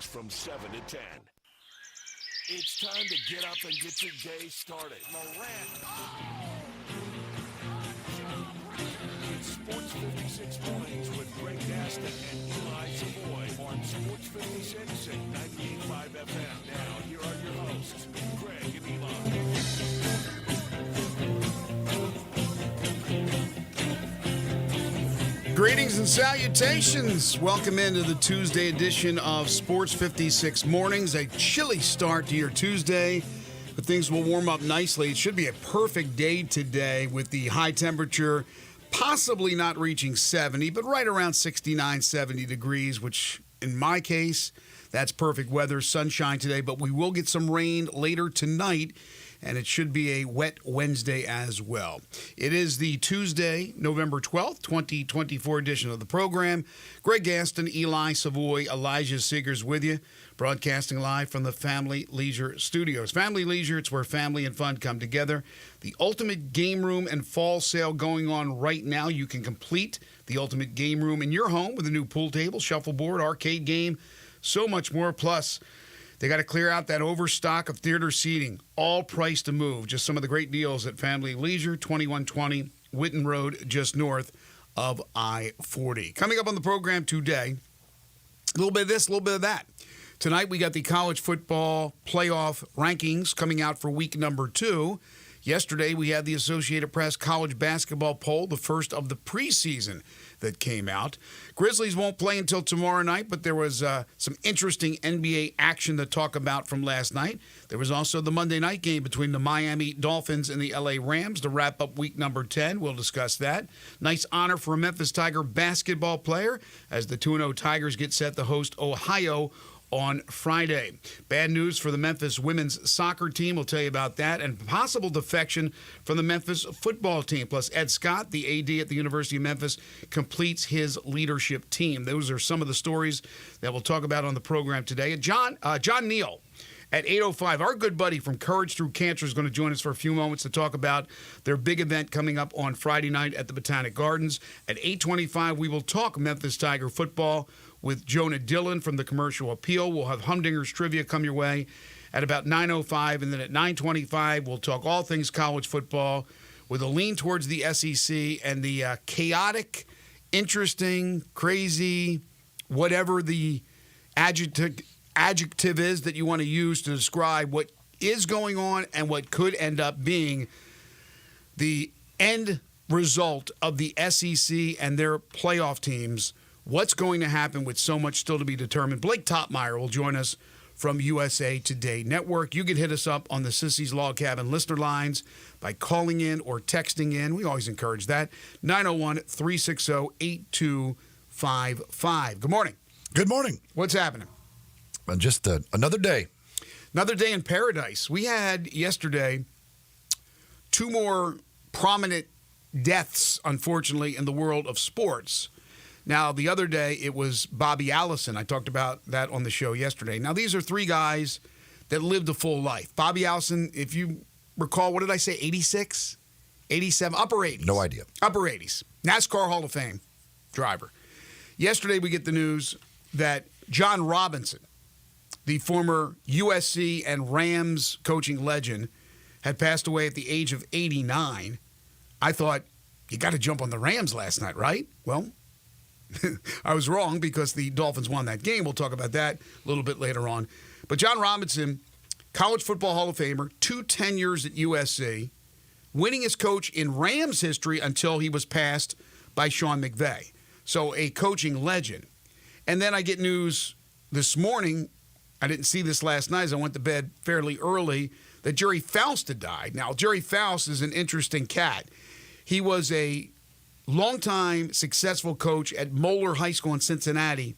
mornings from 7 to 10. It's time to get up and get your day started. Morant. It's Sports 56 Mornings with Greg Gaston and Eli Savoy on Sports 56 and 98.5 FM. Now, here are your hosts, Greg and Eli. Greetings and salutations. Welcome into the Tuesday edition of Sports 56 Mornings. A chilly start to your Tuesday, but things will warm up nicely. It should be a perfect day today with the high temperature possibly not reaching 70, but right around 69, 70 degrees, which in my case, that's perfect weather. Sunshine today, but we will get some rain later tonight. And it should be a wet Wednesday as well. It is the Tuesday, November 12th, 2024 edition of the program. Greg Gaston, Eli Savoy, Elijah Seegers with you, broadcasting live from the Family Leisure Studios. Family Leisure, it's where family and fun come together. The Ultimate Game Room and Fall Sale going on right now. You can complete the Ultimate Game Room in your home with a new pool table, shuffleboard, arcade game, so much more. Plus, they got to clear out that overstock of theater seating, all priced to move. Just some of the great deals at Family Leisure, 2120 Whitten Road, just north of I-40. Coming up on the program today, a little bit of this, a little bit of that. Tonight we got the college football playoff rankings coming out for week number 2. Yesterday we had the Associated Press college basketball poll, the first of the preseason that came out. Grizzlies won't play until tomorrow night, but there was some interesting NBA action to talk about from last night. There was also the Monday night game between the Miami Dolphins and the LA Rams to wrap up week number 10. We'll discuss that. Nice honor for a Memphis Tiger basketball player as the 2-0 Tigers get set to host Ohio on Friday. Bad news for the Memphis women's soccer team. We'll tell you about that. And possible defection from the Memphis football team. Plus, Ed Scott, the AD at the University of Memphis, completes his leadership team. Those are some of the stories that we'll talk about on the program today. John Neal at 8:05, our good buddy from Courage Through Cancer is going to join us for a few moments to talk about their big event coming up on Friday night at the Botanic Gardens. At 8:25, we will talk Memphis Tiger football with Jonah Dillon from the Commercial Appeal. We'll have Humdinger's Trivia come your way at about 9:05, and then at 9:25, we'll talk all things college football with a lean towards the SEC and the chaotic, interesting, crazy, whatever the adjective is that you want to use to describe what is going on and what could end up being the end result of the SEC and their playoff teams. What's going to happen with so much still to be determined? Blake Topmeyer will join us from USA Today Network. You can hit us up on the Sissy's Log Cabin listener lines by calling in or texting in. We always encourage that. 901-360-8255. Good morning. Good morning. What's happening? Just another day. Another day in paradise. We had yesterday 2 more prominent deaths, unfortunately, in the world of sports. Now, the other day, it was Bobby Allison. I talked about that on the show yesterday. Now, these are 3 guys that lived a full life. Bobby Allison, if you recall, what did I say, 86? 87? Upper 80s. No idea. Upper 80s. NASCAR Hall of Fame driver. Yesterday, we get the news that John Robinson, the former USC and Rams coaching legend, had passed away at the age of 89. I thought, you got to jump on the Rams last night, right? Well, I was wrong because the Dolphins won that game. We'll talk about that a little bit later on. But John Robinson, College Football Hall of Famer, 2 tenures at USC, winning as coach in Rams history until he was passed by Sean McVay. So a coaching legend. And then I get news this morning, I didn't see this last night as I went to bed fairly early, that Jerry Faust had died. Now, Jerry Faust is an interesting cat. He was a longtime successful coach at Moeller High School in Cincinnati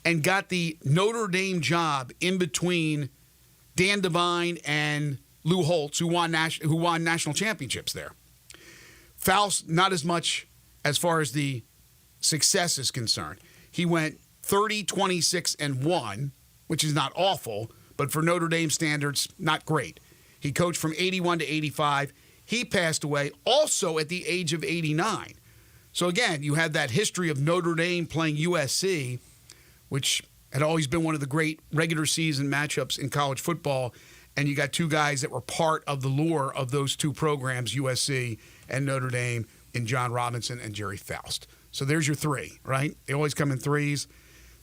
and got the Notre Dame job in between Dan Devine and Lou Holtz, who won national championships there. Faust, not as much as far as the success is concerned. He went 30-26-1, which is not awful, but for Notre Dame standards, not great. He coached from 81 to 85. He passed away also at the age of 89. So again, you have that history of Notre Dame playing USC, which had always been one of the great regular season matchups in college football. And you got two guys that were part of the lure of those two programs, USC and Notre Dame, in John Robinson and Jerry Faust. So there's your three, right? They always come in threes.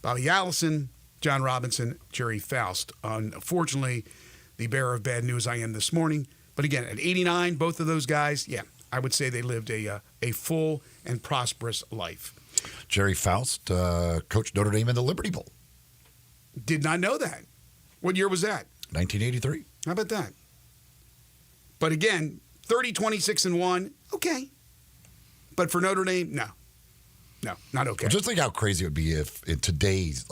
Bobby Allison, John Robinson, Jerry Faust. Unfortunately, the bearer of bad news I am this morning. But again, at 89, both of those guys, yeah, I would say they lived a full and prosperous life. Jerry Faust coached Notre Dame in the Liberty Bowl. Did not know that. What year was that? 1983. How about that? But again, 30, 26, and 1, okay. But for Notre Dame, no. No, not okay. Well, just think how crazy it would be if in today's,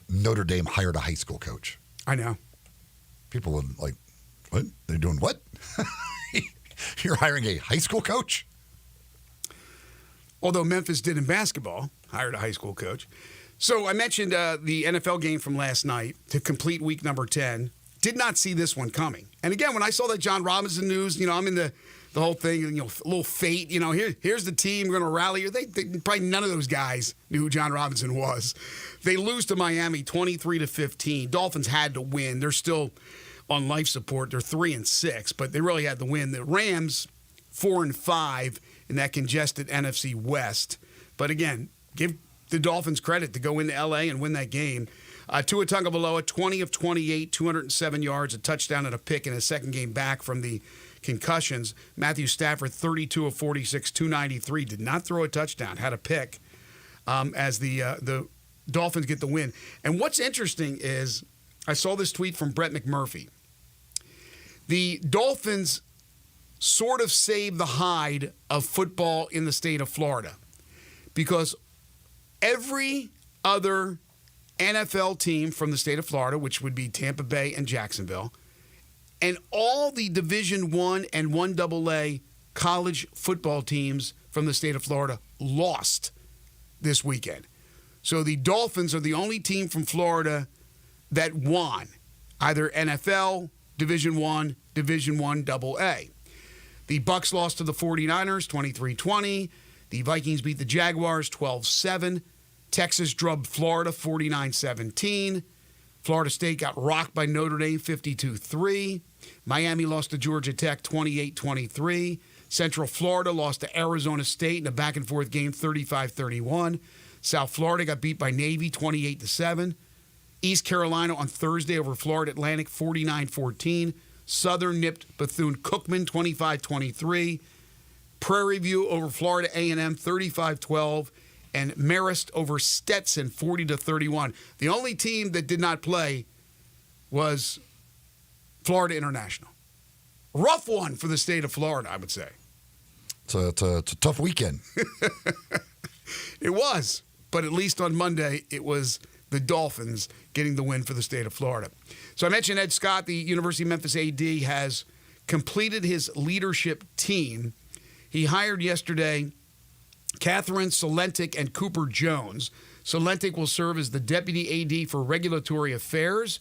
Notre Dame hired a high school coach. I know. People would what? They're doing what? You're hiring a high school coach? Although Memphis did in basketball, hired a high school coach. So I mentioned the NFL game from last night to complete week number 10. Did not see this one coming. And again, when I saw that John Robinson news, I'm in the whole thing, a little fate, here's the team, we're going to rally. They probably none of those guys knew who John Robinson was. They lose to Miami 23-15. Dolphins had to win. They're still on life support. They're 3-6, but they really had to win. The Rams 4-5 in that congested NFC West. But again, give the Dolphins credit to go into L.A. and win that game. Tua Tagovailoa, 20 of 28, 207 yards, a touchdown and a pick in his second game back from the concussions. Matthew Stafford, 32 of 46, 293, did not throw a touchdown, had a pick as the Dolphins get the win. And what's interesting is I saw this tweet from Brett McMurphy. The Dolphins sort of saved the hide of football in the state of Florida because every other NFL team from the state of Florida, which would be Tampa Bay and Jacksonville, and all the Division I and 1AA college football teams from the state of Florida lost this weekend. So the Dolphins are the only team from Florida that won, either NFL, Division I, Division I AA. The Bucs lost to the 49ers 23-20. The Vikings beat the Jaguars 12-7. Texas drubbed Florida 49-17. Florida State got rocked by Notre Dame 52-3. Miami lost to Georgia Tech 28-23. Central Florida lost to Arizona State in a back-and-forth game 35-31. South Florida got beat by Navy 28-7. East Carolina on Thursday over Florida Atlantic 49-14. Southern nipped Bethune-Cookman 25-23. Prairie View over Florida A&M 35-12. And Marist over Stetson 40-31. The only team that did not play was Florida International. Rough one for the state of Florida, I would say. So it's a tough weekend. It was, but at least on Monday, it was the Dolphins getting the win for the state of Florida. So I mentioned Ed Scott, the University of Memphis AD, has completed his leadership team. He hired yesterday Catherine Salentic and Cooper Jones. Salentic will serve as the Deputy AD for Regulatory Affairs.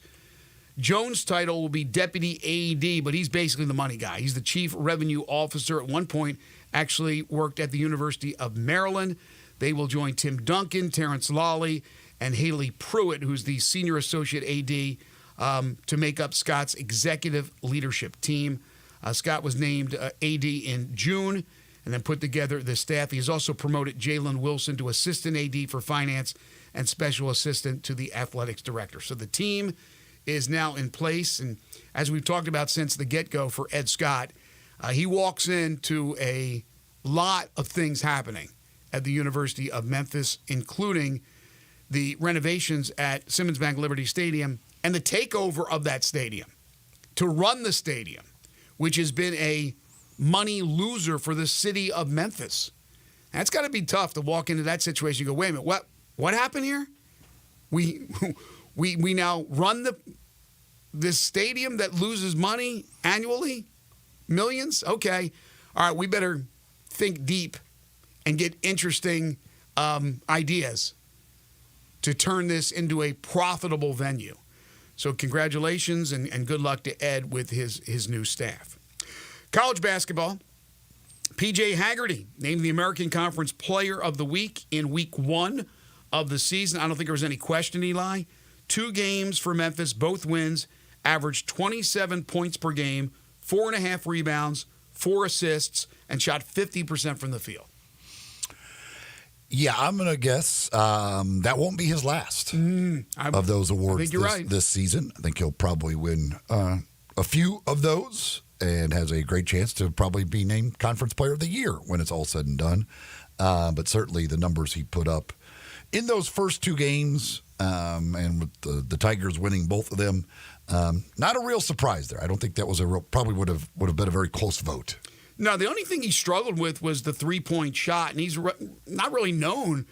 Jones' title will be Deputy AD, but he's basically the money guy. He's the Chief Revenue Officer. At one point, actually worked at the University of Maryland. They will join Tim Duncan, Terrence Lawley, and Haley Pruitt, who's the Senior Associate AD, to make up Scott's executive leadership team. Scott was named AD in June and then put together the staff. He has also promoted Jalen Wilson to Assistant AD for Finance and Special Assistant to the Athletics Director. So the team is now in place. And as we've talked about since the get-go for Ed Scott, he walks into a lot of things happening at the University of Memphis, including the renovations at Simmons Bank Liberty Stadium and the takeover of that stadium to run the stadium, which has been a money loser for the city of Memphis. That's got to be tough to walk into that situation and go, wait a minute, what happened here? We now run this stadium that loses money annually? Millions? Okay. All right, we better think deep and get interesting ideas to turn this into a profitable venue. So congratulations and good luck to Ed with his new staff. College basketball, P.J. Haggerty named the American Conference Player of the Week in Week 1 of the season. I don't think there was any question, Eli. 2 games for Memphis, both wins, averaged 27 points per game, 4.5 rebounds, 4 assists, and shot 50% from the field. Yeah, I'm going to guess that won't be his last of those awards I think you're right. this season. I think he'll probably win a few of those and has a great chance to probably be named Conference Player of the Year when it's all said and done. But certainly the numbers he put up in those first 2 games and with the Tigers winning both of them, not a real surprise there. I don't think that was probably would have been a very close vote. No, the only thing he struggled with was the 3-point shot, and he's not really known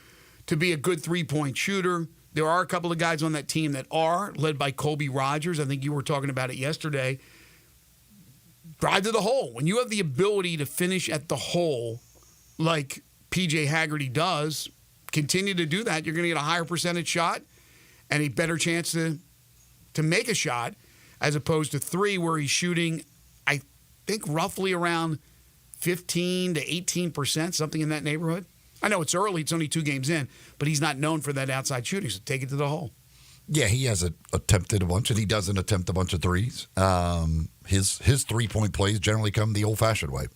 to be a good 3-point shooter. There are a couple of guys on that team that are, led by Colby Rogers. I think you were talking about it yesterday. Drive to the hole. When you have the ability to finish at the hole like P.J. Haggerty does, continue to do that, you're going to get a higher percentage shot and a better chance to make a shot as opposed to 3 where he's shooting, I think, roughly around 15 to 18%, something in that neighborhood. I know it's early, it's only 2 games in, but he's not known for that outside shooting, so take it to the hole. Yeah, he has attempted a bunch, and he doesn't attempt a bunch of threes. His 3-point plays generally come the old-fashioned way.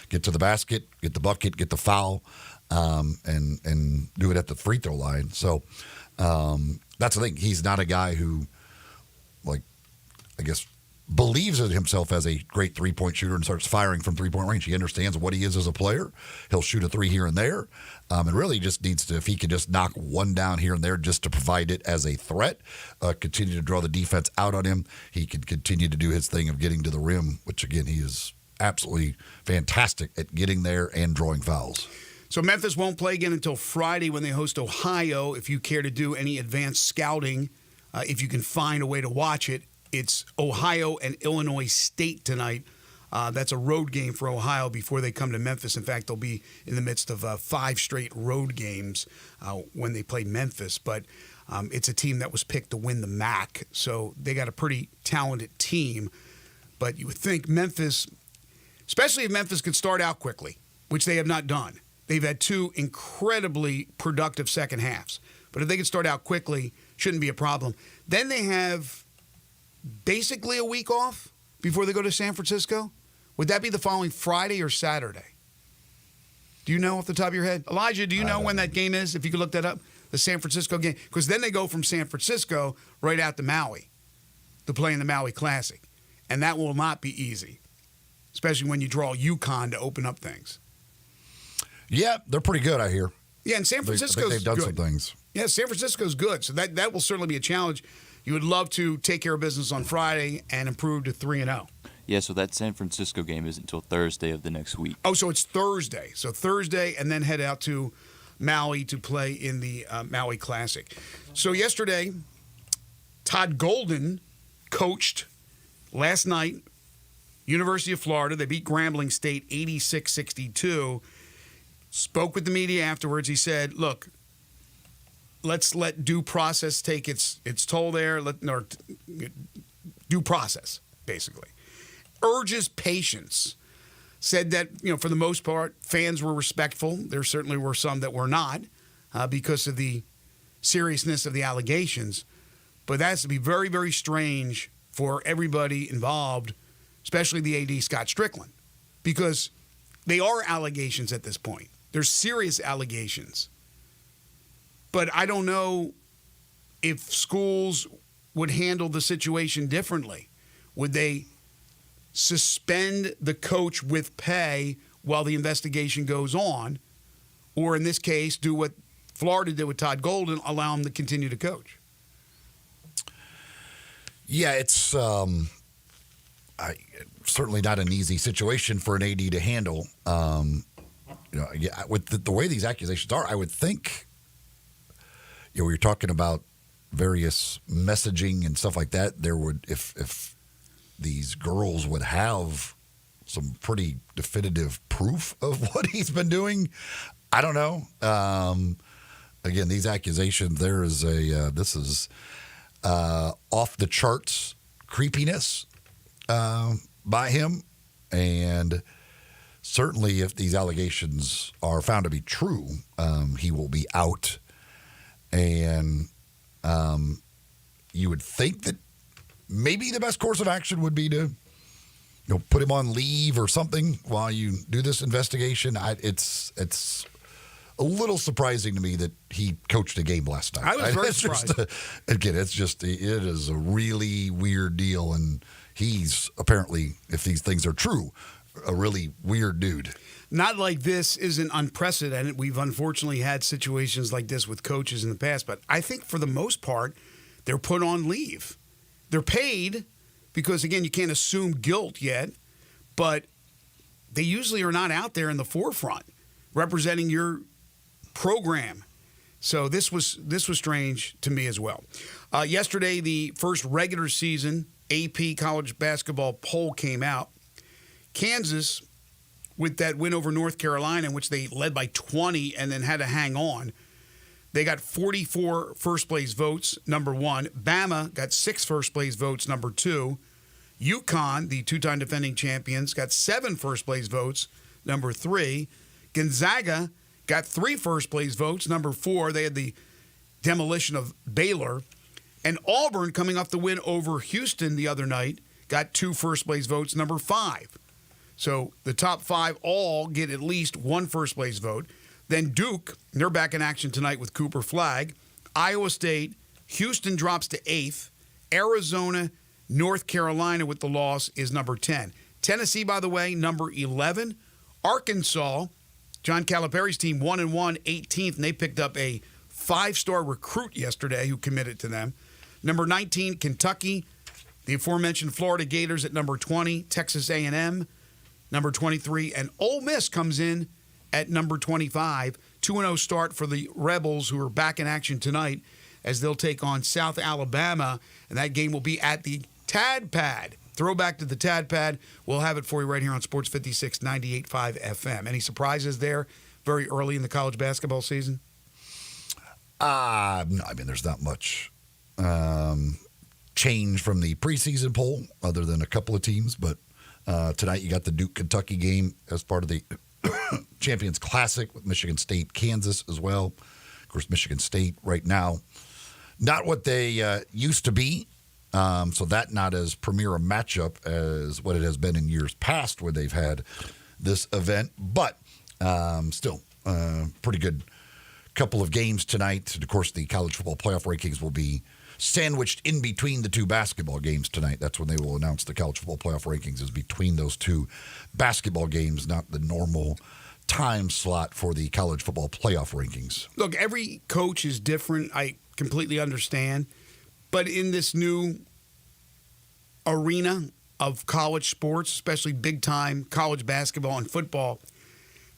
Get to the basket, get the bucket, get the foul, and do it at the free throw line. So that's the thing. He's not a guy who, like, I guess, believes in himself as a great 3-point shooter and starts firing from 3-point range. He understands what he is as a player. He'll shoot a 3 here and there. And really just needs to, if he could just knock 1 down here and there just to provide it as a threat, continue to draw the defense out on him, he can continue to do his thing of getting to the rim, which, again, he is absolutely fantastic at getting there and drawing fouls. So Memphis won't play again until Friday when they host Ohio. If you care to do any advanced scouting, if you can find a way to watch it, it's Ohio and Illinois State tonight. That's a road game for Ohio before they come to Memphis. In fact, they'll be in the midst of 5 straight road games when they play Memphis. But it's a team that was picked to win the MAC, so they got a pretty talented team. But you would think Memphis, especially if Memphis could start out quickly, which they have not done. They've had 2 incredibly productive second halves. But if they could start out quickly, shouldn't be a problem. Then they have basically a week off before they go to San Francisco. Would that be the following Friday or Saturday? Do you know off the top of your head? Elijah, do you know when that game is, if you could look that up? The San Francisco game? Because then they go from San Francisco right out to Maui to play in the Maui Classic. And that will not be easy, especially when you draw UConn to open up things. Yeah, they're pretty good, I hear. Yeah, and San Francisco's they've done good. some things. Yeah, San Francisco's good. So that will certainly be a challenge. You would love to take care of business on Friday and improve to 3-0. Yeah, so that San Francisco game isn't until Thursday of the next week. Oh, so it's Thursday. So Thursday and then head out to Maui to play in the Maui Classic. So yesterday, Todd Golden coached last night, University of Florida. They beat Grambling State 86-62. Spoke with the media afterwards. He said, look, let's let due process take its toll there. Due process, basically. Urges patience. Said that, for the most part, fans were respectful. There certainly were some that were not because of the seriousness of the allegations. But that has to be very, very strange for everybody involved, especially the AD, Scott Strickland, because they are allegations at this point. They're serious allegations. But I don't know if schools would handle the situation differently. Would they suspend the coach with pay while the investigation goes on? Or in this case, do what Florida did with Todd Golden, allow him to continue to coach? Yeah, it's certainly not an easy situation for an AD to handle. With the way these accusations are, I would think, we were talking about various messaging and stuff like that. There would, if these girls would have some pretty definitive proof of what he's been doing, I don't know. Again, these accusations, this is off the charts creepiness by him, and certainly if these allegations are found to be true, he will be out. And you would think that maybe the best course of action would be to put him on leave or something while you do this investigation. It's a little surprising to me that he coached a game last night. I was very surprised. It is a really weird deal, and he's apparently, if these things are true, a really weird dude. Not like this isn't unprecedented. We've unfortunately had situations like this with coaches in the past, but I think for the most part, they're put on leave. They're paid because, again, you can't assume guilt yet, but they usually are not out there in the forefront representing your program. So this was strange to me as well. Yesterday, the first regular season AP college basketball poll came out. Kansas, with that win over North Carolina, in which they led by 20 and then had to hang on, they got 44 first-place votes, number one. Bama got 6 first-place votes, number 2. UConn, the two-time defending champions, got 7 first-place votes, number 3. Gonzaga got 3 first-place votes, number 4. They had the demolition of Baylor. And Auburn, coming off the win over Houston the other night, got 2 first-place votes, number 5. So the top 5 all get at least 1 first-place vote. Then Duke, they're back in action tonight with Cooper Flagg. Iowa State, Houston drops to 8th. Arizona, North Carolina with the loss is number 10. Tennessee, by the way, number 11. Arkansas, John Calipari's team, 1-1, 18th, and they picked up a 5-star recruit yesterday who committed to them. Number 19, Kentucky. The aforementioned Florida Gators at number 20. Texas A&M, number 23. And Ole Miss comes in at number 25. 2-0 start for the Rebels, who are back in action tonight as they'll take on South Alabama. And that game will be at the Tad Pad. Throwback to the Tad Pad. We'll have it for you right here on Sports 56 98.5 FM. Any surprises there very early in the college basketball season? No, I mean, there's not much change from the preseason poll other than a couple of teams. But tonight you got the Duke-Kentucky game as part of the Champions Classic with Michigan State, Kansas as well. Of course, Michigan State right now, not what they used to be. So that not as premier a matchup as what it has been in years past where they've had this event. But still, pretty good couple of games tonight. And of course, the college football playoff rankings will be sandwiched in between the 2 basketball games tonight. That's when they will announce the college football playoff rankings, is between those 2 basketball games, not the normal time slot for the college football playoff rankings. Look, every coach is different. I completely understand. But in this new arena of college sports, especially big-time college basketball and football,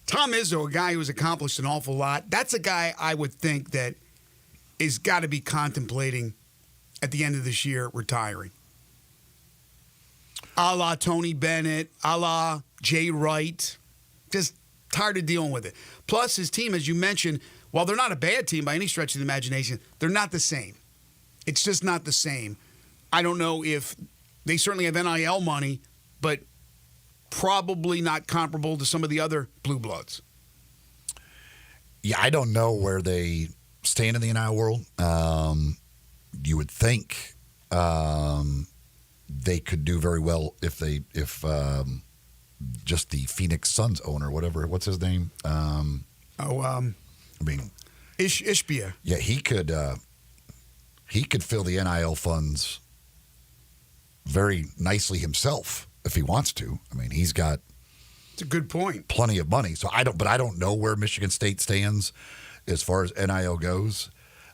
Tom Izzo, a guy who's accomplished an awful lot, that's a guy I would think that is got to be contemplating at the end of this year retiring. A la Tony Bennett, a la Jay Wright. Just tired of dealing with it. Plus, his team, as you mentioned, while they're not a bad team by any stretch of the imagination, they're not the same. It's just not the same. I don't know if they certainly have NIL money, but probably not comparable to some of the other Blue Bloods. Yeah, I don't know where they stand in the NIL world. You would think they could do very well if just the Phoenix Suns owner, what's his name? Ishbia. Yeah, he could fill the NIL funds very nicely himself if he wants to. I mean, he's got It's a good point. Plenty of money. So I don't know where Michigan State stands as far as NIL goes.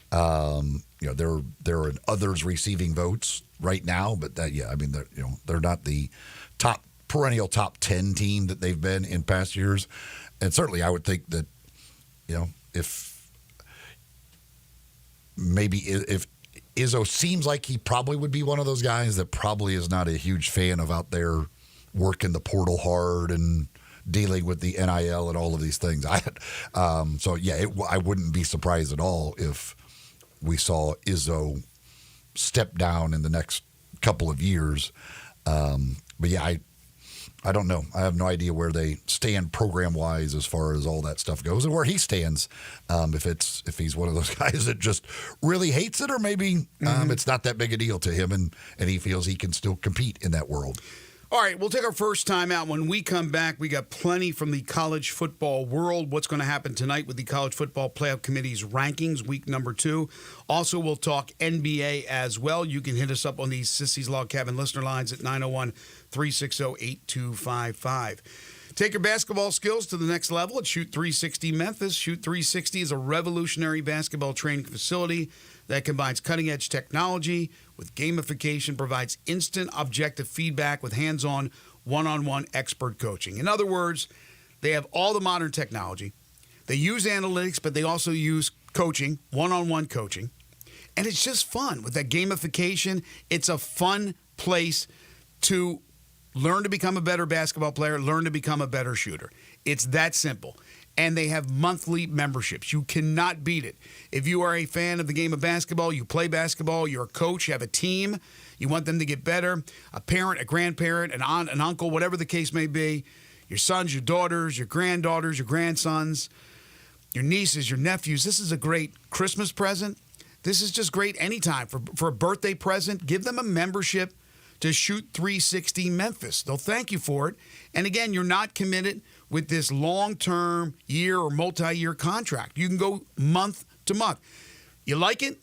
There are others receiving votes right now, but they're not the perennial top 10 team that they've been in past years. And certainly I would think that, if Izzo seems like he probably would be one of those guys that probably is not a huge fan of out there working the portal hard and dealing with the NIL and all of these things. I wouldn't be surprised at all if we saw Izzo step down in the next couple of years. I don't know. I have no idea where they stand program-wise as far as all that stuff goes, and where he stands. If he's one of those guys that just really hates it, or maybe it's not that big a deal to him, and he feels he can still compete in that world. All right, we'll take our first time out. When we come back, we got plenty from the college football world. What's going to happen tonight with the College Football Playoff Committee's rankings, week number 2. Also, we'll talk NBA as well. You can hit us up on the Sissy's Log Cabin listener lines at 901-360-8255. Take your basketball skills to the next level at Shoot 360 Memphis. Shoot 360 is a revolutionary basketball training facility that combines cutting-edge technology with gamification, provides instant objective feedback with hands-on, one-on-one expert coaching. In other words, they have all the modern technology. They use analytics, but they also use coaching, one-on-one coaching. And it's just fun. With that gamification, it's a fun place to learn to become a better basketball player, learn to become a better shooter. It's that simple. And they have monthly memberships. You cannot beat it. If you are a fan of the game of basketball, you play basketball, you're a coach, you have a team, you want them to get better, a parent, a grandparent, an aunt, an uncle, whatever the case may be, your sons, your daughters, your granddaughters, your grandsons, your nieces, your nephews, this is a great Christmas present. This is just great anytime. For a birthday present, give them a membership to Shoot 360 Memphis. They'll thank you for it. And again, you're not committed with this long-term year or multi-year contract. You can go month to month. You like it?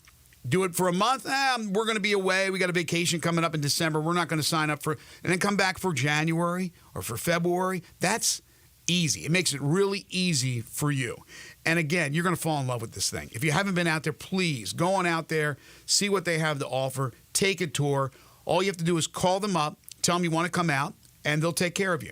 Do it for a month. We're going to be away. We got a vacation coming up in December. We're not going to sign up for, and then come back for January or for February. That's easy. It makes it really easy for you. And again, you're going to fall in love with this thing. If you haven't been out there, please go on out there, see what they have to offer, take a tour. All you have to do is call them up, tell them you want to come out, and they'll take care of you.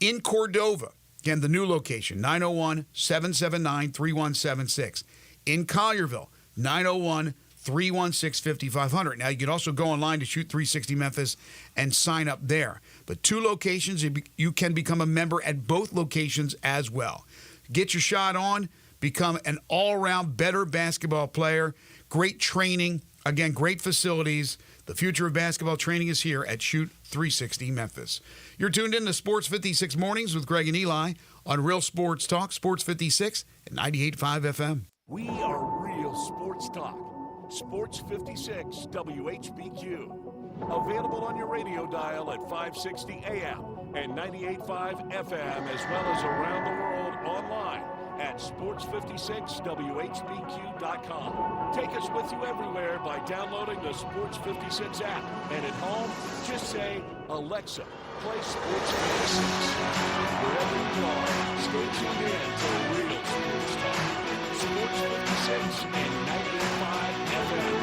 In Cordova, again, the new location, 901-779-3176. In Collierville, 901-316-5500. Now, you can also go online to Shoot 360 Memphis and sign up there. But 2 locations, you can become a member at both locations as well. Get your shot on, become an all-around better basketball player, great training, again, great facilities. The future of basketball training is here at Shoot 360 Memphis. You're tuned in to Sports 56 Mornings with Greg and Eli on Real Sports Talk, Sports 56 at 98.5 FM. We are Real Sports Talk. Sports 56 WHBQ. Available on your radio dial at 560 AM and 98.5 FM, as well as around the world online at sports56whbq.com. Take us with you everywhere by downloading the Sports 56 app. And at home, just say, Alexa, play Sports 56. Wherever you are, stay tuned in to Real Sports Talk. Sports 56 and 98.5 FM.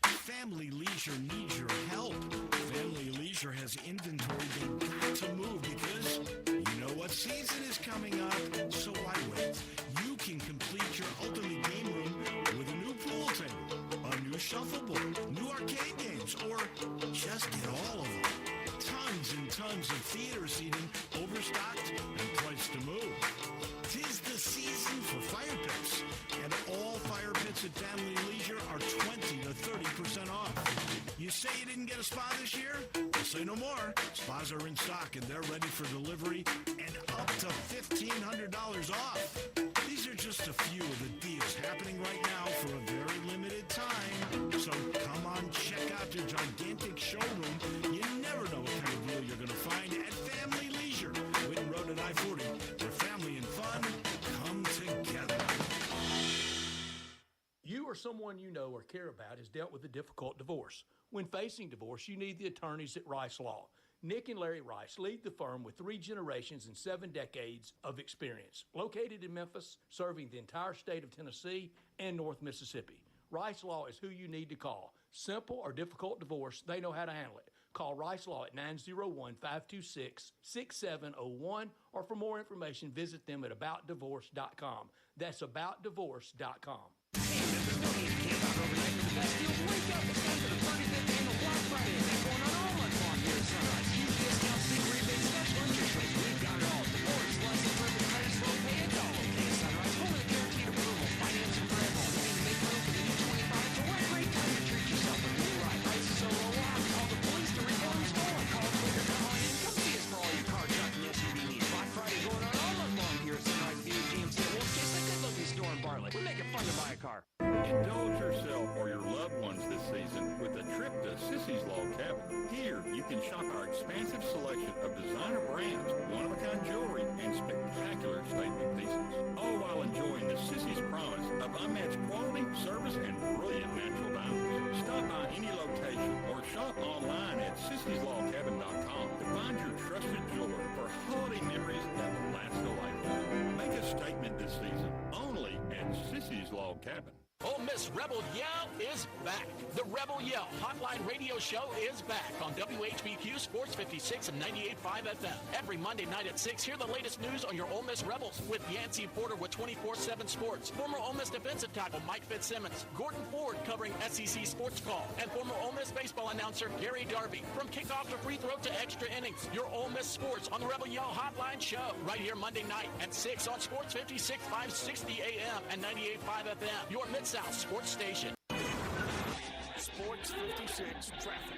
Family Leisure needs your help. Family Leisure has inventory they've got to move because you know what season is coming up. So why wait? You can complete your ultimate game room with a new pool table, a new shuffleboard, new arcade games, or just get all of them. Tons and tons of theater seating, overstocked and priced to move. 'Tis the season for fire pits, and all fire pits at Family Leisure are 20 to 30% off. You say you didn't get a spa this year? Well, say no more. Spas are in stock and they're ready for delivery and up to $1,500 off. These are just a few of the deals happening right now for a very limited time. So come on, check out their gigantic showroom. You never know what kind of deal you're going to find at Family Leisure, Whitten Road at I-40, where family and fun come together. You or someone you know or care about has dealt with a difficult divorce. When facing divorce, you need the attorneys at Rice Law. Nick and Larry Rice lead the firm with 3 generations and 7 decades of experience. Located in Memphis, serving the entire state of Tennessee and North Mississippi. Rice Law is who you need to call. Simple or difficult divorce, they know how to handle it. Call Rice Law at 901-526-6701, or for more information, visit them at aboutdivorce.com. That's aboutdivorce.com. to buy a car. Indulge yourself or your loved ones this season with a trip to Sissy's Log Cabin. Here, you can shop our expansive selection of designer brands, one-of-a-kind jewelry, and spectacular statement pieces, all while enjoying the Sissy's promise of unmatched quality, service, and brilliant natural diamonds. Stop by any location or shop online at sissyslogcabin.com to find your trusted jeweler for holiday memories that will last a lifetime. Make a statement this season only at Sissy's Log Cabin. Ole Miss Rebel Yell is back. The Rebel Yell Hotline Radio Show is back on WHBQ Sports 56 and 98.5 FM. Every Monday night at 6, hear the latest news on your Ole Miss Rebels with Yancey Porter with 24/7 Sports, former Ole Miss defensive tackle Mike Fitzsimmons, Gordon Ford covering SEC Sports Call, and former Ole Miss baseball announcer Gary Darby. From kickoff to free throw to extra innings, your Ole Miss Sports on the Rebel Yell Hotline Show right here Monday night at 6 on Sports 56, 560 AM and 98.5 FM. Your Mid-South Sports Station. Sports 56 traffic.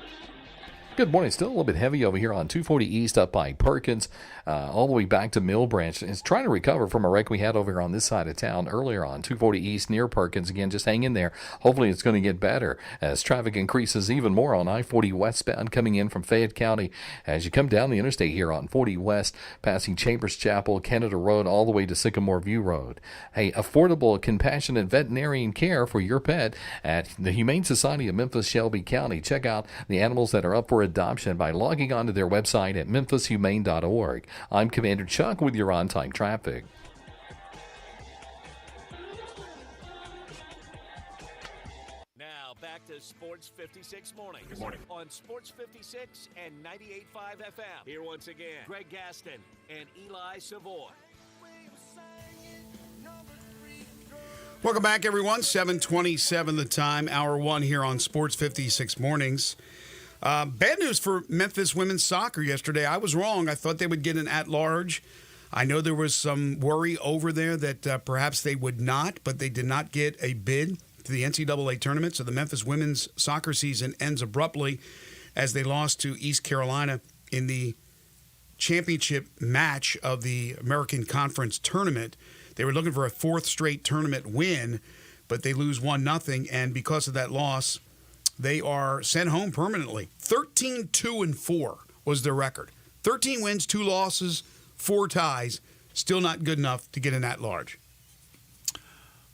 Good morning. Still a little bit heavy over here on 240 East up by Perkins, all the way back to Mill Branch. It's trying to recover from a wreck we had over here on this side of town earlier on 240 East near Perkins. Again, just hang in there. Hopefully it's going to get better as traffic increases even more on I-40 westbound coming in from Fayette County as you come down the interstate here on 40 West, passing Chambers Chapel, Canada Road, all the way to Sycamore View Road. Hey, affordable, compassionate veterinarian care for your pet at the Humane Society of Memphis Shelby County. Check out the animals that are up for adoption by logging on to their website at memphishumane.org. I'm Commander Chuck with your on-time traffic. Now back to Sports 56 mornings. Good morning. On Sports 56 and 98.5 FM. Here once again, Greg Gaston and Eli Savoy. Welcome back, everyone. 7:27 the time, hour one here on Sports 56 mornings. Bad news for Memphis women's soccer yesterday. I was wrong. I thought they would get an at-large. I know there was some worry over there that perhaps they would not, but they did not get a bid to the NCAA tournament. So the Memphis women's soccer season ends abruptly as they lost to East Carolina in the championship match of the American Conference tournament. They were looking for a fourth straight tournament win, but they lose 1-0, and because of that loss, they are sent home permanently. 13-2-4 was their record. 13 wins, 2 losses, 4 ties. Still not good enough to get an at-large.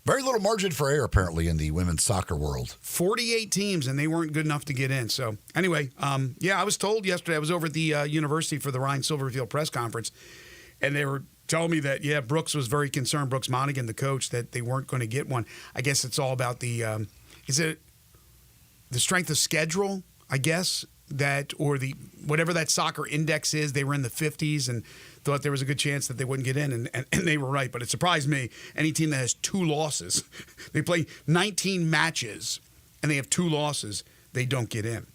Very little margin for error, apparently, in the women's soccer world. 48 teams, and they weren't good enough to get in. So, anyway, I was told yesterday, I was over at the university for the Ryan Silverfield press conference, and they were telling me that, Brooks was very concerned, Brooks Monaghan, the coach, that they weren't going to get one. I guess it's all about the strength of schedule, I guess, that or the whatever that soccer index is. They were in the 50s and thought there was a good chance that they wouldn't get in, and they were right. But it surprised me. Any team that has 2 losses, they play 19 matches, and they have 2 losses, they don't get in.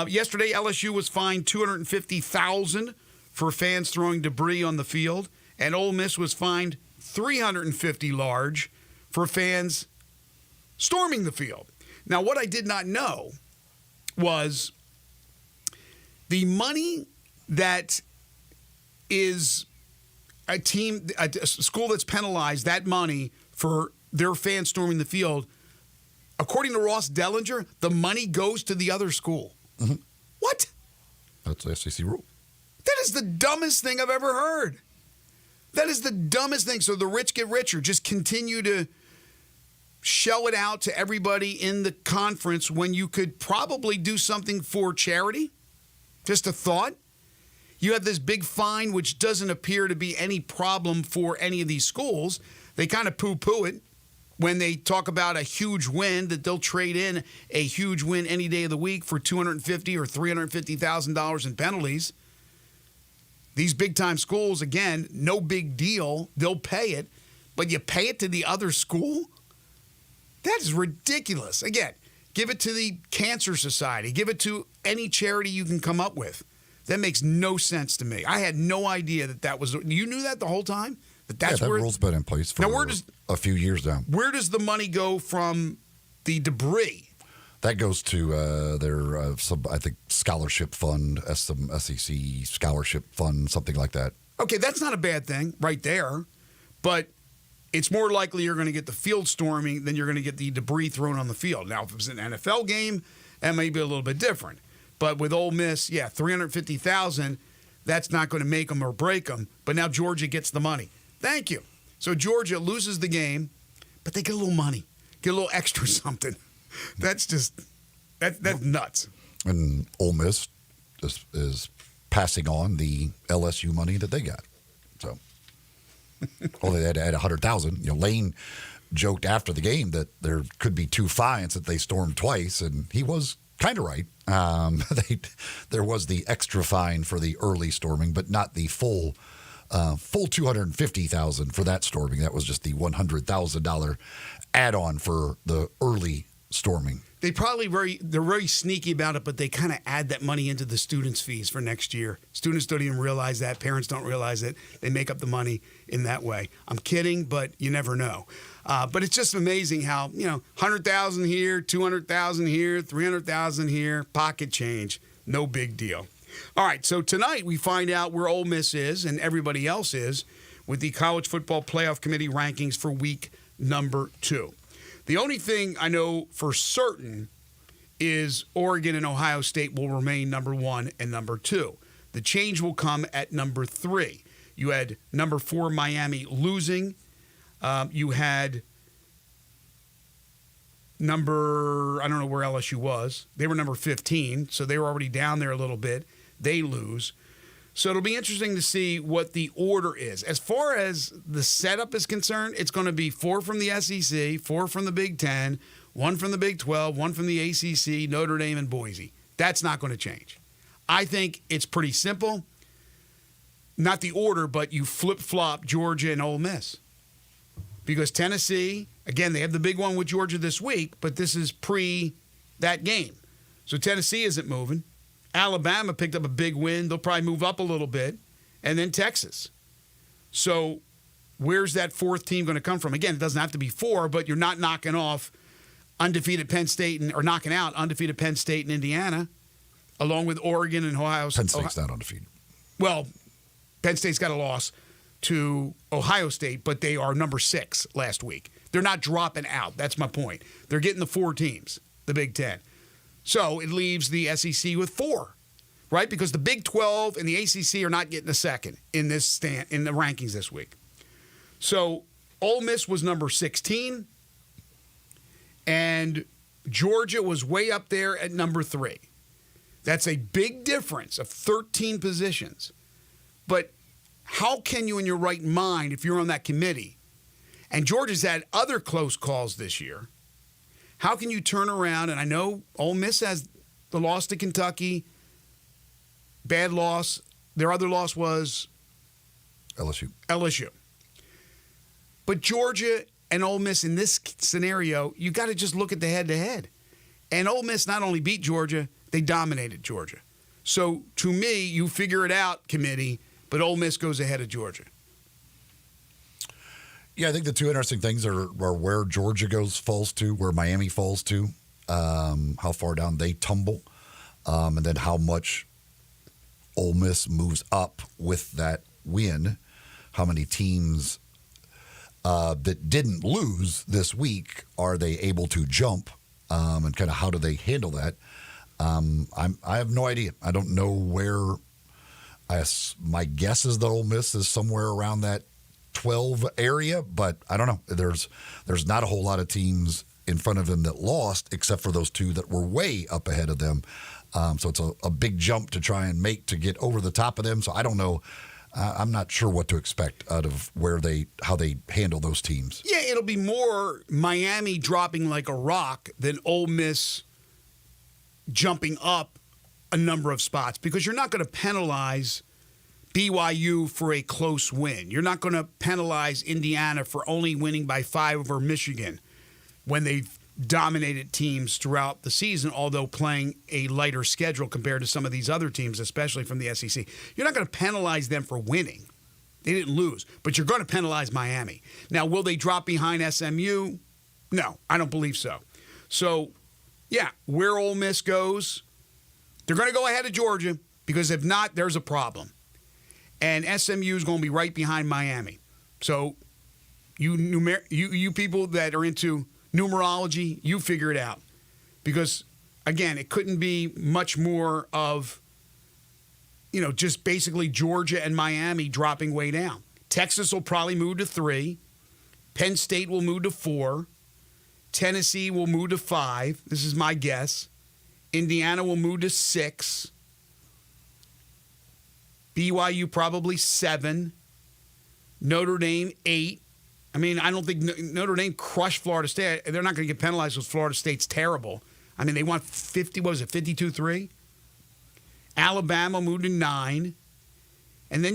Yesterday, LSU was fined $250,000 for fans throwing debris on the field, and Ole Miss was fined $350 large for fans storming the field. Now, what I did not know was the money that is a school that's penalized, that money for their fans storming the field, according to Ross Dellinger, the money goes to the other school. Mm-hmm. What? That's the SEC rule. That is the dumbest thing I've ever heard. That is the dumbest thing. So the rich get richer. Just continue to shell it out to everybody in the conference when you could probably do something for charity. Just a thought. You have this big fine, which doesn't appear to be any problem for any of these schools. They kind of poo-poo it when they talk about a huge win, that they'll trade in a huge win any day of the week for $250,000 or $350,000 in penalties. These big-time schools, again, no big deal. They'll pay it, but you pay it to the other school? That is ridiculous. Again, give it to the Cancer Society. Give it to any charity you can come up with. That makes no sense to me. I had no idea that was. You knew that the whole time? That's that where rule's been in place for a few years now. Where does the money go from the debris? That goes to their, I think, scholarship fund, some SEC scholarship fund, something like that. Okay, that's not a bad thing right there. But it's more likely you're going to get the field storming than you're going to get the debris thrown on the field. Now, if it was an NFL game, that may be a little bit different. But with Ole Miss, yeah, $350,000, that's not going to make them or break them. But now Georgia gets the money. Thank you. So Georgia loses the game, but they get a little money, get a little extra something. That's nuts. And Ole Miss is passing on the LSU money that they got. So, well, they had to add 100,000. Lane joked after the game that there could be 2 fines that they stormed twice, and he was kind of right. There was the extra fine for the early storming, but not the full $250,000 for that storming. That was just the $100,000 add-on for the early storming. They're very sneaky about it, but they kind of add that money into the students' fees for next year. Students don't even realize that. Parents don't realize it. They make up the money in that way. I'm kidding, but you never know. But it's just amazing how, $100,000 here, $200,000 here, $300,000 here, pocket change, no big deal. All right, so tonight we find out where Ole Miss is and everybody else is with the College Football Playoff Committee rankings for week number 2. The only thing I know for certain is Oregon and Ohio State will remain number 1 and number 2. The change will come at number 3. You had number 4 Miami losing. You had I don't know where LSU was. They were number 15, so they were already down there a little bit. They lose. So it'll be interesting to see what the order is. As far as the setup is concerned, it's going to be 4 from the SEC, 4 from the Big Ten, 1 from the Big 12, 1 from the ACC, Notre Dame, and Boise. That's not going to change. I think it's pretty simple. Not the order, but you flip-flop Georgia and Ole Miss. Because Tennessee, again, they have the big one with Georgia this week, but this is pre that game. So Tennessee isn't moving. Alabama picked up a big win. They'll probably move up a little bit. And then Texas. So where's that 4th team going to come from? Again, it doesn't have to be 4, but you're not knocking off undefeated Penn State or knocking out undefeated Penn State and Indiana, along with Oregon and Ohio State. Penn State's not undefeated. Well, Penn State's got a loss to Ohio State, but they are number 6 last week. They're not dropping out. That's my point. They're getting the 4 teams, the Big Ten. So it leaves the SEC with 4, right? Because the Big 12 and the ACC are not getting a second in the rankings this week. So Ole Miss was number 16, and Georgia was way up there at number 3. That's a big difference of 13 positions. But how can you in your right mind, if you're on that committee, and Georgia's had other close calls this year, how can you turn around? And I know Ole Miss has the loss to Kentucky, bad loss. Their other loss was LSU. But Georgia and Ole Miss in this scenario, you got to just look at the head-to-head. And Ole Miss not only beat Georgia, they dominated Georgia. So to me, you figure it out, committee, but Ole Miss goes ahead of Georgia. Yeah, I think the two interesting things are where Georgia falls to, where Miami falls to, how far down they tumble, and then how much Ole Miss moves up with that win. How many teams that didn't lose this week are they able to jump, and kind of how do they handle that? I have no idea. I don't know where. My guess is that Ole Miss is somewhere around that 12 area, but I don't know. There's not a whole lot of teams in front of them that lost, except for those 2 that were way up ahead of them. So it's a big jump to try and make to get over the top of them. So I don't know. I'm not sure what to expect out of how they handle those teams. Yeah, it'll be more Miami dropping like a rock than Ole Miss jumping up a number of spots, because you're not going to penalize BYU for a close win. You're not going to penalize Indiana for only winning by 5 over Michigan when they've dominated teams throughout the season, although playing a lighter schedule compared to some of these other teams, especially from the SEC. You're not going to penalize them for winning. They didn't lose, but you're going to penalize Miami. Now, will they drop behind SMU? No, I don't believe so. So, yeah, where Ole Miss goes, they're going to go ahead of Georgia, because if not, there's a problem. And SMU is going to be right behind Miami. So You people that are into numerology, you figure it out. Because, again, it couldn't be much more of, just basically Georgia and Miami dropping way down. Texas will probably move to 3. Penn State will move to 4. Tennessee will move to 5. This is my guess. Indiana will move to 6. BYU probably 7. Notre Dame 8. I mean, I don't think Notre Dame crushed Florida State. They're not going to get penalized because Florida State's terrible. I mean, they won 52-3? Alabama moved to 9. And then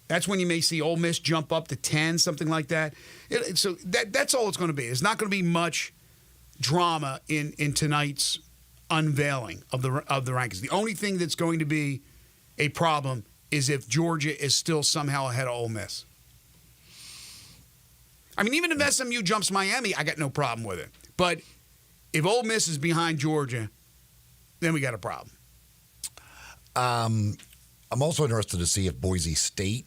that's when you may see Ole Miss jump up to 10, something like that. So that's all it's going to be. There's not going to be much drama in tonight's unveiling of the rankings. The only thing that's going to be a problem is if Georgia is still somehow ahead of Ole Miss. I mean, even if SMU jumps Miami, I got no problem with it. But if Ole Miss is behind Georgia, then we got a problem. I'm also interested to see if Boise State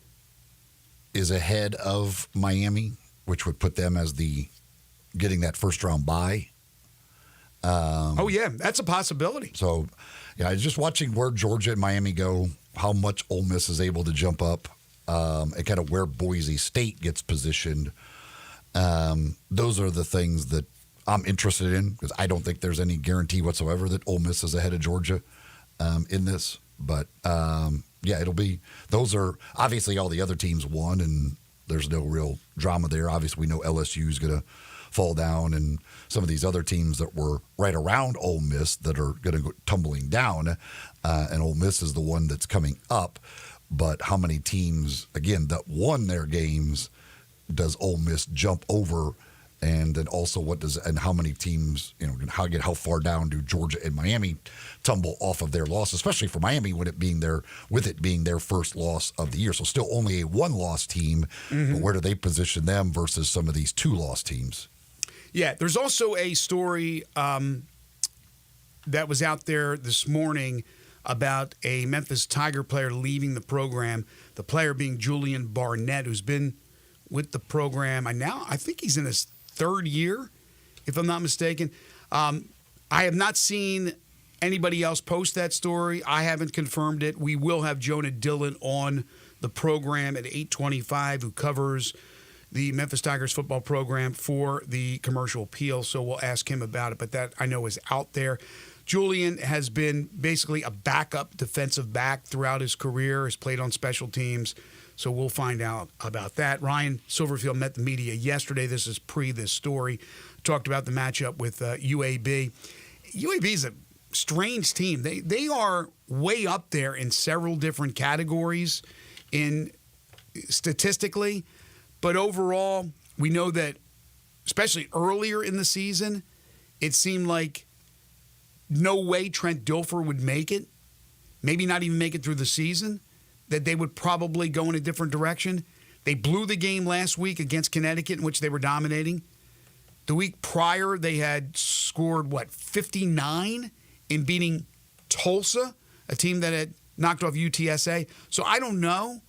is ahead of Miami, which would put them as getting that first round bye. That's a possibility. So, just watching where Georgia and Miami go, how much Ole Miss is able to jump up, and kind of where Boise State gets positioned. Those are the things that I'm interested in because I don't think there's any guarantee whatsoever that Ole Miss is ahead of Georgia in this. But, it'll be – those are – obviously all the other teams won, and there's no real drama there. Obviously, we know LSU is going to fall down, and some of these other teams that were right around Ole Miss that are going to go tumbling down, and Ole Miss is the one that's coming up. But how many teams, again, that won their games does Ole Miss jump over? And then also and how many teams, how far down do Georgia and Miami tumble off of their loss, especially for Miami with it being their first loss of the year. So still only a 1-loss team, but where do they position them versus some of these 2-loss teams? Yeah, there's also a story that was out there this morning about a Memphis Tiger player leaving the program, the player being Julian Barnett, who's been with the program. I think he's in his 3rd year, if I'm not mistaken. I have not seen anybody else post that story. I haven't confirmed it. We will have Jonah Dillon on the program at 8:25, who covers the Memphis Tigers football program for the Commercial Appeal, so we'll ask him about it. But that, I know, is out there. Julian has been basically a backup defensive back throughout his career, has played on special teams. So we'll find out about that. Ryan Silverfield met the media yesterday. This is pre this story. Talked about the matchup with UAB. UAB is a strange team. They are way up there in several different categories statistically. But overall, we know that, especially earlier in the season, it seemed like no way Trent Dilfer would make it, maybe not even make it through the season, that they would probably go in a different direction. They blew the game last week against Connecticut, in which they were dominating. The week prior, they had scored, 59 in beating Tulsa, a team that had knocked off UTSA. So I don't know.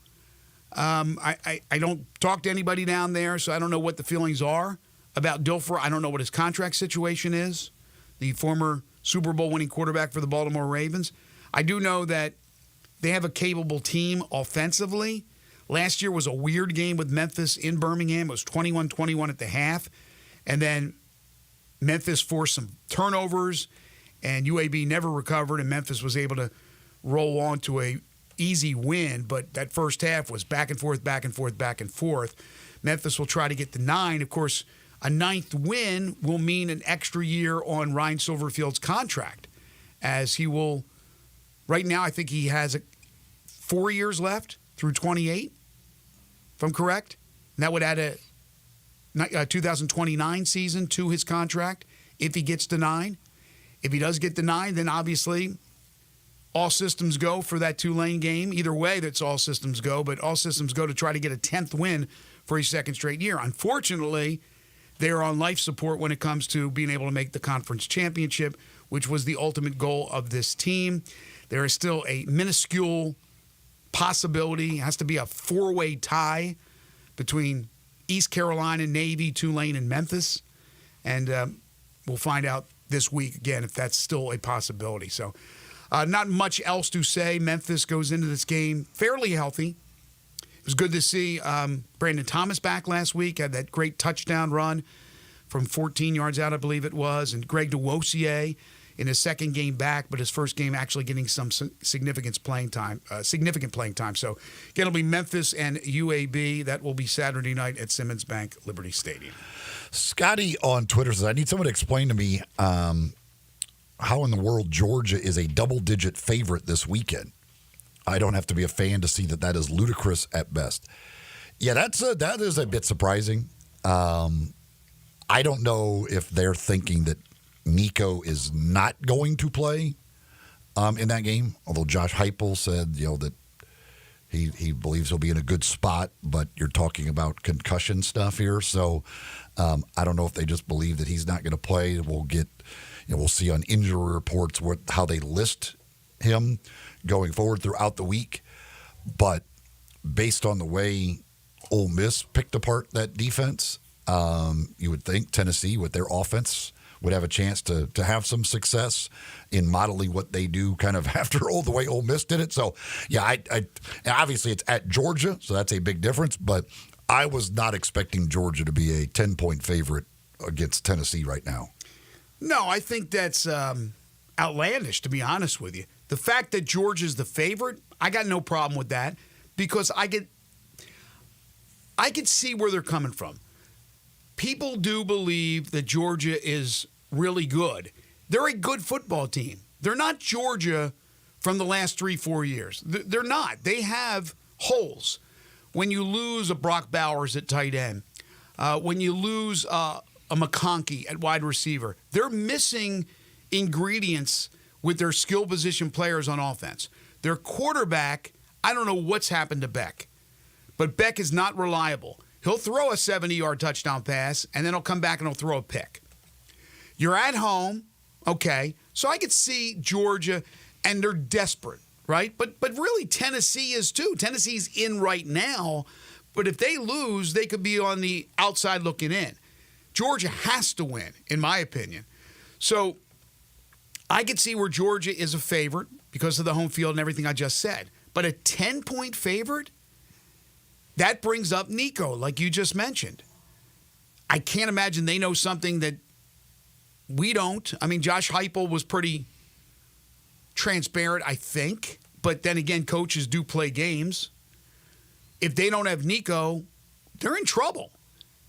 I don't talk to anybody down there, so I don't know what the feelings are about Dilfer. I don't know what his contract situation is, the former Super Bowl winning quarterback for the Baltimore Ravens. I do know that they have a capable team offensively. Last year was a weird game with Memphis in Birmingham. It was 21-21 at the half. And then Memphis forced some turnovers, and UAB never recovered, and Memphis was able to roll on to a easy win. But that first half was back and forth, back and forth, back and forth. Memphis will try to get to 9. Of course, a 9th win will mean an extra year on Ryan Silverfield's contract, as he will – right now I think he has 4 years left through 28, if I'm correct. And that would add a 2029 season to his contract if he gets to 9. If he does get to 9, then obviously all systems go for that Tulane game. Either way, that's all systems go, but all systems go to try to get a 10th win for his 2nd straight year. Unfortunately, they are on life support when it comes to being able to make the conference championship, which was the ultimate goal of this team. There is still a minuscule possibility. It has to be a 4-way tie between East Carolina, Navy, Tulane, and Memphis. And we'll find out this week, again, if that's still a possibility. So not much else to say. Memphis goes into this game fairly healthy. It was good to see Brandon Thomas back last week, had that great touchdown run from 14 yards out, I believe it was. And Greg DeWosier in his second game back, but his first game actually getting some significant playing time. So again, it'll be Memphis and UAB. That will be Saturday night at Simmons Bank Liberty Stadium. Scotty on Twitter says, I need someone to explain to me how in the world Georgia is a double-digit favorite this weekend. I don't have to be a fan to see that is ludicrous at best. Yeah, that is a bit surprising. I don't know if they're thinking that Nico is not going to play in that game, although Josh Heupel said, that he believes he'll be in a good spot, but you're talking about concussion stuff here. So I don't know if they just believe that he's not going to play. We'll see on injury reports how they list him going forward throughout the week. But based on the way Ole Miss picked apart that defense, you would think Tennessee with their offense would have a chance to have some success in modeling what they do kind of after the way Ole Miss did it. So, yeah, I obviously it's at Georgia, so that's a big difference. But I was not expecting Georgia to be a 10-point favorite against Tennessee right now. No, I think that's outlandish, to be honest with you. The fact that Georgia's the favorite, I got no problem with that because I could see where they're coming from. People do believe that Georgia is really good. They're a good football team. They're not Georgia from the last 3-4 years. They're not. They have holes. When you lose a Brock Bowers at tight end, when you lose a McConkey at wide receiver, they're missing ingredients with their skill position players on offense. Their quarterback, I don't know what's happened to Beck, but Beck is not reliable. He'll throw a 70-yard touchdown pass, and then he'll come back and he'll throw a pick. You're at home, okay, so I could see Georgia, and they're desperate, right? But really, Tennessee is too. Tennessee's in right now, but if they lose, they could be on the outside looking in. Georgia has to win, in my opinion. So I could see where Georgia is a favorite because of the home field and everything I just said. But a 10-point favorite? That brings up Nico, like you just mentioned. I can't imagine they know something that we don't. I mean, Josh Heupel was pretty transparent, I think. But then again, coaches do play games. If they don't have Nico, they're in trouble.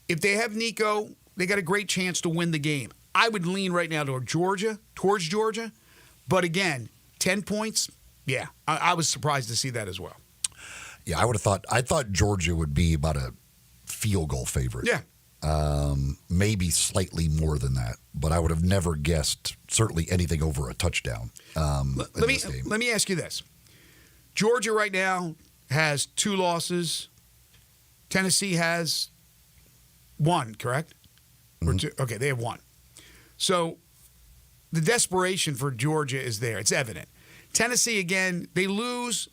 If they have Nico, they got a great chance to win the game. I would lean right now towards Georgia. But again, 10 points, yeah, I was surprised to see that as well. Yeah, I thought Georgia would be about a field goal favorite. Yeah. Maybe slightly more than that, but I would have never guessed certainly anything over a touchdown. Let me ask you this. Georgia right now has 2 losses. Tennessee has 1, correct? Mm-hmm. Or 2? Okay, they have 1. So the desperation for Georgia is there. It's evident. Tennessee, again, they lose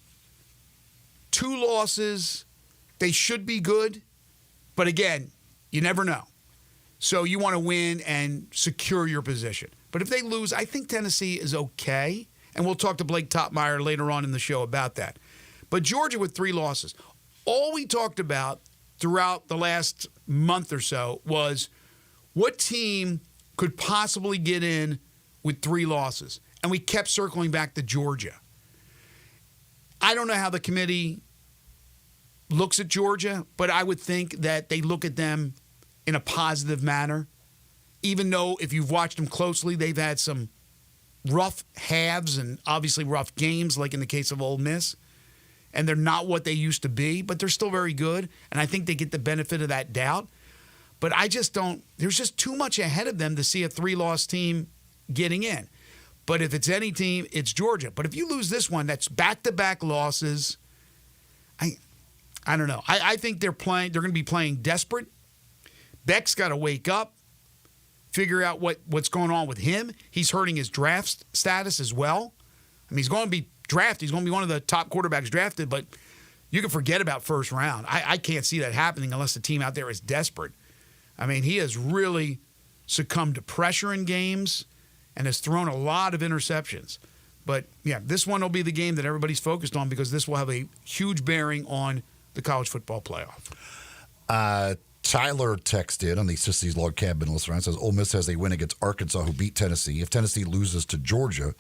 2 losses. They should be good. But again, you never know. So you want to win and secure your position. But if they lose, I think Tennessee is okay. And we'll talk to Blake Topmeyer later on in the show about that. But Georgia with 3 losses. All we talked about throughout the last month or so was what team could possibly get in with 3 losses. And we kept circling back to Georgia. I don't know how the committee looks at Georgia, but I would think that they look at them in a positive manner, even though if you've watched them closely, they've had some rough halves and obviously rough games, like in the case of Ole Miss, and they're not what they used to be, but they're still very good, and I think they get the benefit of that doubt. But I just don't – there's just too much ahead of them to see a 3-loss team getting in. But if it's any team, it's Georgia. But if you lose this one, that's back-to-back losses. I don't know. I think they're going to be playing desperate. Beck's got to wake up, figure out what's going on with him. He's hurting his draft status as well. I mean, he's going to be drafted. He's going to be one of the top quarterbacks drafted, but you can forget about first round. I can't see that happening unless the team out there is desperate. I mean, he has really succumbed to pressure in games and has thrown a lot of interceptions. But, yeah, this one will be the game that everybody's focused on because this will have a huge bearing on the college football playoff. Tyler texted on the Sissy's Log Cabin listener says Ole Miss has a win against Arkansas, who beat Tennessee. If Tennessee loses to Georgia,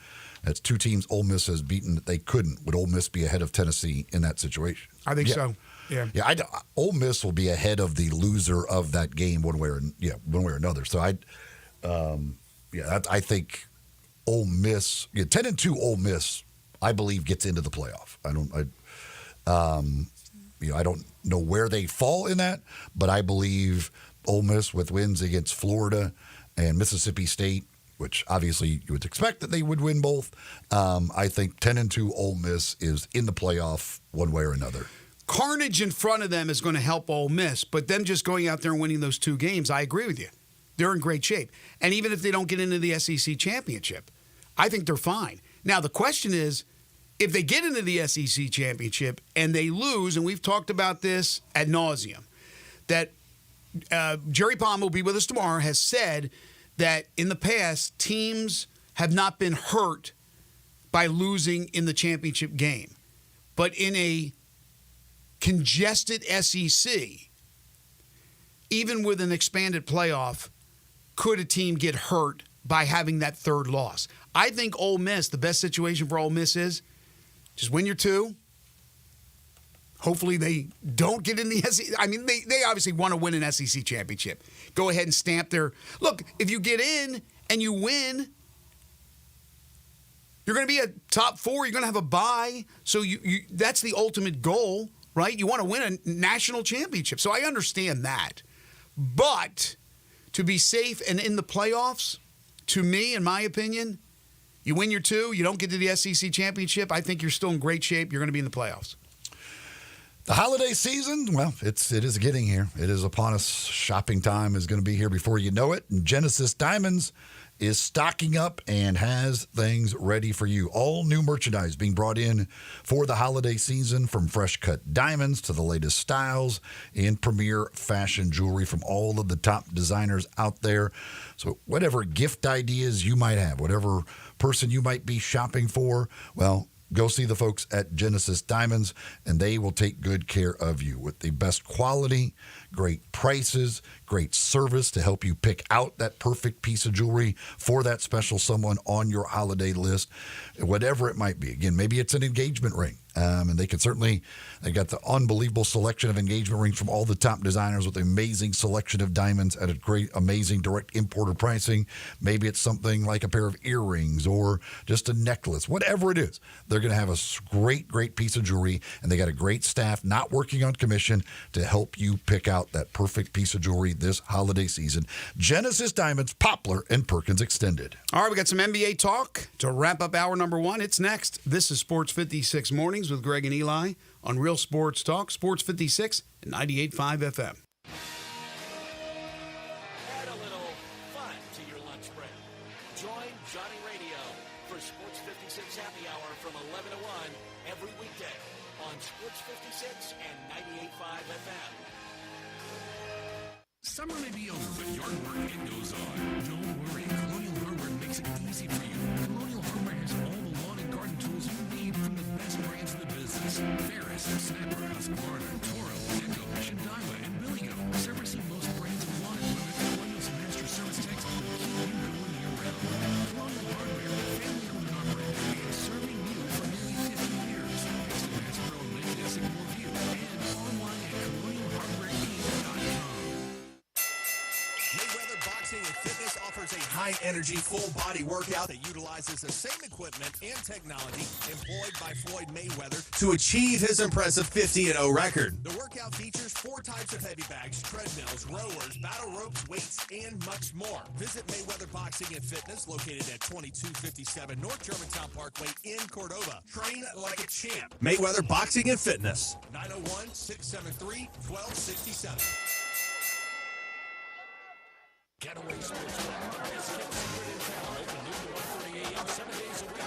that's two teams Ole Miss has beaten that they couldn't. Would Ole Miss be ahead of Tennessee in that situation? I think so. Yeah. Yeah. Ole Miss will be ahead of the loser of that game one way or another. So I think Ole Miss 10-2 Ole Miss, I believe, gets into the playoff. I don't know where they fall in that, but I believe Ole Miss with wins against Florida and Mississippi State, which obviously you would expect that they would win both. I think 10-2 Ole Miss is in the playoff one way or another. Carnage in front of them is going to help Ole Miss, but them just going out there and winning those two games, I agree with you. They're in great shape. And even if they don't get into the SEC championship, I think they're fine. Now, the question is, if they get into the SEC championship and they lose, and we've talked about this ad nauseum, that Jerry Palm will be with us tomorrow, has said that in the past, teams have not been hurt by losing in the championship game. But in a congested SEC, even with an expanded playoff, could a team get hurt by having that third loss? I think Ole Miss, the best situation for Ole Miss is just win your two. Hopefully they don't get in the SEC. I mean, they obviously want to win an SEC championship. Go ahead and stamp their – look, if you get in and you win, you're going to be a top four. You're going to have a bye. So you that's the ultimate goal, right? You want to win a national championship. So I understand that. But to be safe and in the playoffs, to me, in my opinion, you win your two, you don't get to the SEC championship, I think you're still in great shape. You're going to be in the playoffs. The holiday season, well, it is getting here. It is upon us. Shopping time is going to be here before you know it. And Genesis Diamonds is stocking up and has things ready for you. All new merchandise being brought in for the holiday season, from fresh cut diamonds to the latest styles in premier fashion jewelry from all of the top designers out there. So whatever gift ideas you might have, whatever person you might be shopping for, well, go see the folks at Genesis Diamonds, and they will take good care of you with the best quality, great prices, great service to help you pick out that perfect piece of jewelry for that special someone on your holiday list, whatever it might be. Again, maybe it's an engagement ring. And they got the unbelievable selection of engagement rings from all the top designers with an amazing selection of diamonds at a great, amazing direct importer pricing. Maybe it's something like a pair of earrings or just a necklace, whatever it is. They're going to have a great piece of jewelry, and they got a great staff not working on commission to help you pick out that perfect piece of jewelry this holiday season. Genesis Diamonds, Poplar, and Perkins Extended. All right, we got some NBA talk to wrap up hour number one. It's next. This is Sports 56 Mornings with Greg and Eli on Real Sports Talk, Sports 56 and 98.5 FM. Add a little fun to your lunch break. Join Johnny Radio for Sports 56 Happy Hour from 11 to 1 every weekday on Sports 56 and 98.5 FM. Summer may be over, but yard work, it goes on. Don't worry, Colonial Hardware makes it easy for you. Colonial Hardware has all the lawn and garden tools you need from the best brands in the business. Ferris, Snapper, Husqvarna, Toro, Echo, Shindaiwa, and Billigo. Servicing most brands of lawn equipment, Colonial's master service techs will keep you going year-round. Colonial Hardware, family-owned and operated, and serving you for nearly 50 years. Next to Bass Pro Lake at Sycamore View, and online at colonialhardwareincom.com. Mayweather Boxing and Fitness offers a high-energy, full-body workout that utilizes the same equipment and technology employed by Floyd Mayweather to achieve his impressive 50-0 record. The workout features 4 types of heavy bags, treadmills, rowers, battle ropes, weights, and much more. Visit Mayweather Boxing and Fitness, located at 2257 North Germantown Parkway in Cordova. Train like a champ. Mayweather Boxing and Fitness, 901-673-1267. Getaway Sports Talk. Best kept secret in town. Open noon to 1:30 a.m. 7 days a week.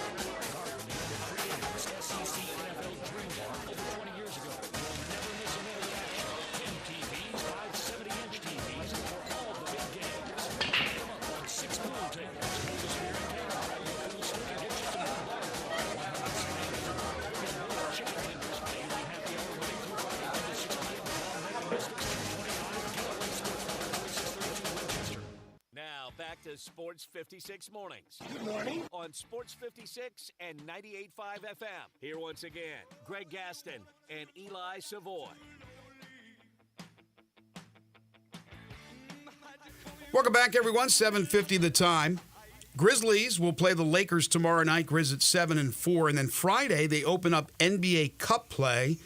Garden, the creators, SEC NFL Dream Bar over 20 years ago. back to Sports 56 Mornings. Good morning. On Sports 56 and 98.5 FM. Here once again, Greg Gaston and Eli Savoy. Welcome back, everyone. 7:50 the time. Grizzlies will play the Lakers tomorrow night. Grizz at 7 and 4. And then Friday, they open up NBA Cup play.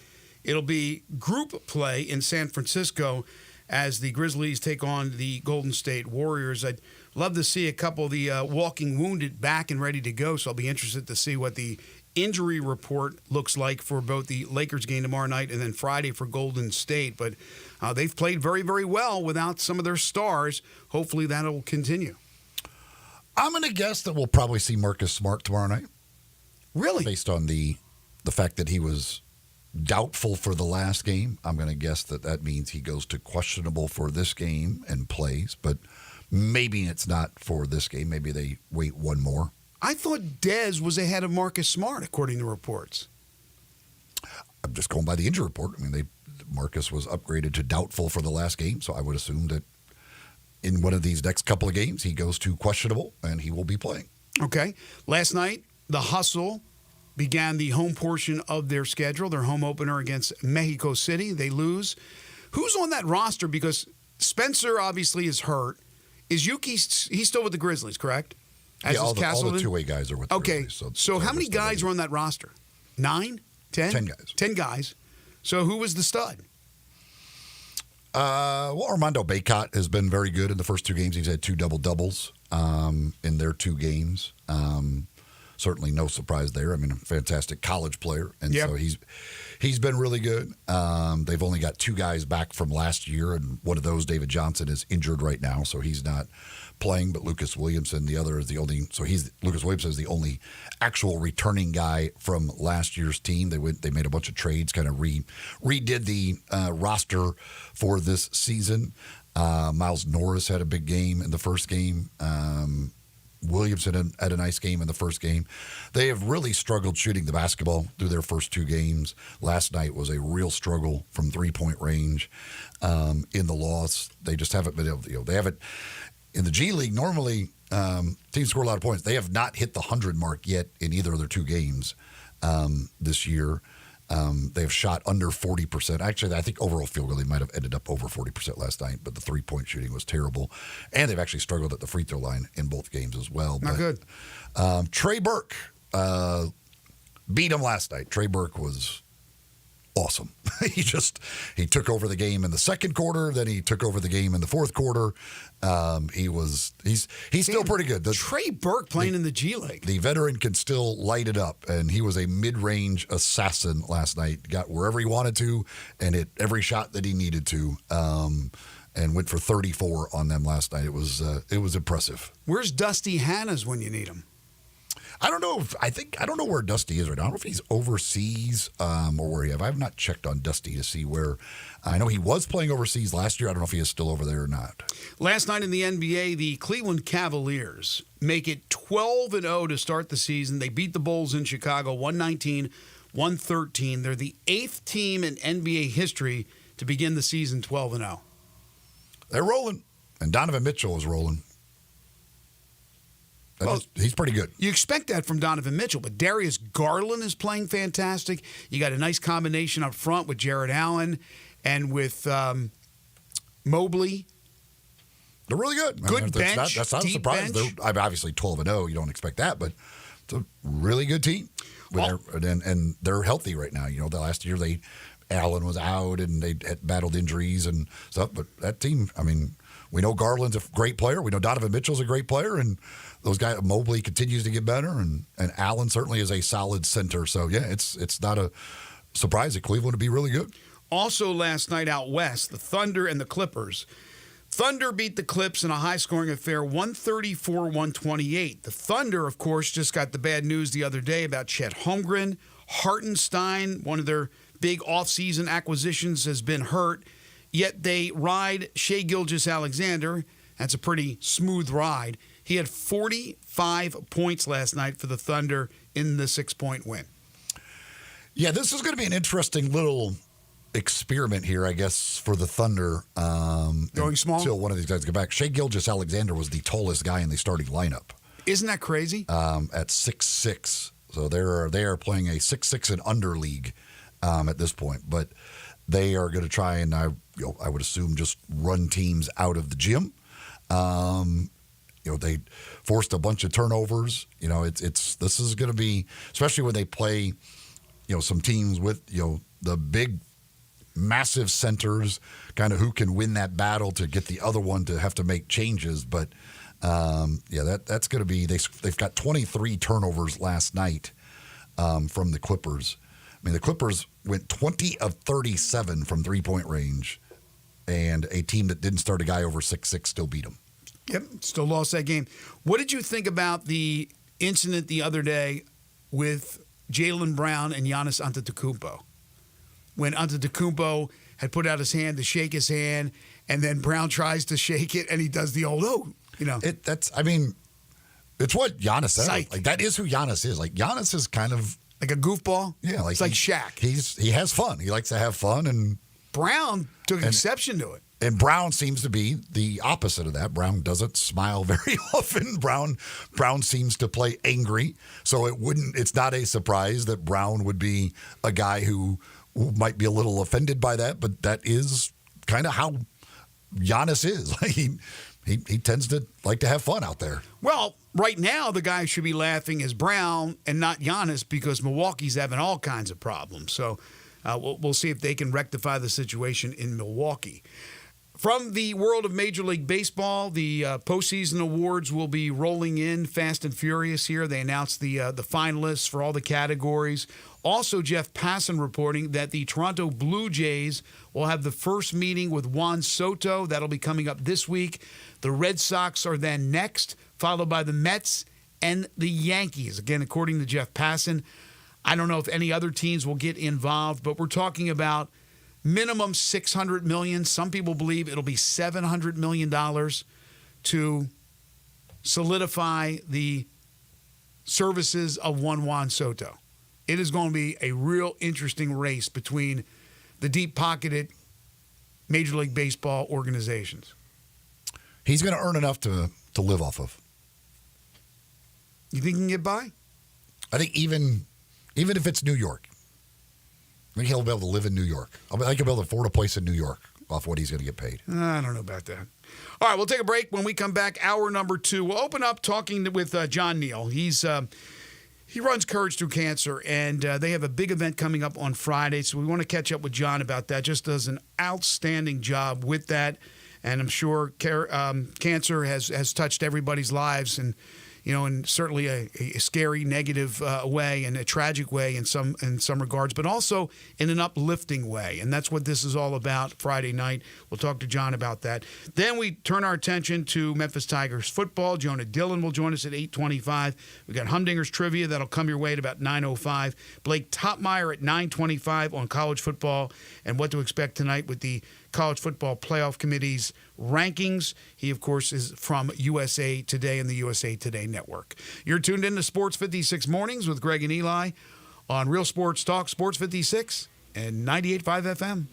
It'll be group play in San Francisco as the Grizzlies take on the Golden State Warriors. I'd love to see a couple of the walking wounded back and ready to go, so I'll be interested to see what the injury report looks like for both the Lakers game tomorrow night and then Friday for Golden State. But they've played very, very well without some of their stars. Hopefully that'll continue. I'm going to guess that we'll probably see Marcus Smart tomorrow night. Really? Based on the fact that he was doubtful for the last game, I'm going to guess that means he goes to questionable for this game and plays. But maybe it's not for this game. Maybe they wait one more. I thought Dez was ahead of Marcus Smart, according to reports. I'm just going by the injury report. I mean, Marcus was upgraded to doubtful for the last game, so I would assume that in one of these next couple of games, he goes to questionable, and he will be playing. Okay. Last night, the Hustle began the home portion of their schedule, their home opener against Mexico City. They lose. Who's on that roster? Because Spencer obviously is hurt. Is Yuki, he's still with the Grizzlies, correct? As yeah, all is the two-way guys are with the Grizzlies. So how many guys are on that roster? 9? 10? 10 guys. 10 guys. So who was the stud? Well, Armando Bacot has been very good in the first two games. He's had 2 double-doubles in their 2 games. Certainly no surprise there. I mean, a fantastic college player. And so he's been really good. They've only got 2 guys back from last year, and one of those, David Johnson, is injured right now, so he's not playing. But Lucas Williamson, the other, is the only. So Lucas Williamson is the only actual returning guy from last year's team. They made a bunch of trades, kind of redid the roster for this season. Miles Norris had a big game in the first game. Williamson had a nice game in the first game. They have really struggled shooting the basketball through their first 2 games. Last night was a real struggle from 3-point range in the loss. They just haven't been able to, they haven't, in the G League, normally teams score a lot of points. They have not hit the 100 mark yet in either of their 2 games this year. They've shot under 40%. Actually, I think overall field goal, they might have ended up over 40% last night, but the 3-point shooting was terrible. And they've actually struggled at the free throw line in both games as well. Not good. Trey Burke beat him last night. Trey Burke was awesome. He took over the game in the second quarter, then he took over the game in the fourth quarter. He's still pretty good. Trey Burke playing in the G League. The veteran can still light it up, and he was a mid-range assassin last night. Got wherever he wanted to and hit every shot that he needed to, and went for 34 on them last night. It was impressive. Where's Dusty Hannas when you need him? I don't know. I don't know where Dusty is right now. I don't know if he's overseas or where he is. I have not checked on Dusty to see where. I know he was playing overseas last year. I don't know if he is still over there or not. Last night in the NBA, the Cleveland Cavaliers make it 12-0 to start the season. They beat the Bulls in Chicago 119-113. They're the 8th team in NBA history to begin the season 12-0. They're rolling, and Donovan Mitchell is rolling. He's pretty good. You expect that from Donovan Mitchell, but Darius Garland is playing fantastic. You got a nice combination up front with Jared Allen and with Mobley. They're really good. Good bench. That's not a surprise. They're obviously 12-0. You don't expect that, but it's a really good team. And they're healthy right now. You know, the last year Allen was out and they had battled injuries and stuff. But that team, I mean, we know Garland's a great player. We know Donovan Mitchell's a great player, and those guys, Mobley continues to get better, and Allen certainly is a solid center. So yeah, it's not a surprise that Cleveland would be really good. Also last night out west, the Thunder and the Clippers. Thunder beat the Clips in a high-scoring affair, 134-128. The Thunder, of course, just got the bad news the other day about Chet Holmgren. Hartenstein, one of their big offseason acquisitions, has been hurt. Yet they ride Shai Gilgeous-Alexander. That's a pretty smooth ride. He had 45 points last night for the Thunder in the 6-point win. Yeah, this is going to be an interesting little experiment here, I guess, for the Thunder. Going small? Until one of these guys get back. Shai Gilgeous-Alexander was the tallest guy in the starting lineup. Isn't that crazy? At 6'6". So they are playing a 6'6" and under league at this point. But they are going to try and, I would assume, just run teams out of the gym. They forced a bunch of turnovers. This is going to be, especially when they play, some teams with, the big, massive centers, kind of who can win that battle to get the other one to have to make changes. But that's going to be, they've got 23 turnovers last night from the Clippers. I mean, the Clippers went 20 of 37 from three-point range, and a team that didn't start a guy over 6'6" still beat them. Yep, still lost that game. What did you think about the incident the other day with Jaylen Brown and Giannis Antetokounmpo? When Antetokounmpo had put out his hand to shake his hand, and then Brown tries to shake it, and he does the old, It's what Giannis says. Psych. Like, that is who Giannis is. Like, Giannis is kind of... Like a goofball? Yeah. It's like Shaq. He has fun. He likes to have fun, and... Brown took exception to it. And Brown seems to be the opposite of that. Brown doesn't smile very often. Brown seems to play angry. So it's not a surprise that Brown would be a guy who might be a little offended by that, but that is kind of how Giannis is. He tends to like to have fun out there. Well, right now the guy who should be laughing is Brown and not Giannis, because Milwaukee's having all kinds of problems. So we'll see if they can rectify the situation in Milwaukee. From the world of Major League Baseball, the postseason awards will be rolling in fast and furious here. They announced the finalists for all the categories. Also, Jeff Passan reporting that the Toronto Blue Jays will have the first meeting with Juan Soto. That'll be coming up this week. The Red Sox are then next, followed by the Mets and the Yankees. Again, according to Jeff Passan, I don't know if any other teams will get involved, but we're talking about minimum $600 million. Some people believe it'll be $700 million to solidify the services of one Juan Soto. It is going to be a real interesting race between the deep-pocketed Major League Baseball organizations. He's going to earn enough to live off of. You think he can get by? I think even if it's New York, I think he'll be able to live in New York. I think he'll be able to afford a place in New York off what he's going to get paid. I don't know about that. All right, we'll take a break. When we come back, hour number 2, we'll open up talking with John Neal. He runs Courage Through Cancer, and they have a big event coming up on Friday, so we want to catch up with John about that. Just does an outstanding job with that, and I'm sure cancer has touched everybody's lives, and in certainly a scary, negative way and a tragic way in some regards, but also in an uplifting way. And that's what this is all about Friday night. We'll talk to John about that. Then we turn our attention to Memphis Tigers football. Jonah Dillon will join us at 8:25. We got Humdinger's Trivia that'll come your way at about 9:05. Blake Topmeyer at 9:25 on college football and what to expect tonight with the College Football Playoff Committee's rankings. He, of course, is from USA Today and the USA Today Network. You're tuned in to Sports 56 Mornings with Greg and Eli on Real Sports Talk, Sports 56 and 98.5 FM.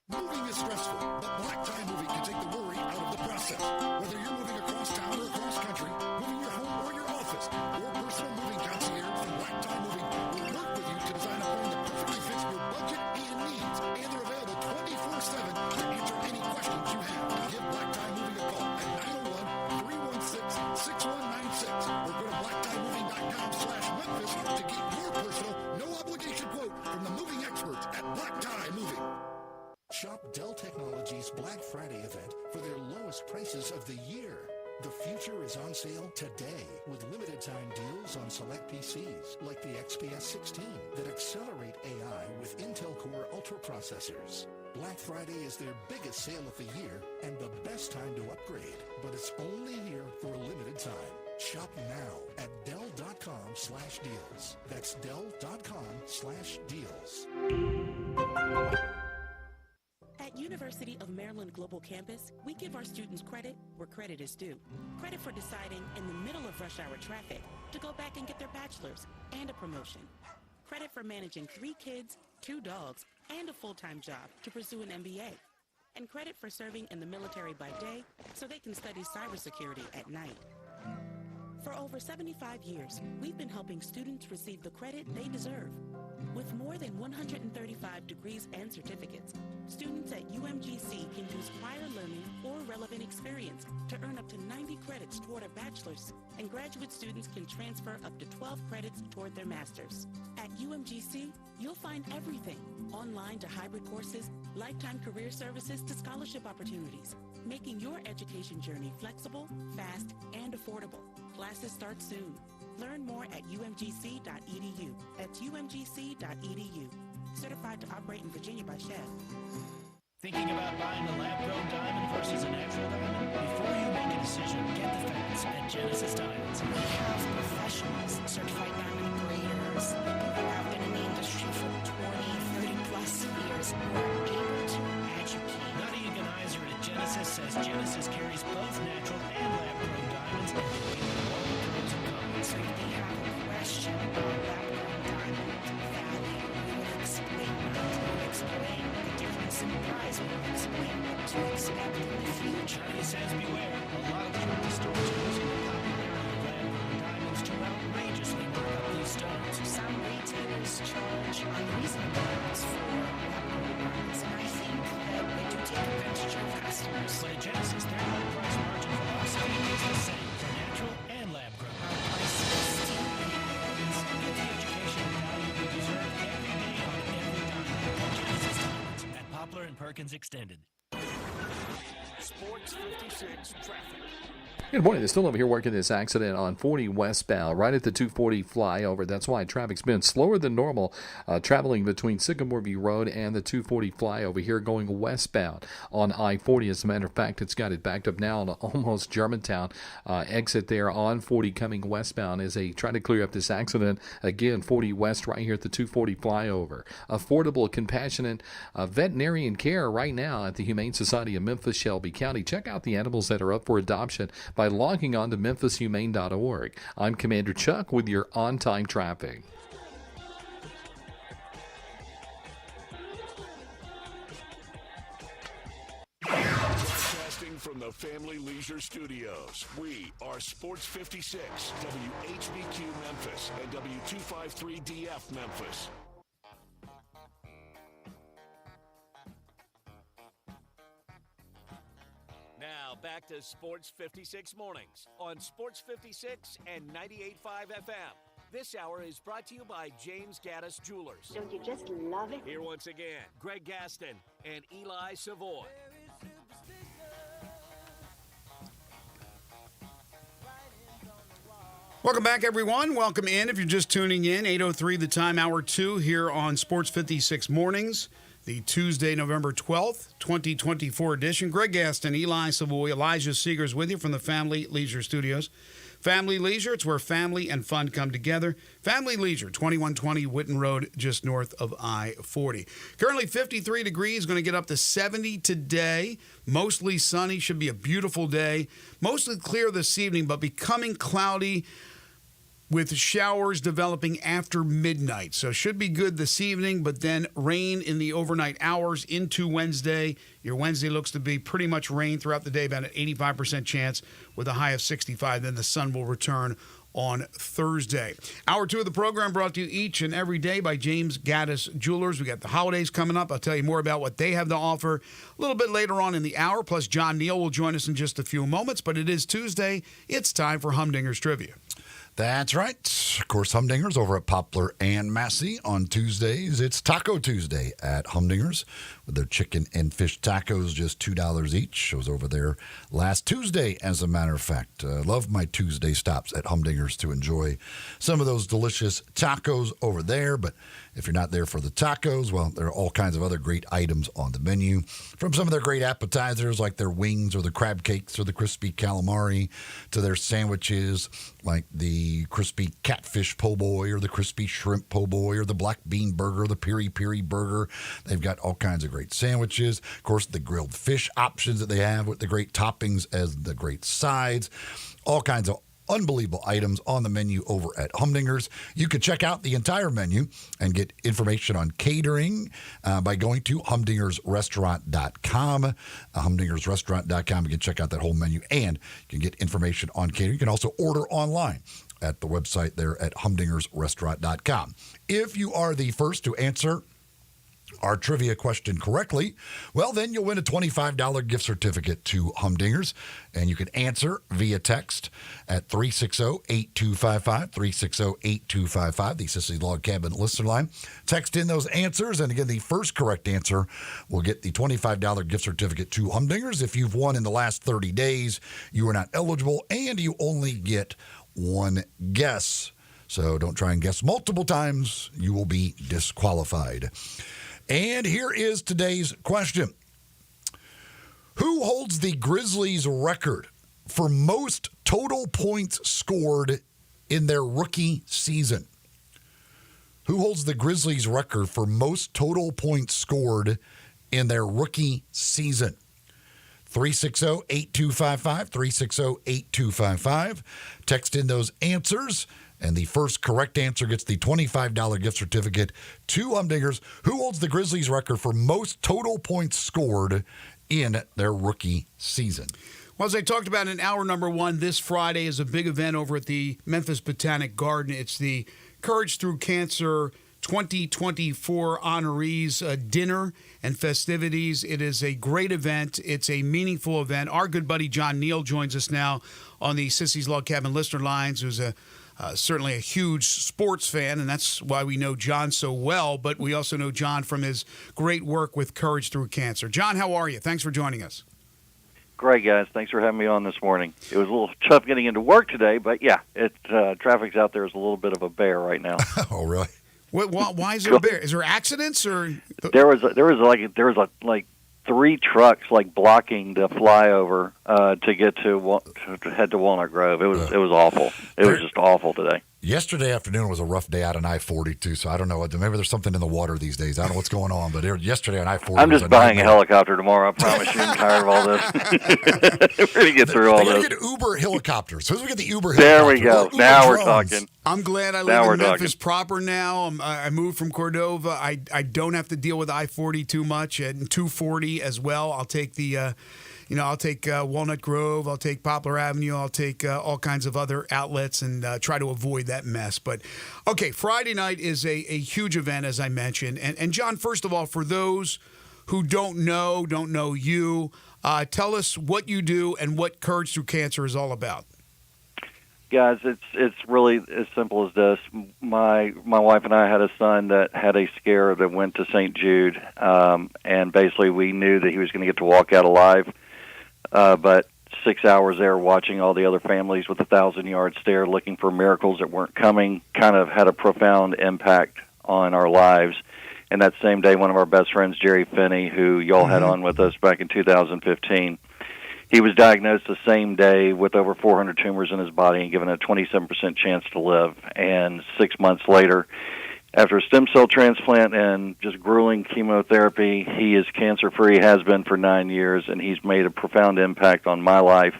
Moving is stressful, but Black Tie Moving can take the worry out of the process. Whether you're moving across town or across country, moving your home or your office, your personal moving concierge from Black Tie Moving will work with you to design a plan that perfectly fits your budget and needs. And they're available 24/7 to answer any questions you have. Give Black Tie Moving a call at 901-316-6196 or go to blacktiemoving.com/Memphis to get your personal, no-obligation quote from the moving experts at Black Tie Moving. Shop Dell Technologies Black Friday event for their lowest prices of the year. The future is on sale today with limited time deals on select PCs like the XPS 16 that accelerate AI with Intel Core Ultra processors. Black Friday is their biggest sale of the year and the best time to upgrade, but it's only here for a limited time. Shop now at Dell.com/deals. That's Dell.com/deals. At University of Maryland Global Campus, we give our students credit where credit is due. Credit for deciding in the middle of rush hour traffic to go back and get their bachelor's and a promotion. Credit for managing 3 kids, 2 dogs, and a full-time job to pursue an MBA. And credit for serving in the military by day so they can study cybersecurity at night. For over 75 years, we've been helping students receive the credit they deserve. With more than 135 degrees and certificates, students at UMGC can use prior learning or relevant experience to earn up to 90 credits toward a bachelor's, and graduate students can transfer up to 12 credits toward their master's. At UMGC, you'll find everything, online to hybrid courses, lifetime career services to scholarship opportunities, making your education journey flexible, fast, and affordable. Classes start soon. Learn more at umgc.edu. That's umgc.edu. Certified to operate in Virginia by Shell. Thinking about buying a lab-grown diamond versus a natural diamond? Before you make a decision, get the facts at Genesis Diamonds. We have professionals, certified diamond graders, people who have been in the industry for 20, 30 plus years who are able to educate. Nadia Ganizer at Genesis says Genesis carries both natural and lab-grown diamonds and can meet all the pros and cons. So if they have a question about lab-grown diamond value, we will explain that. We'll explain the difference in price. We'll explain what to expect in the future. Nadia says beware. A lot of jewelry stores are using the popularity of lab-grown diamonds to outrageously mark up these stones. Some retailers charge unreasonable amounts for lab-grown diamonds, and I think that they do take advantage of customers. But at Genesis, their low price margin philosophy is the same for natural and lab-grown. Our prices still Get the education and value you deserve every day on every diamond. Genesis Diamonds at Poplar and Perkins Extended. Sports 56 traffic. Good morning. They're still over here working this accident on 40 westbound, right at the 240 flyover. That's why traffic's been slower than normal, traveling between Sycamore View Road and the 240 flyover here going westbound on I-40. As a matter of fact, it's got it backed up now on almost Germantown exit there on 40 coming westbound as they try to clear up this accident. Again, 40 west right here at the 240 flyover. Affordable, compassionate veterinarian care right now at the Humane Society of Memphis, Shelby County. Check out the animals that are up for adoption by logging on to memphishumane.org. I'm Commander Chuck with your on-time traffic. Broadcasting from the Family Leisure Studios, we are Sports 56, WHBQ Memphis, and W253DF Memphis. Now back to Sports 56 mornings on Sports 56 and 98.5 FM. This hour is brought to you by James Gaddis Jewelers. Don't you just love it? Here once again, Greg Gaston and Eli Savoy. Welcome back, everyone. Welcome in. If you're just tuning in, 8:03 the time, hour 2 here on Sports 56 Mornings, the Tuesday, November 12th, 2024 edition. Greg Gaston, Eli Savoy, Elijah Seegers with you from the Family Leisure Studios. Family Leisure, it's where family and fun come together. Family Leisure, 2120 Whitten Road, just north of I-40. Currently 53 degrees, going to get up to 70 today. Mostly sunny, should be a beautiful day. Mostly clear this evening, but becoming cloudy with showers developing after midnight. So should be good this evening, but then rain in the overnight hours into Wednesday. Your Wednesday looks to be pretty much rain throughout the day, about an 85% chance with a high of 65. Then the sun will return on Thursday. Hour 2 of the program brought to you each and every day by James Gaddis Jewelers. We got the holidays coming up. I'll tell you more about what they have to offer a little bit later on in the hour. Plus, John Neal will join us in just a few moments. But it is Tuesday. It's time for Humdinger's Trivia. That's right. Of course, Humdinger's over at Poplar and Massey on Tuesdays. It's Taco Tuesday at Humdinger's with their chicken and fish tacos, just $2 each. I was over there last Tuesday, as a matter of fact. Love my Tuesday stops at Humdinger's to enjoy some of those delicious tacos over there. But if you're not there for the tacos, well, there are all kinds of other great items on the menu. From some of their great appetizers like their wings or the crab cakes or the crispy calamari to their sandwiches like the crispy catfish po' boy or the crispy shrimp po' boy or the black bean burger, the piri piri burger. They've got all kinds of great sandwiches. Of course, the grilled fish options that they have with the great toppings as the great sides. All kinds of unbelievable items on the menu over at Humdinger's. You can check out the entire menu and get information on catering by going to humdingersrestaurant.com. Humdingersrestaurant.com. You can check out that whole menu, and you can get information on catering. You can also order online at the website there at humdingersrestaurant.com. If you are the first to answer our trivia question correctly, well, then you'll win a $25 gift certificate to Humdinger's, and you can answer via text at 360-8255, 360-8255, the Sicily Log Cabin listener line. Text in those answers, and again, the first correct answer will get the $25 gift certificate to Humdinger's. If you've won in the last 30 days, you are not eligible, and you only get one guess. So don't try and guess multiple times. You will be disqualified. And here is today's question. Who holds the Grizzlies record for most total points scored in their rookie season? Who holds the Grizzlies record for most total points scored in their rookie season? 360-8255, 360-8255. Text in those answers. And the first correct answer gets the $25 gift certificate to Humdinger's. Who holds the Grizzlies record for most total points scored in their rookie season? Well, as I talked about in hour number one, this Friday is a big event over at the Memphis Botanic Garden. It's the Courage Through Cancer 2024 honorees dinner and festivities. It is a great event. It's a meaningful event. Our good buddy John Neal joins us now on the Sissy's Log Cabin listener lines, who's certainly a huge sports fan, and that's why we know John so well, but we also know John from his great work with Courage Through Cancer. John, how are you? Thanks for joining us. Great, guys. Thanks for having me on this morning. It was a little tough getting into work today, but yeah, traffic's out there is a little bit of a bear right now. Oh, really? Why is there a bear? Is there accidents or? There was like 3 trucks like blocking the flyover to get to head to Walnut Grove. It was awful. It was just awful today. Yesterday afternoon was a rough day out on I-42, so I don't know. Maybe there's something in the water these days. I don't know what's going on, but yesterday on I-40. I'm just buying a helicopter tomorrow. I promise you. I'm tired of all this. We're going to get through all this. We're going to get Uber helicopters. Who's going to get the Uber helicopter? There we go. Now we're talking. I'm glad I live in Memphis proper now. I moved from Cordova. I don't have to deal with I-40 too much, and 240 as well. I'll take the... I'll take Walnut Grove, I'll take Poplar Avenue, I'll take all kinds of other outlets and try to avoid that mess. But, okay, Friday night is a huge event, as I mentioned. And John, first of all, for those who don't know you, tell us what you do and what Courage Through Cancer is all about. Guys, it's really as simple as this. My wife and I had a son that had a scare that went to St. Jude, and basically we knew that he was going to get to walk out alive. But 6 hours there watching all the other families with 1,000-yard stare looking for miracles that weren't coming kind of had a profound impact on our lives. And that same day, one of our best friends, Jerry Finney, who y'all had on with us back in 2015, he was diagnosed the same day with over 400 tumors in his body and given a 27% chance to live. And 6 months later, after a stem cell transplant and just grueling chemotherapy, he is cancer-free, has been for 9 years, and he's made a profound impact on my life.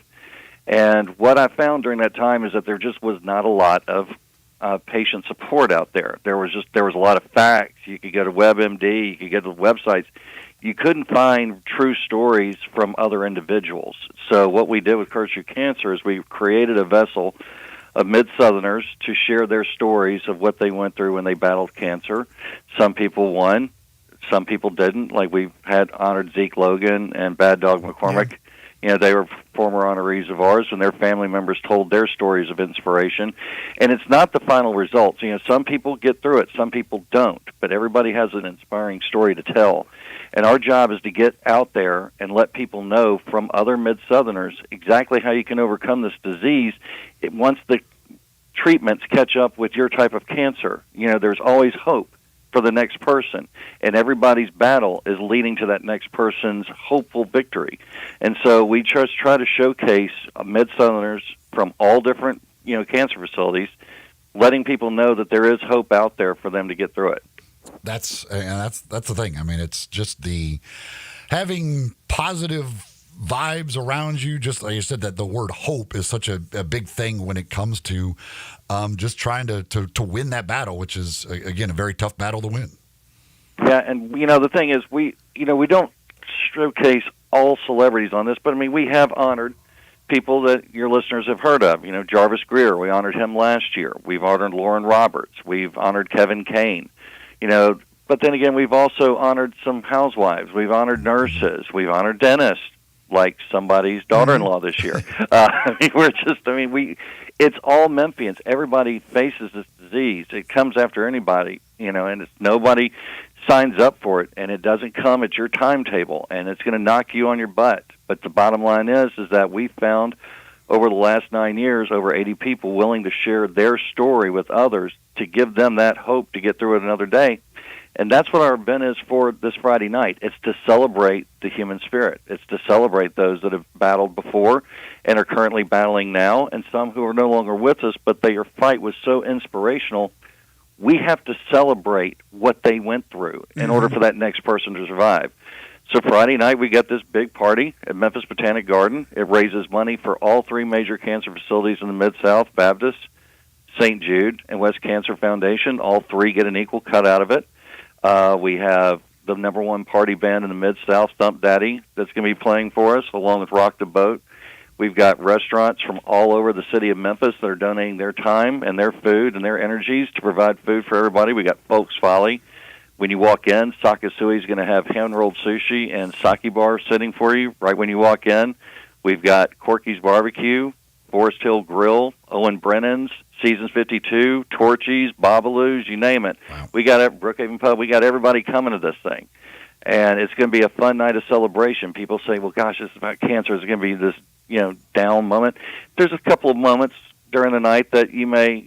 And what I found during that time is that there just was not a lot of patient support out there. There was a lot of facts. You could go to WebMD, you could go to websites. You couldn't find true stories from other individuals. So what we did with Courage Through Cancer is we created a vessel of Mid-Southerners to share their stories of what they went through when they battled cancer. Some people won, some people didn't. Like we've had honored Zeke Logan and Bad Dog McCormick. Yeah. You know, they were former honorees of ours, and their family members told their stories of inspiration. And it's not the final results. You know, some people get through it, some people don't, but everybody has an inspiring story to tell. And our job is to get out there and let people know from other Mid-Southerners exactly how you can overcome this disease. Once the treatments catch up with your type of cancer, there's always hope for the next person, and everybody's battle is leading to that next person's hopeful victory. And so we just try to showcase Mid-Southerners from all different, cancer facilities, letting people know that there is hope out there for them to get through it. That's the thing. I mean, it's just having positive vibes around you. Just like you said, that the word hope is such a big thing when it comes to just trying to win that battle, which is, again, a very tough battle to win. Yeah, and the thing is, we don't showcase all celebrities on this, but I mean, we have honored people that your listeners have heard of. Jarvis Greer, we honored him last year. We've honored Lauren Roberts. We've honored Kevin Kane. But then again, we've also honored some housewives. We've honored nurses. We've honored dentists, like somebody's daughter-in-law this year. It's all Memphians. Everybody faces this disease. It comes after anybody, and nobody signs up for it, and it doesn't come at your timetable, and it's going to knock you on your butt. But the bottom line is that we found over the last 9 years, over 80 people willing to share their story with others to give them that hope to get through it another day. And that's what our event is for this Friday night. It's to celebrate the human spirit. It's to celebrate those that have battled before and are currently battling now, and some who are no longer with us, but their fight was so inspirational. We have to celebrate what they went through in order for that next person to survive. So Friday night, we got this big party at Memphis Botanic Garden. It raises money for all three major cancer facilities in the Mid-South, Baptist, St. Jude, and West Cancer Foundation. All three get an equal cut out of it. We have the number one party band in the Mid-South, Stump Daddy, that's going to be playing for us, along with Rock the Boat. We've got restaurants from all over the city of Memphis that are donating their time and their food and their energies to provide food for everybody. We got Folks Folly. When you walk in, Sakasui is going to have hand-rolled sushi and sake bar sitting for you right when you walk in. We've got Corky's Barbecue, Forest Hill Grill, Owen Brennan's, Seasons 52, Torchy's, Babalu's, you name it. Wow. We got Brookhaven Pub. We got everybody coming to this thing. And it's going to be a fun night of celebration. People say, well, gosh, this is about cancer. It's going to be this, down moment. There's a couple of moments during the night that you may,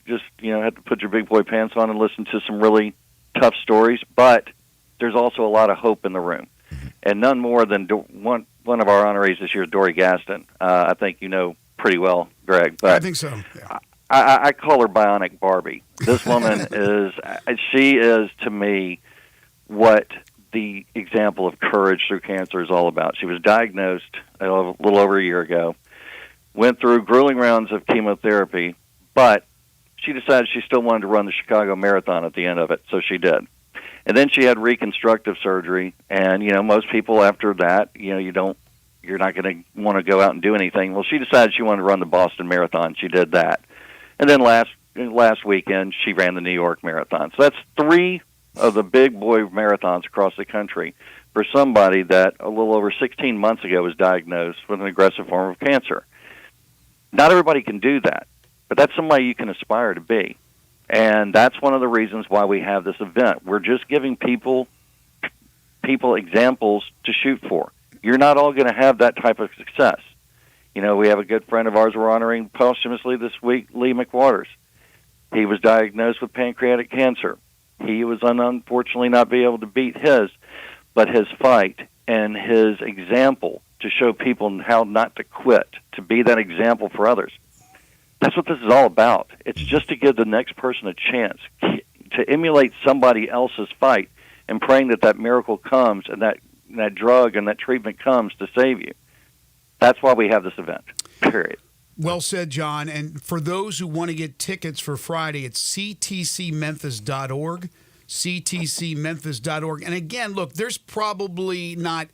just, have to put your big boy pants on and listen to some really tough stories. But there's also a lot of hope in the room. And none more than one of our honorees this year is Dory Gaston. I think you know pretty well, Greg. But I think so, yeah. I call her Bionic Barbie. This woman she is, to me, what the example of courage through cancer is all about. She was diagnosed a little over a year ago, went through grueling rounds of chemotherapy, but she decided she still wanted to run the Chicago Marathon at the end of it, so she did. And then she had reconstructive surgery, and, most people after that, you're not going to want to go out and do anything. Well, she decided she wanted to run the Boston Marathon. She did that. And then last weekend, she ran the New York Marathon. So that's three of the big boy marathons across the country for somebody that a little over 16 months ago was diagnosed with an aggressive form of cancer. Not everybody can do that, but that's somebody you can aspire to be. And that's one of the reasons why we have this event. We're just giving people examples to shoot for. You're not all going to have that type of success. We have a good friend of ours we're honoring posthumously this week, Lee McWaters. He was diagnosed with pancreatic cancer. He was unfortunately not be able to beat his, but his fight and his example to show people how not to quit, to be that example for others. That's what this is all about. It's just to give the next person a chance, to emulate somebody else's fight and praying that miracle comes and that drug and that treatment comes to save you. That's why we have this event, period. Well said, John. And for those who want to get tickets for Friday, it's ctcmemphis.org, ctcmemphis.org. And again, look, there's probably not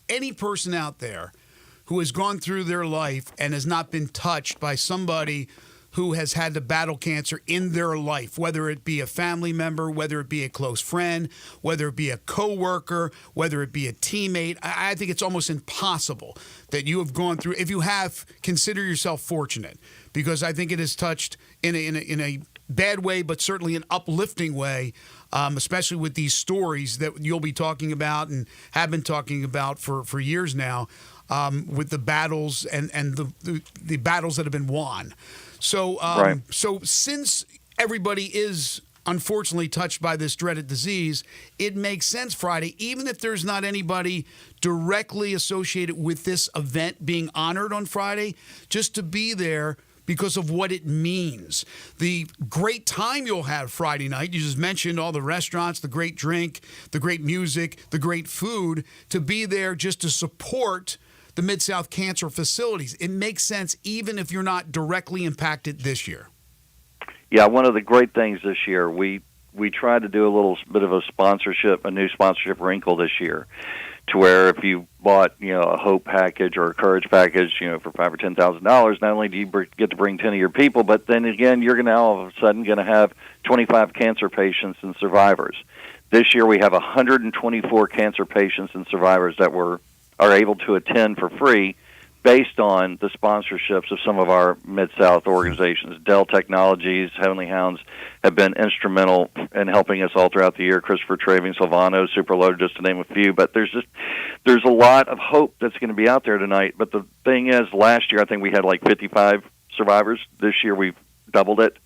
any person out there who has gone through their life and has not been touched by somebody who has had to battle cancer in their life, whether it be a family member, whether it be a close friend, whether it be a coworker, whether it be a teammate. I think it's almost impossible that you have gone through. If you have, consider yourself fortunate, because I think it has touched in a bad way, but certainly an uplifting way, especially with these stories that you'll be talking about and have been talking about for years now, with the battles and the battles that have been won. So, so since everybody is unfortunately touched by this dreaded disease, it makes sense Friday, even if there's not anybody directly associated with this event being honored on Friday, just to be there because of what it means. The great time you'll have Friday night. You just mentioned all the restaurants, the great drink, the great music, the great food, to be there just to support the Mid-South Cancer facilities. It makes sense even if you're not directly impacted this year. Yeah, one of the great things this year, we tried to do a little bit of a new sponsorship wrinkle this year, to where if you bought, a Hope package or a Courage package, for $5,000 or $10,000, not only do you get to bring 10 of your people, but then again, you're now all of a sudden going to have 25 cancer patients and survivors. This year we have 124 cancer patients and survivors that are able to attend for free based on the sponsorships of some of our Mid-South organizations. Dell Technologies, Heavenly Hounds have been instrumental in helping us all throughout the year. Christopher Traving, Silvano, Superloader, just to name a few. But there's a lot of hope that's going to be out there tonight. But the thing is, last year I think we had like 55 survivors. This year we've doubled it.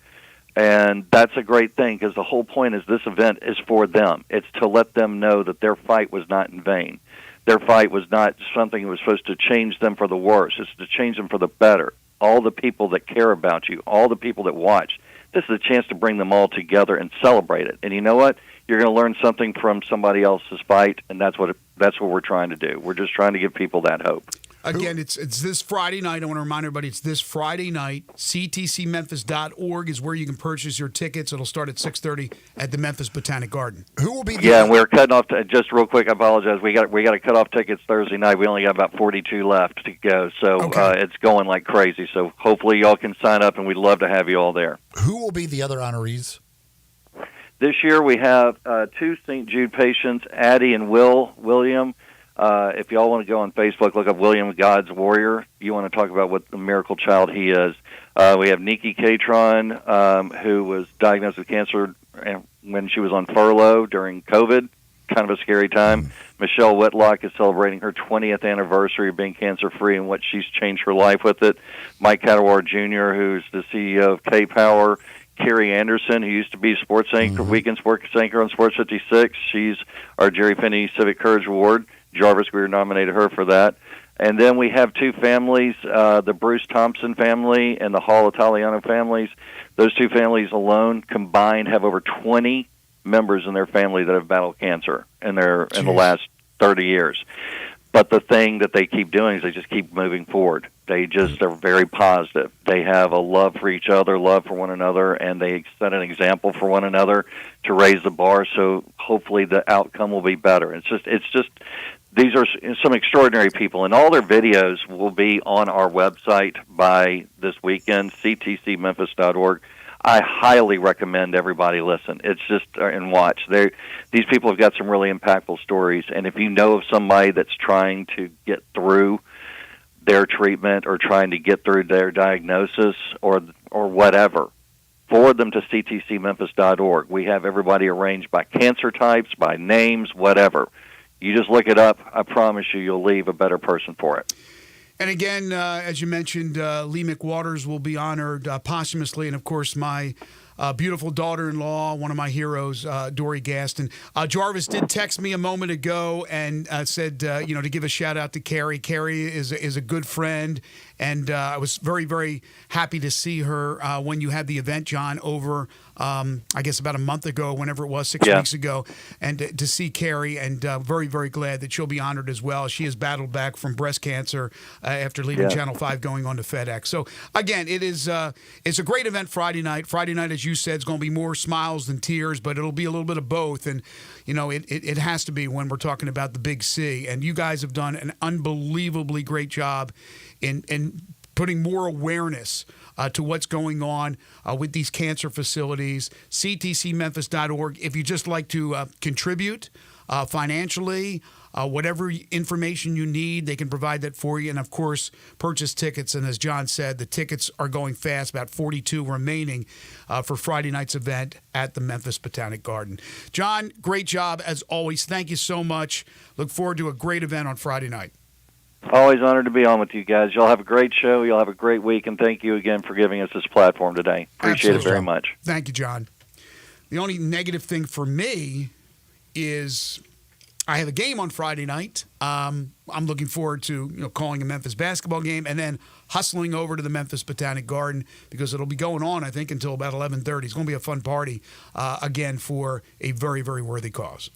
And that's a great thing, because the whole point is this event is for them. It's to let them know that their fight was not in vain. Their fight was not something that was supposed to change them for the worse. It's to change them for the better. All the people that care about you, all the people that watch, this is a chance to bring them all together and celebrate it. And you know what? You're going to learn something from somebody else's fight, and that's what we're trying to do. We're just trying to give people that hope. Again, it's this Friday night. I want to remind everybody it's this Friday night. ctcmemphis.org is where you can purchase your tickets. It'll start at 6:30 at the Memphis Botanic Garden. Who will be the Yeah, and we're cutting off, just real quick, I apologize. We got to cut off tickets Thursday night. We only got about 42 left to go, so it's going like crazy. So hopefully y'all can sign up, and we'd love to have you all there. Who will be the other honorees? This year we have two St. Jude patients, Addie and William. If y'all want to go on Facebook, look up William God's Warrior. You want to talk about what the miracle child he is. We have Nikki Catron, who was diagnosed with cancer when she was on furlough during COVID. Kind of a scary time. Michelle Whitlock is celebrating her 20th anniversary of being cancer-free and what she's changed her life with it. Mike Catawar Jr., who's the CEO of K-Power. Carrie Anderson, who used to be sports anchor, weekend sports anchor on Sports 56. She's our Jerry Finney Civic Courage Award. Jarvis Greer nominated her for that. And then we have two families, the Bruce Thompson family and the Hall Italiano families. Those two families alone combined have over 20 members in their family that have battled cancer in the last 30 years. But the thing that they keep doing is they just keep moving forward. They just are very positive. They have a love for each other, love for one another, and they set an example for one another to raise the bar. So hopefully the outcome will be better. It's just these are some extraordinary people, and all their videos will be on our website by this weekend, ctcmemphis.org. I highly recommend everybody listen. It's just and watch. These people have got some really impactful stories, and if you know of somebody that's trying to get through their treatment or trying to get through their diagnosis or whatever, forward them to ctcmemphis.org. We have everybody arranged by cancer types, by names, whatever. You just look it up. I promise you'll leave a better person for it. And again, as you mentioned, Lee McWaters will be honored posthumously. And, of course, my beautiful daughter-in-law, one of my heroes, Dory Gaston. Jarvis did text me a moment ago and said, to give a shout-out to Carrie. Carrie is a good friend, and I was very, very happy to see her when you had the event, John, over I guess about a month ago, whenever it was, 6 weeks ago, and to see Carrie, and very, very glad that she'll be honored as well. She has battled back from breast cancer after leaving Channel 5, going on to FedEx. So, again, it's a great event Friday night. Friday night, as you said, is going to be more smiles than tears, but it'll be a little bit of both, and, it has to be when we're talking about the Big C. And you guys have done an unbelievably great job in putting more awareness to what's going on with these cancer facilities. ctcmemphis.org. If you just like to contribute financially, whatever information you need, they can provide that for you. And, of course, purchase tickets. And as John said, the tickets are going fast, about 42 remaining for Friday night's event at the Memphis Botanic Garden. John, great job as always. Thank you so much. Look forward to a great event on Friday night. Always honored to be on with you guys. Y'all have a great show. Y'all have a great week, and thank you again for giving us this platform today. Appreciate it very much. Thank you, John. The only negative thing for me is I have a game on Friday night. I'm looking forward to calling a Memphis basketball game and then hustling over to the Memphis Botanic Garden because it'll be going on, I think, until about 11:30. It's going to be a fun party, again, for a very, very worthy cause.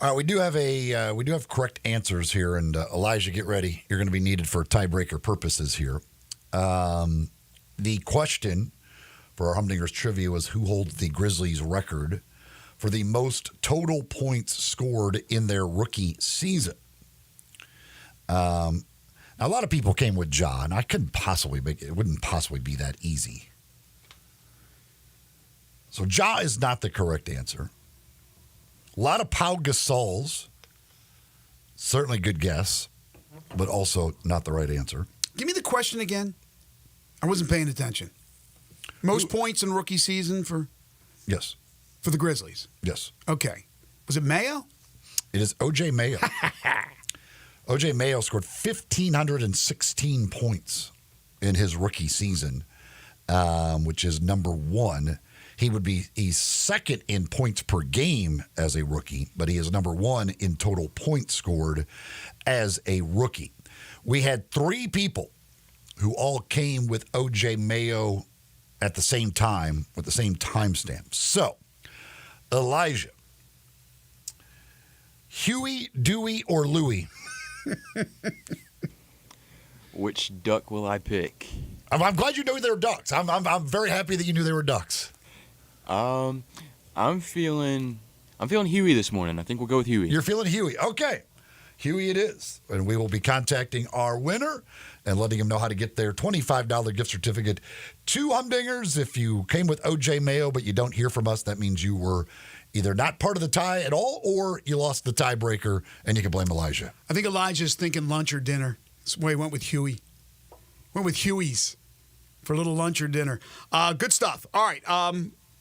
All right, we do have correct answers here, and Elijah, get ready. You're going to be needed for tiebreaker purposes here. The question for our Humdingers trivia was who holds the Grizzlies record for the most total points scored in their rookie season. Now, a lot of people came with Ja, and I couldn't possibly make it. It wouldn't possibly be that easy. So Ja is not the correct answer. A lot of Pau Gasols. Certainly good guess, but also not the right answer. Give me the question again. I wasn't paying attention. Most points in rookie season for? Yes. For the Grizzlies? Yes. Okay. Was it Mayo? It is O.J. Mayo. O.J. Mayo scored 1,516 points in his rookie season, which is number one. He's second in points per game as a rookie, but he is number one in total points scored as a rookie. We had three people who all came with O.J. Mayo at the same time with the same timestamp. So, Elijah, Huey, Dewey, or Louie? Which duck will I pick? I'm glad you know they were ducks. I'm very happy that you knew they were ducks. I'm feeling Huey this morning. I think we'll go with Huey. You're feeling Huey. Okay. Huey it is. And we will be contacting our winner and letting him know how to get their $25 gift certificate to Humdingers. If you came with O.J. Mayo but you don't hear from us, that means you were either not part of the tie at all or you lost the tiebreaker and you can blame Elijah. I think Elijah's thinking lunch or dinner. That's why he went with Huey. Went with Huey's for a little lunch or dinner. Good stuff. All right.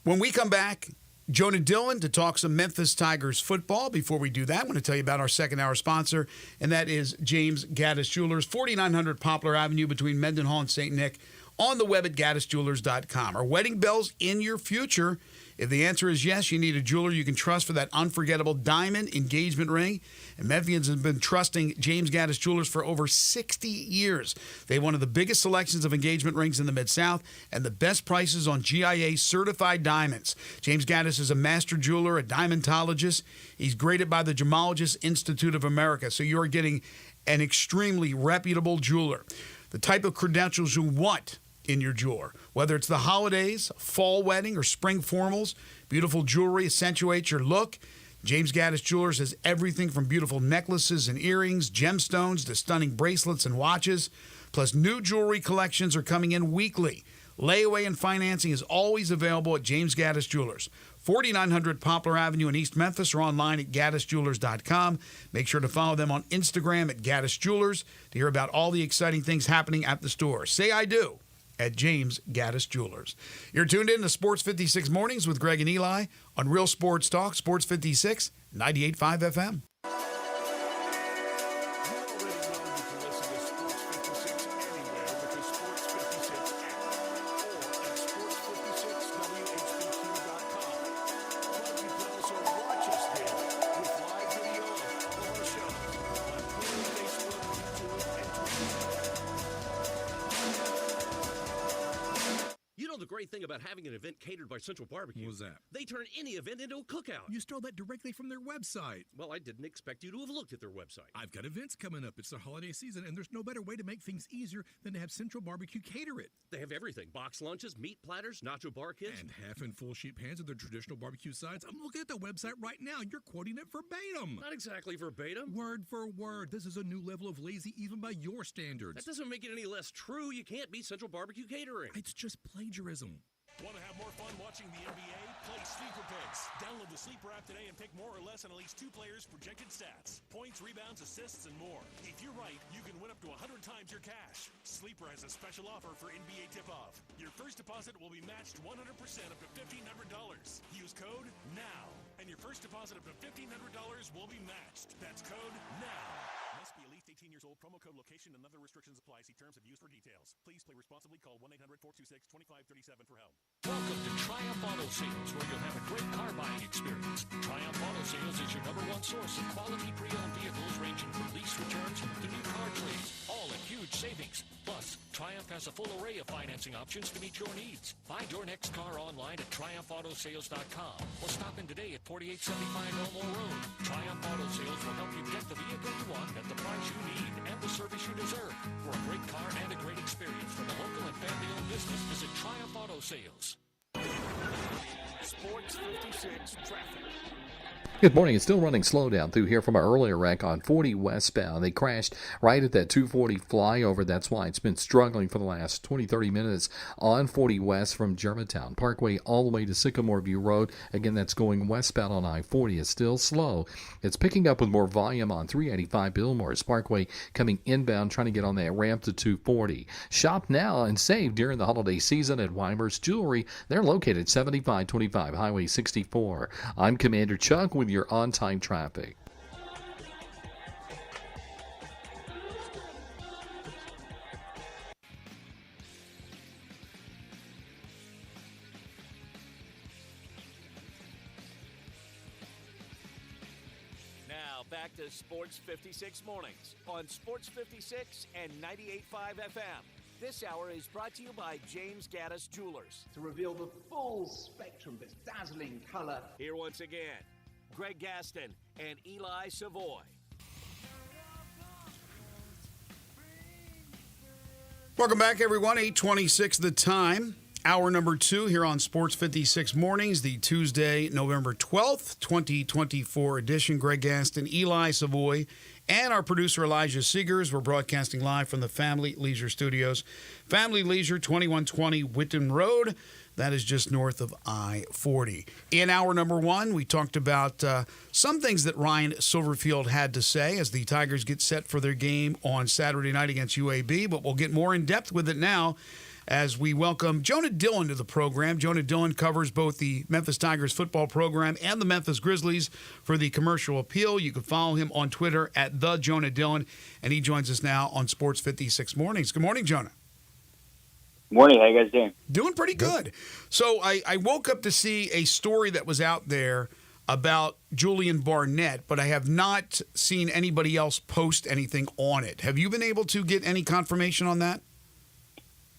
When we come back, Jonah Dillon to talk some Memphis Tigers football. Before we do that, I want to tell you about our second hour sponsor, and that is James Gaddis Jewelers, 4900 Poplar Avenue between Mendenhall and St. Nick, on the web at gaddisjewelers.com. Are wedding bells in your future? If the answer is yes, you need a jeweler you can trust for that unforgettable diamond engagement ring. And Memphians have been trusting James Gaddis Jewelers for over 60 years. They have one of the biggest selections of engagement rings in the Mid-South and the best prices on GIA certified diamonds. James Gaddis is a master jeweler, a diamondologist. He's graded by the Gemologist Institute of America. So you're getting an extremely reputable jeweler. The type of credentials you want in your jeweler. Whether it's the holidays, fall wedding, or spring formals, beautiful jewelry accentuates your look. James Gaddis Jewelers has everything from beautiful necklaces and earrings, gemstones, to stunning bracelets and watches. Plus, new jewelry collections are coming in weekly. Layaway and financing is always available at James Gaddis Jewelers. 4900 Poplar Avenue in East Memphis, or online at gaddisjewelers.com. Make sure to follow them on Instagram at Gaddis Jewelers to hear about all the exciting things happening at the store. Say I do at James Gaddis Jewelers. You're tuned in to Sports 56 Mornings with Greg and Eli on Real Sports Talk, Sports 56, 98.5 FM. You know the great thing about having an event catered by Central Barbecue? What was that? They turn any event into a cookout. You stole that directly from their website. Well, I didn't expect you to have looked at their website. I've got events coming up. It's the holiday season, and there's no better way to make things easier than to have Central Barbecue cater it. They have everything. Box lunches, meat platters, nacho bar kits. And half and full sheet pans of their traditional barbecue sides. I'm looking at the website right now. You're quoting it verbatim. Not exactly verbatim. Word for word. This is a new level of lazy even by your standards. That doesn't make it any less true. You can't beat Central Barbecue Catering. It's just plagiarism. Want to have more fun watching the NBA? Play Sleeper Picks. Download the Sleeper app today and pick more or less on at least 2 players' projected stats, points, rebounds, assists, and more. If you're right, you can win up to 100 times your cash. Sleeper has a special offer for NBA tip-off. Your first deposit will be matched 100% up to $1,500. Use code NOW, and your first deposit up to $1,500 will be matched. That's code NOW. Must be at least 18 years old. Promo code location and other restrictions apply. See terms of use for details. Please play responsibly. Call 1-800-426-2537 for help. Welcome to Triumph Auto Sales, where you'll have a great car buying experience. Triumph Auto Sales is your #1 source of quality pre-owned vehicles ranging from lease returns to new car trades, all at huge savings. Plus, Triumph has a full array of financing options to meet your needs. Find your next car online at TriumphAutoSales.com or stop in today at 4875 Elmore Road. Triumph Auto Sales will help you get the vehicle you want at the price you need and the service you deserve. For a great car and a great experience from a local and family-owned business, visit Triumph Auto Sales. Sports 56 traffic. Good morning. It's still running slow down through here from our earlier wreck on 40 westbound. They crashed right at that 240 flyover. That's why it's been struggling for the last 20, 30 minutes on 40 west from Germantown Parkway all the way to Sycamore View Road. Again, that's going westbound on I-40. It's still slow. It's picking up with more volume on 385 Billmores Parkway coming inbound, trying to get on that ramp to 240. Shop now and save during the holiday season at Weimer's Jewelry. They're located 7525 Highway 64. I'm Commander Chuck with your on-time traffic. Now back to Sports 56 mornings on Sports 56 and 98.5 FM. This hour is brought to you by James Gaddis Jewelers. To reveal the full spectrum, this dazzling color. Here once again, Greg Gaston and Eli Savoy. Welcome back, everyone. 8:26 the time. Hour number 2 here on Sports 56 Mornings, the Tuesday, November 12th, 2024 edition. Greg Gaston, Eli Savoy, and our producer Elijah Seegers. We're broadcasting live from the Family Leisure Studios. Family Leisure, 2120 Whitten Road. That is just north of I-40. In hour number 1, we talked about some things that Ryan Silverfield had to say as the Tigers get set for their game on Saturday night against UAB, but we'll get more in depth with it now as we welcome Jonah Dillon to the program. Jonah Dillon covers both the Memphis Tigers football program and the Memphis Grizzlies for the Commercial Appeal. You can follow him on Twitter at the Jonah Dillon, and he joins us now on Sports 56 Mornings. Good morning, Jonah. Morning. How you guys doing? Doing pretty good. So I woke up to see a story that was out there about Julian Barnett, but I have not seen anybody else post anything on it. Have you been able to get any confirmation on that?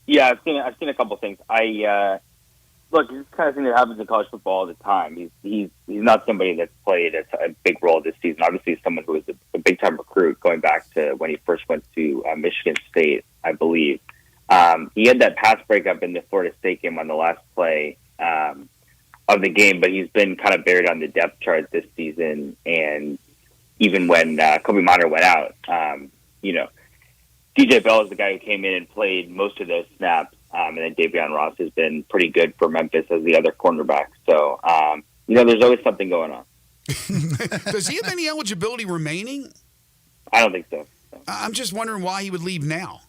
Yeah, I've seen a couple things. Look, it's the kind of thing that happens in college football all the time. He's not somebody that's played a big role this season. Obviously, he's someone who was a big time recruit going back to when he first went to Michigan State, I believe. He had that pass breakup in the Florida State game on the last play of the game, but he's been kind of buried on the depth chart this season. And even when Kobe Miner went out, DJ Bell is the guy who came in and played most of those snaps. And then Davion Ross has been pretty good for Memphis as the other cornerback. So, there's always something going on. Does he have any eligibility remaining? I don't think so. I'm just wondering why he would leave now.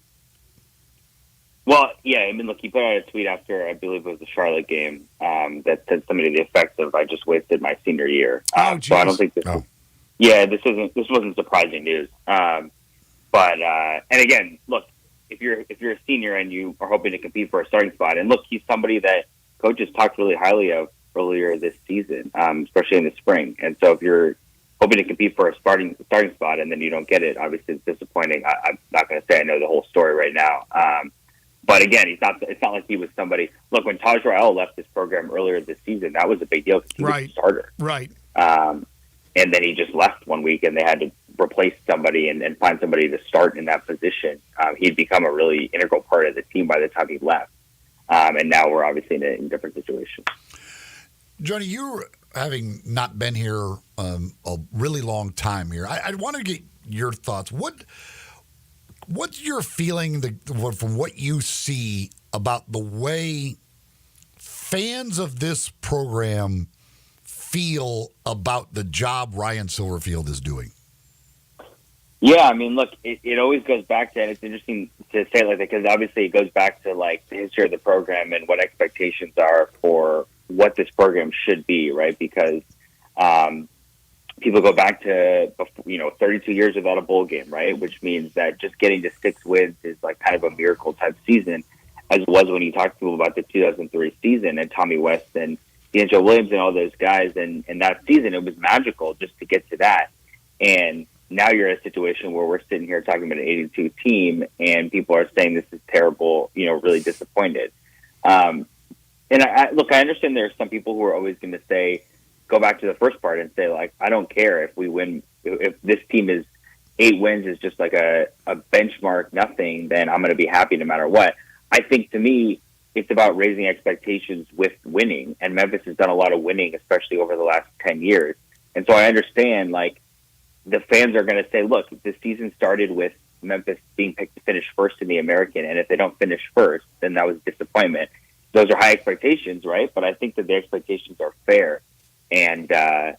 Well, yeah, look, he put out a tweet after, I believe it was the Charlotte game, that said something to the effect of, "I just wasted my senior year." So I don't think this wasn't surprising news. And again, look, if you're a senior and you are hoping to compete for a starting spot, and look, he's somebody that coaches talked really highly of earlier this season, especially in the spring. And so if you're hoping to compete for a starting spot and then you don't get it, obviously it's disappointing. I'm not going to say I know the whole story right now. But again, it's not like he was somebody. Look, when Taj Rael left this program earlier this season, that was a big deal because he was a starter. Right. And then he just left one week, and they had to replace somebody and find somebody to start in that position. He'd become a really integral part of the team by the time he left. And now we're obviously in a different situation. Johnny, you having not been here a really long time here, I want to get your thoughts. What's your feeling from what you see about the way fans of this program feel about the job Ryan Silverfield is doing? Yeah, I mean, look, it always goes back to, and it's interesting to say it like that because obviously it goes back to like the history of the program and what expectations are for what this program should be, right? Because people go back to 32 years without a bowl game, right? Which means that just getting to 6 wins is like kind of a miracle type season, as it was when you talk to people about the 2003 season and Tommy West and D'Angelo Williams and all those guys. And that season, it was magical just to get to that. And now you're in a situation where we're sitting here talking about an 82 team and people are saying this is terrible, really disappointed. And I understand there are some people who are always going to say, go back to the first part and say, like, I don't care if we win, if this team is 8 wins is just like a benchmark nothing, then I'm going to be happy no matter what. I think to me, it's about raising expectations with winning, and Memphis has done a lot of winning, especially over the last 10 years. And so I understand, like, the fans are going to say, look, the season started with Memphis being picked to finish first in the American, and if they don't finish first, then that was disappointment. Those are high expectations, right? But I think that the expectations are fair. And I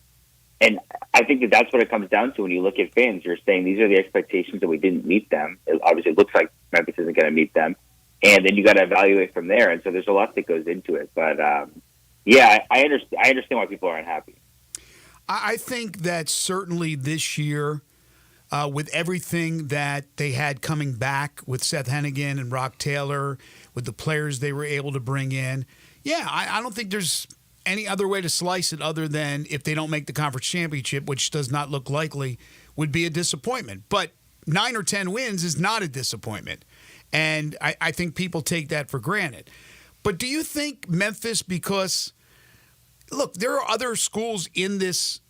think that's what it comes down to when you look at fans. You're saying these are the expectations and we didn't meet them. It obviously looks like Memphis isn't going to meet them. And then you got to evaluate from there. And so there's a lot that goes into it. But, I understand why people are unhappy. I think that certainly this year, with everything that they had coming back with Seth Hennigan and Rock Taylor, with the players they were able to bring in, I don't think there's any other way to slice it other than if they don't make the conference championship, which does not look likely, would be a disappointment. But 9 or 10 wins is not a disappointment. And I think people take that for granted. But do you think Memphis, because, look, there are other schools in this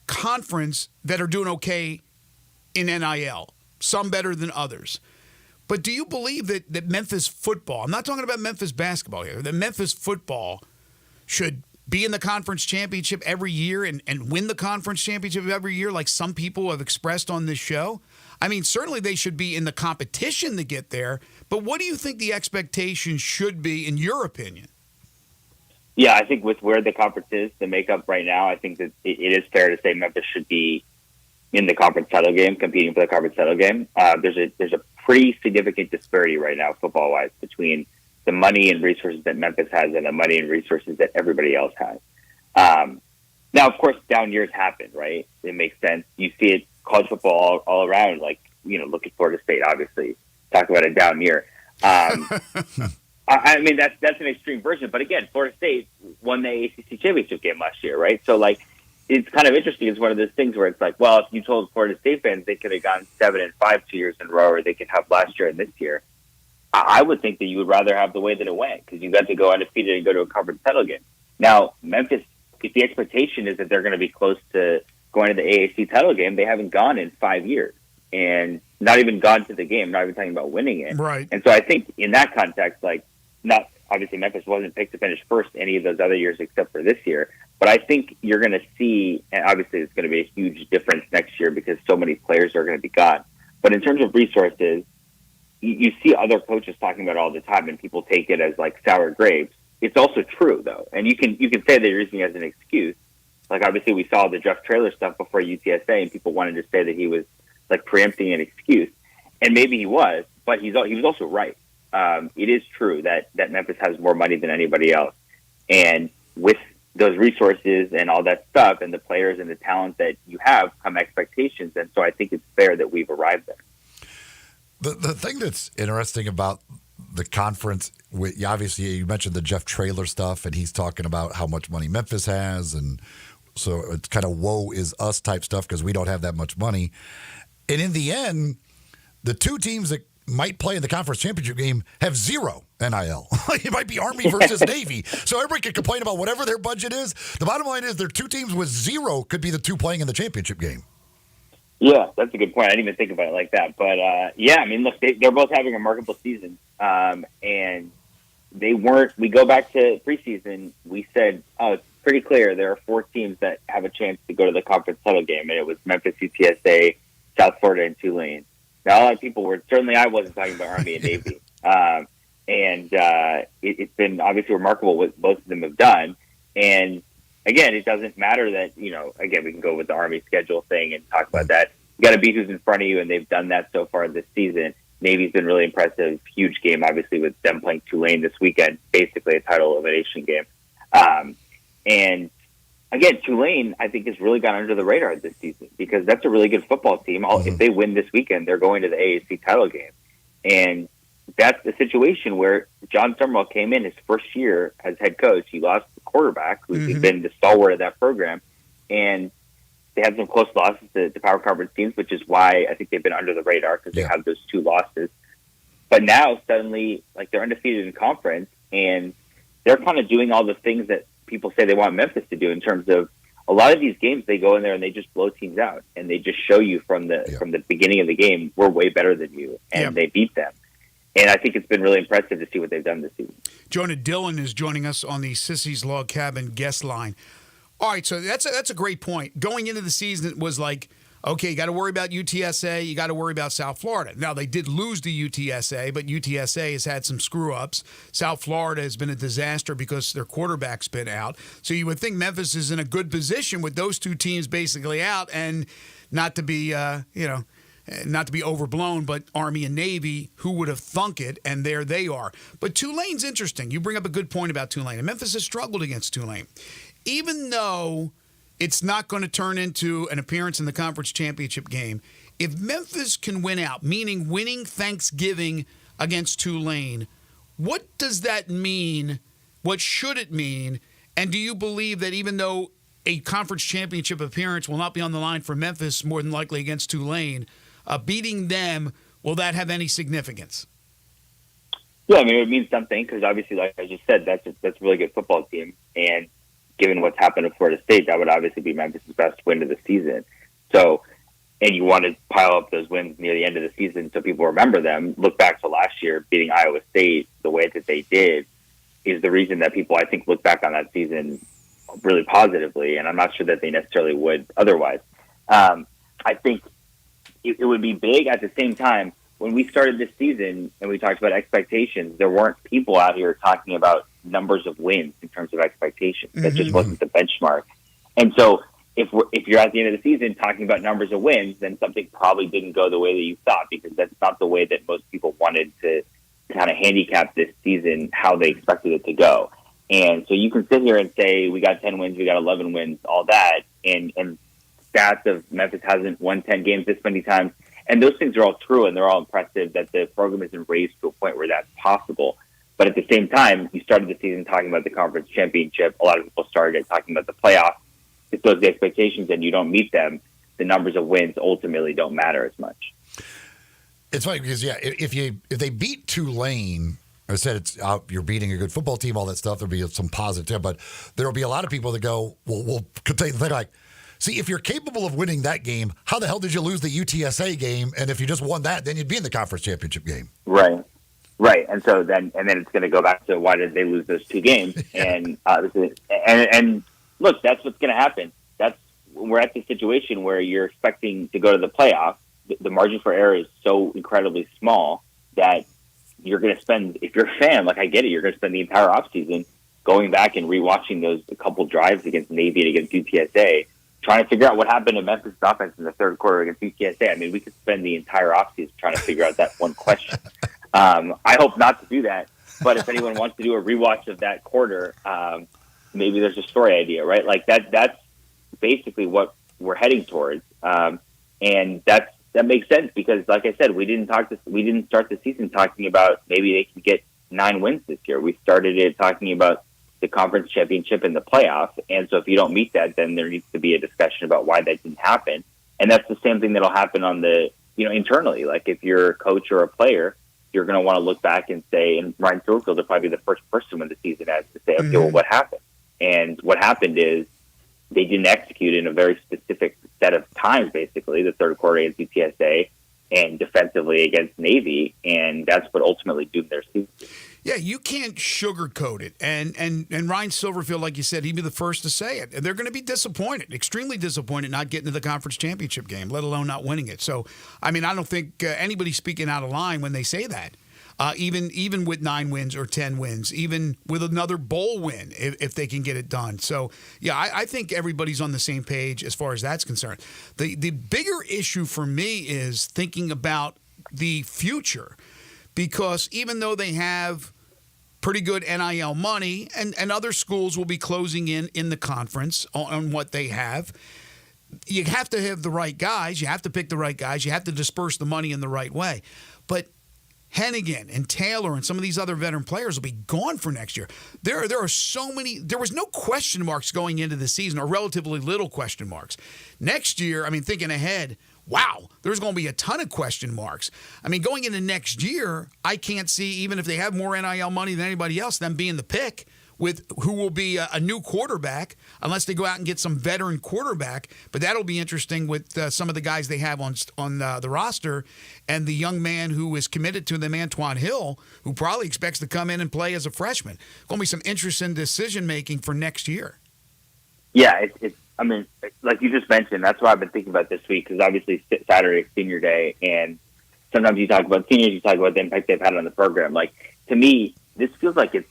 conference that are doing okay in NIL, some better than others. But do you believe that Memphis football, I'm not talking about Memphis basketball here, that Memphis football should be in the conference championship every year and win the conference championship every year like some people have expressed on this show? I mean, certainly they should be in the competition to get there, but what do you think the expectations should be, in your opinion? Yeah, I think with where the conference is, the makeup right now, I think that it is fair to say Memphis should be in the conference title game, competing for the conference title game. There's a pretty significant disparity right now, football-wise, between the money and resources that Memphis has and the money and resources that everybody else has. Now, of course, down years happen, right? It makes sense. You see it college football all around, like, look at Florida State, obviously. Talk about a down year. I mean, that's an extreme version. But again, Florida State won the ACC championship game last year, right? So, like, it's kind of interesting. It's one of those things where it's like, well, if you told Florida State fans they could have gone 7-5 2 years in a row, or they could have last year and this year, I would think that you would rather have the way that it went because you got to go undefeated and go to a conference title game. Now, Memphis, if the expectation is that they're going to be close to going to the AAC title game, they haven't gone in 5 years and not even gone to the game, not even talking about winning it. Right. And so I think in that context, like, not obviously Memphis wasn't picked to finish first any of those other years except for this year, but I think you're going to see, and obviously it's going to be a huge difference next year because so many players are going to be gone. But in terms of resources, you see other coaches talking about it all the time, and people take it as like sour grapes. It's also true, though, and you can say they're using it as an excuse. Like, obviously, we saw the Jeff Traylor stuff before UTSA, and people wanted to say that he was like preempting an excuse, and maybe he was, but he was also right. It is true that Memphis has more money than anybody else, and with those resources and all that stuff, and the players and the talent that you have, come expectations, and so I think it's fair that we've arrived there. The thing that's interesting about the conference, obviously you mentioned the Jeff Traylor stuff, and he's talking about how much money Memphis has, and so it's kind of woe is us type stuff because we don't have that much money. And in the end, the two teams that might play in the conference championship game have zero NIL. It might be Army versus Navy. So everybody can complain about whatever their budget is. The bottom line is their two teams with zero could be the two playing in the championship game. Yeah, that's a good point. I didn't even think about it like that. But, yeah, I mean, look, they're both having a remarkable season. And they weren't – we go back to preseason, we said, oh, it's pretty clear there are 4 teams that have a chance to go to the conference title game, and it was Memphis, UTSA, South Florida, and Tulane. Now, a lot of people were – certainly I wasn't talking about Army and Navy. It's been obviously remarkable what both of them have done. And, again, it doesn't matter that, again, we can go with the Army schedule thing and talk about that. You got to beat who's in front of you, and they've done that so far this season. Navy's been really impressive. Huge game, obviously, with them playing Tulane this weekend, basically a title elimination game. And, again, Tulane, I think, has really gone under the radar this season because that's a really good football team. If they win this weekend, they're going to the AAC title game. And that's the situation where John Summerall came in his first year as head coach. He lost the quarterback, who's been the stalwart of that program. And they had some close losses to power conference teams, which is why I think they've been under the radar because they have those 2 losses. But now suddenly, they're undefeated in conference, and they're kind of doing all the things that people say they want Memphis to do in terms of a lot of these games. They go in there and they just blow teams out, and they just show you from the beginning of the game, we're way better than you, and they beat them. And I think it's been really impressive to see what they've done this season. Jonah Dillon is joining us on the Sissy's Log Cabin guest line. All right, so that's a great point. Going into the season, it was like, okay, you got to worry about UTSA, you got to worry about South Florida. Now, they did lose to UTSA, but UTSA has had some screw-ups. South Florida has been a disaster because their quarterback's been out. So you would think Memphis is in a good position with those 2 teams basically out, and not to be, not to be overblown, but Army and Navy, who would have thunk it, and there they are. But Tulane's interesting. You bring up a good point about Tulane. And Memphis has struggled against Tulane. Even though it's not going to turn into an appearance in the conference championship game, if Memphis can win out, meaning winning Thanksgiving against Tulane, what does that mean? What should it mean? And do you believe that even though a conference championship appearance will not be on the line for Memphis, more than likely against Tulane, beating them, will that have any significance? Yeah, I mean, it means something because obviously, like I just said, that's a really good football team. And given what's happened at Florida State, that would obviously be Memphis' best win of the season. So, and you want to pile up those wins near the end of the season so people remember them. Look back to last year, beating Iowa State the way that they did is the reason that people, I think, look back on that season really positively, and I'm not sure that they necessarily would otherwise. I think it would be big. At the same time, when we started this season and we talked about expectations, there weren't people out here talking about numbers of wins in terms of expectations. That just wasn't the benchmark. And so if you're at the end of the season talking about numbers of wins, then something probably didn't go the way that you thought, because that's not the way that most people wanted to kind of handicap this season, how they expected it to go. And so you can sit here and say, we got 10 wins, we got 11 wins, all that, and stats of Memphis hasn't won 10 games this many times. And those things are all true, and they're all impressive that the program isn't raised to a point where that's possible. But at the same time, you started the season talking about the conference championship. A lot of people started talking about the playoffs. If those are the expectations and you don't meet them, the numbers of wins ultimately don't matter as much. It's funny because, if they beat Tulane, I said it's you're beating a good football team, all that stuff, there'll be some positive. But there'll be a lot of people that go, well, they're like, see, if you're capable of winning that game, how the hell did you lose the UTSA game? And if you just won that, then you'd be in the conference championship game. Right. And so then it's going to go back to why did they lose those 2 games? And look, that's what's going to happen. We're at the situation where you're expecting to go to the playoffs. The margin for error is so incredibly small that you're going to spend, if you're a fan, like I get it, you're going to spend the entire offseason going back and rewatching those a couple drives against Navy and against UTSA, trying to figure out what happened to Memphis' offense in the third quarter against UTSA. I mean, we could spend the entire offseason trying to figure out that one question. I hope not to do that, but if anyone wants to do a rewatch of that quarter, maybe there's a story idea, right? Like that's basically what we're heading towards. And that makes sense because, like I said, we didn't start the season talking about maybe they can get 9 wins this year. We started it talking about the conference championship and the playoffs. And so if you don't meet that, then there needs to be a discussion about why that didn't happen. And that's the same thing that'll happen on the, internally. Like if you're a coach or a player, you're going to want to look back and say, and Ryan Silverfield will probably be the first person when the season ends to say, okay, well, what happened? And what happened is they didn't execute in a very specific set of times, basically, the third quarter against UTSA and defensively against Navy, and that's what ultimately doomed their season. Yeah, you can't sugarcoat it. And Ryan Silverfield, like you said, he'd be the first to say it. They're going to be disappointed, extremely disappointed not getting to the conference championship game, let alone not winning it. So, I mean, I don't think anybody's speaking out of line when they say that. Even with 9 wins or 10 wins, even with another bowl win, if they can get it done. So, yeah, I think everybody's on the same page as far as that's concerned. The bigger issue for me is thinking about the future, because even though they have pretty good NIL money, and other schools will be closing in the conference on what they have, you have to have the right guys. You have to pick the right guys. You have to disperse the money in the right way. But Hennigan and Taylor and some of these other veteran players will be gone for next year. There are so many. There was no question marks going into the season, or relatively little question marks. Next year, I mean, thinking ahead, wow, there's going to be a ton of question marks. I mean, going into next year, I can't see, even if they have more NIL money than anybody else, them being the pick with who will be a new quarterback, unless they go out and get some veteran quarterback. But that'll be interesting with some of the guys they have on the roster, and the young man who is committed to them, Antoine Hill, who probably expects to come in and play as a freshman. Going to be some interesting decision-making for next year. Yeah, I mean, like you just mentioned, that's what I've been thinking about this week, because obviously Saturday is senior day, and sometimes you talk about seniors, you talk about the impact they've had on the program. Like, to me, this feels like it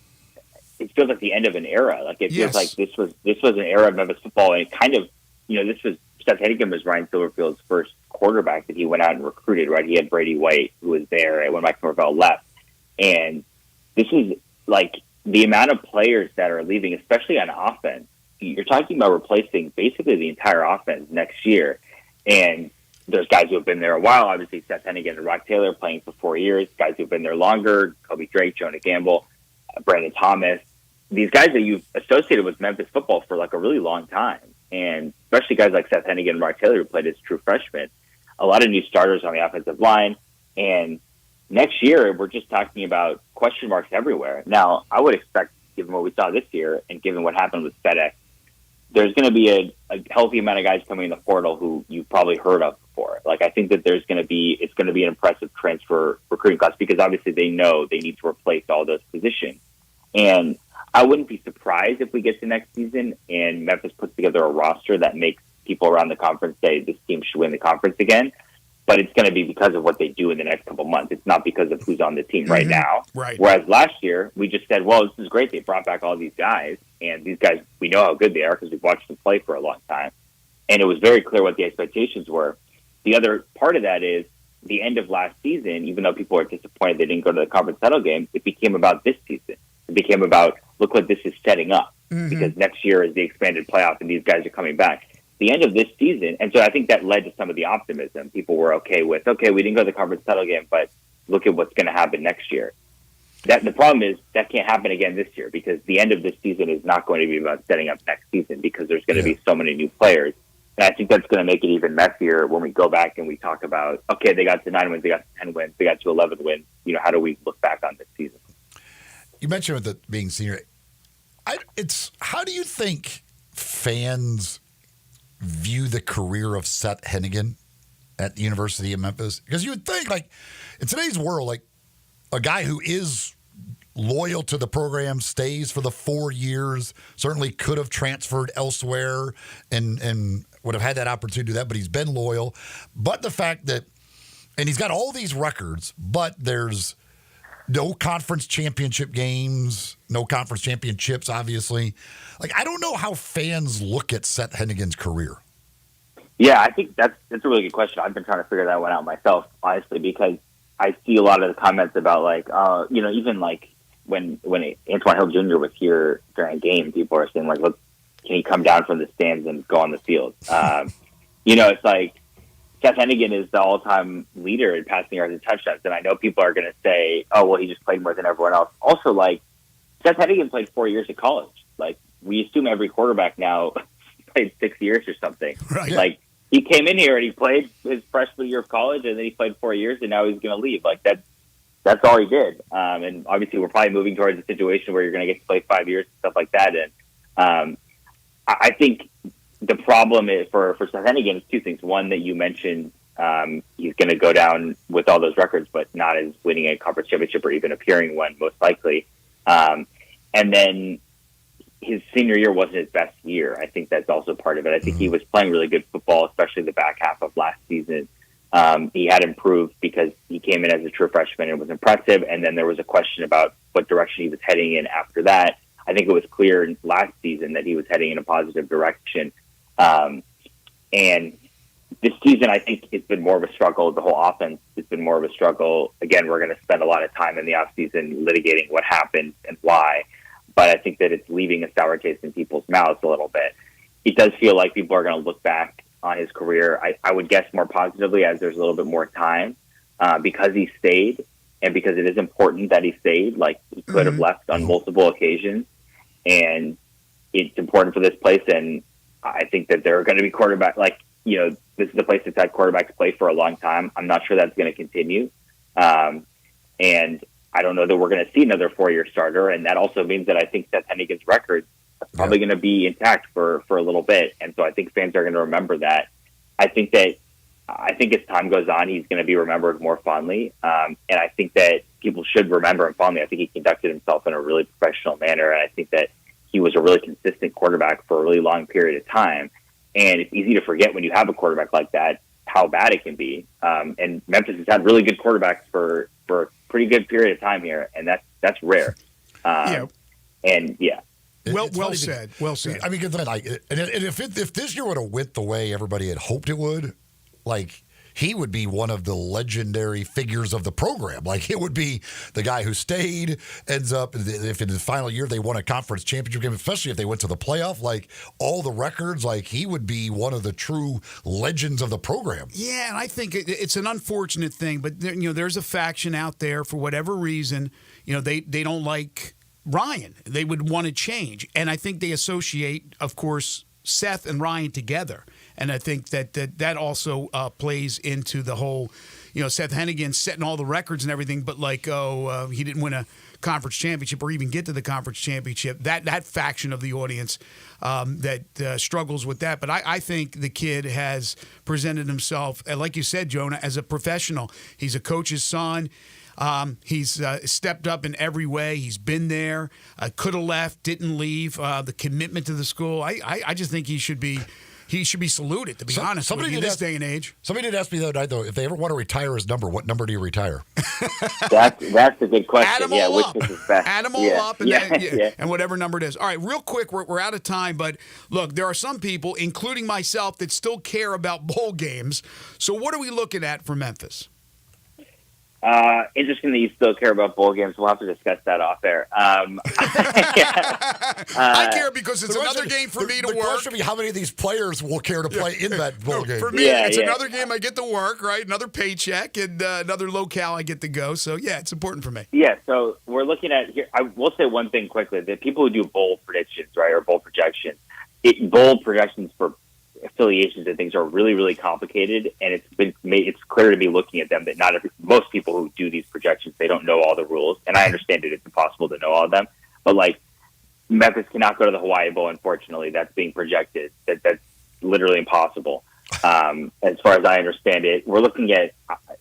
feels like the end of an era. Like, it feels like this was an era of Memphis football, and it kind of, this was Seth Hennigan was Ryan Silverfield's first quarterback that he went out and recruited, right? He had Brady White, who was there when Mike Norvell left, and this is like the amount of players that are leaving, especially on offense. You're talking about replacing basically the entire offense next year, and there's guys who have been there a while. Obviously, Seth Hennigan and Rock Taylor playing for 4 years. Guys who've been there longer: Kobe Drake, Jonah Gamble, Brandon Thomas. These guys that you've associated with Memphis football for like a really long time, and especially guys like Seth Hennigan and Rock Taylor, who played as true freshmen. A lot of new starters on the offensive line, and next year we're just talking about question marks everywhere. Now, I would expect, given what we saw this year and given what happened with FedEx, there's going to be a healthy amount of guys coming in the portal who you've probably heard of before. Like, I think that it's going to be an impressive transfer recruiting class, because obviously they know they need to replace all those positions. And I wouldn't be surprised if we get to next season and Memphis puts together a roster that makes people around the conference say this team should win the conference again. But it's going to be because of what they do in the next couple months. It's not because of who's on the team right now. Right. Whereas last year, we just said, well, this is great. They brought back all these guys, and these guys, we know how good they are because we've watched them play for a long time. And it was very clear what the expectations were. The other part of that is the end of last season, even though people are disappointed they didn't go to the conference title game, it became about this season. It became about, look what this is setting up, because next year is the expanded playoff and these guys are coming back. The end of this season, and so I think that led to some of the optimism. People were okay with, we didn't go to the conference title game, but look at what's going to happen next year. The problem is that can't happen again this year, because the end of this season is not going to be about setting up next season, because there's going to be so many new players. And I think that's going to make it even messier when we go back and we talk about, okay, they got to 9 wins, they got to 10 wins, they got to 11 wins. How do we look back on this season? You mentioned with it being senior. How do you think fans view the career of Seth Hennigan at the University of Memphis? Because you would think, like, in today's world, like, a guy who is loyal to the program, stays for the 4 years, certainly could have transferred elsewhere and would have had that opportunity to do that, but he's been loyal. But the fact that, and he's got all these records, but there's no conference championship games, no conference championships, obviously. Like, I don't know how fans look at Seth Hennigan's career. Yeah, I think that's a really good question. I've been trying to figure that one out myself, honestly, because I see a lot of the comments about, like, even like when Antoine Hill Jr. was here during a game, people are saying, like, look, can he come down from the stands and go on the field? It's like Seth Hennigan is the all-time leader in passing yards and touchdowns, and I know people are going to say, oh, well, he just played more than everyone else. Also, like, Seth Hennigan played 4 years at college. Like, we assume every quarterback now played 6 years or something. Right. Like, he came in here and he played his freshman year of college, and then he played 4 years, and now he's going to leave. Like, that's all he did. And obviously, we're probably moving towards a situation where you're going to get to play 5 years and stuff like that. And I think the problem is for Seth Hennigan is two things. One that you mentioned, he's going to go down with all those records, but not as winning a conference championship or even appearing one, most likely. And then his senior year wasn't his best year. I think that's also part of it. I think he was playing really good football, especially the back half of last season. He had improved because he came in as a true freshman and was impressive. And then there was a question about what direction he was heading in after that. I think it was clear last season that he was heading in a positive direction. And this season, I think it's been more of a struggle. The whole offense has been more of a struggle. Again, we're going to spend a lot of time in the offseason litigating what happened and why. But I think that it's leaving a sour taste in people's mouths a little bit. It does feel like people are going to look back on his career, I would guess, more positively as there's a little bit more time because he stayed and because it is important that he stayed. Like, he could have left on multiple occasions, and it's important for this place. And I think that there are going to be quarterbacks, this is a place that's had quarterbacks play for a long time. I'm not sure that's going to continue. And I don't know that we're going to see another 4-year starter. And that also means that I think Seth Hennigan's record is probably going to be intact for a little bit. And so I think fans are going to remember that. I think as time goes on, he's going to be remembered more fondly. And I think that people should remember him fondly. I think he conducted himself in a really professional manner. And I think that he was a really consistent quarterback for a really long period of time. And it's easy to forget when you have a quarterback like that, how bad it can be. And Memphis has had really good quarterbacks for a pretty good period of time here, and that's rare. And yeah. Well said. Well said. I mean, if this year would have went the way everybody had hoped it would, he would be one of the legendary figures of the program. It would be the guy who stayed, ends up, if in the final year they won a conference championship game, especially if they went to the playoff, all the records, he would be one of the true legends of the program. Yeah, and I think it's an unfortunate thing, but there's a faction out there for whatever reason, they don't like Ryan. They would want to change. And I think they associate, of course, Seth and Ryan together. And I think that also plays into the whole, Seth Hennigan setting all the records and everything, but he didn't win a conference championship or even get to the conference championship. That faction of the audience that struggles with that. But I think the kid has presented himself, like you said, Jonah, as a professional. He's a coach's son. He's stepped up in every way. He's been there. Could have left, didn't leave. The commitment to the school. I just think he should be saluted, to be honest with you, in this day and age. Somebody did ask me the other night, though, if they ever want to retire his number, what number do you retire? That's a good question. Add them all up. Add them all up, and whatever number it is. All right, real quick, we're out of time, but look, there are some people, including myself, that still care about bowl games. So what are we looking at for Memphis? Interesting that you still care about bowl games. We'll have to discuss that off air. I care because it's another game for me to work. The question would be how many of these players will care to play in that bowl game. For me, it's another game I get to work, right? Another paycheck and another locale I get to go. So, it's important for me. Yeah, so we're looking at here. I will say one thing quickly. The people who do bowl predictions, right, or bowl projections, bowl projections for affiliations and things are really, really complicated, and it's clear to me looking at them that most people who do these projections, they don't know all the rules, and I understand it's impossible to know all of them, but Memphis cannot go to the Hawaii Bowl, unfortunately. That's being projected. That's literally impossible. As far as I understand it, we're looking at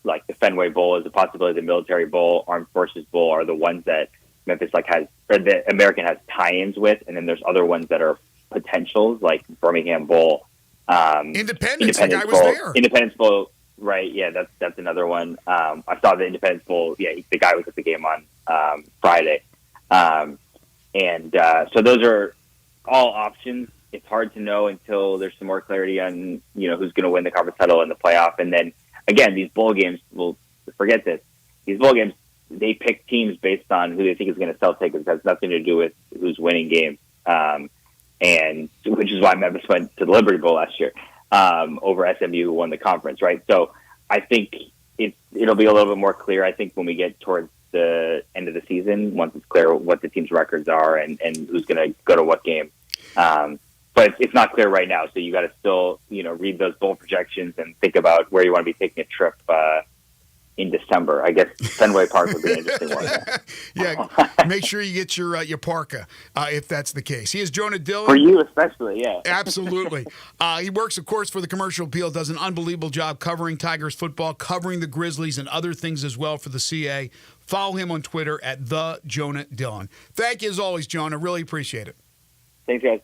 the Fenway Bowl as a possibility. The Military Bowl, Armed Forces Bowl are the ones that Memphis has, or the American has tie-ins with, and then there's other ones that are potentials, like Birmingham Bowl. Independence, the guy was there. Independence Bowl, right? Yeah, that's another one. I saw the Independence Bowl. Yeah, the guy was at the game on Friday, so those are all options. It's hard to know until there's some more clarity on who's going to win the conference title in the playoff. And then again, these bowl games. We'll forget this. These bowl games, they pick teams based on who they think is going to sell tickets. It has nothing to do with who's winning games. And which is why Memphis went to the Liberty Bowl last year over SMU, who won the conference, right? So I think it'll be a little bit more clear, I think, when we get towards the end of the season, once it's clear what the team's records are and who's going to go to what game. But it's not clear right now, so you got to still read those bowl projections and think about where you want to be taking a trip in December. I guess Fenway Park would be an interesting one. Yeah, make sure you get your parka if that's the case. He is Jonah Dillon. For you especially, yeah. Absolutely. He works, of course, for the Commercial Appeal, does an unbelievable job covering Tigers football, covering the Grizzlies and other things as well for the CA. Follow him on Twitter at the Jonah Dillon. Thank you as always, Jonah. Really appreciate it. Thanks, guys.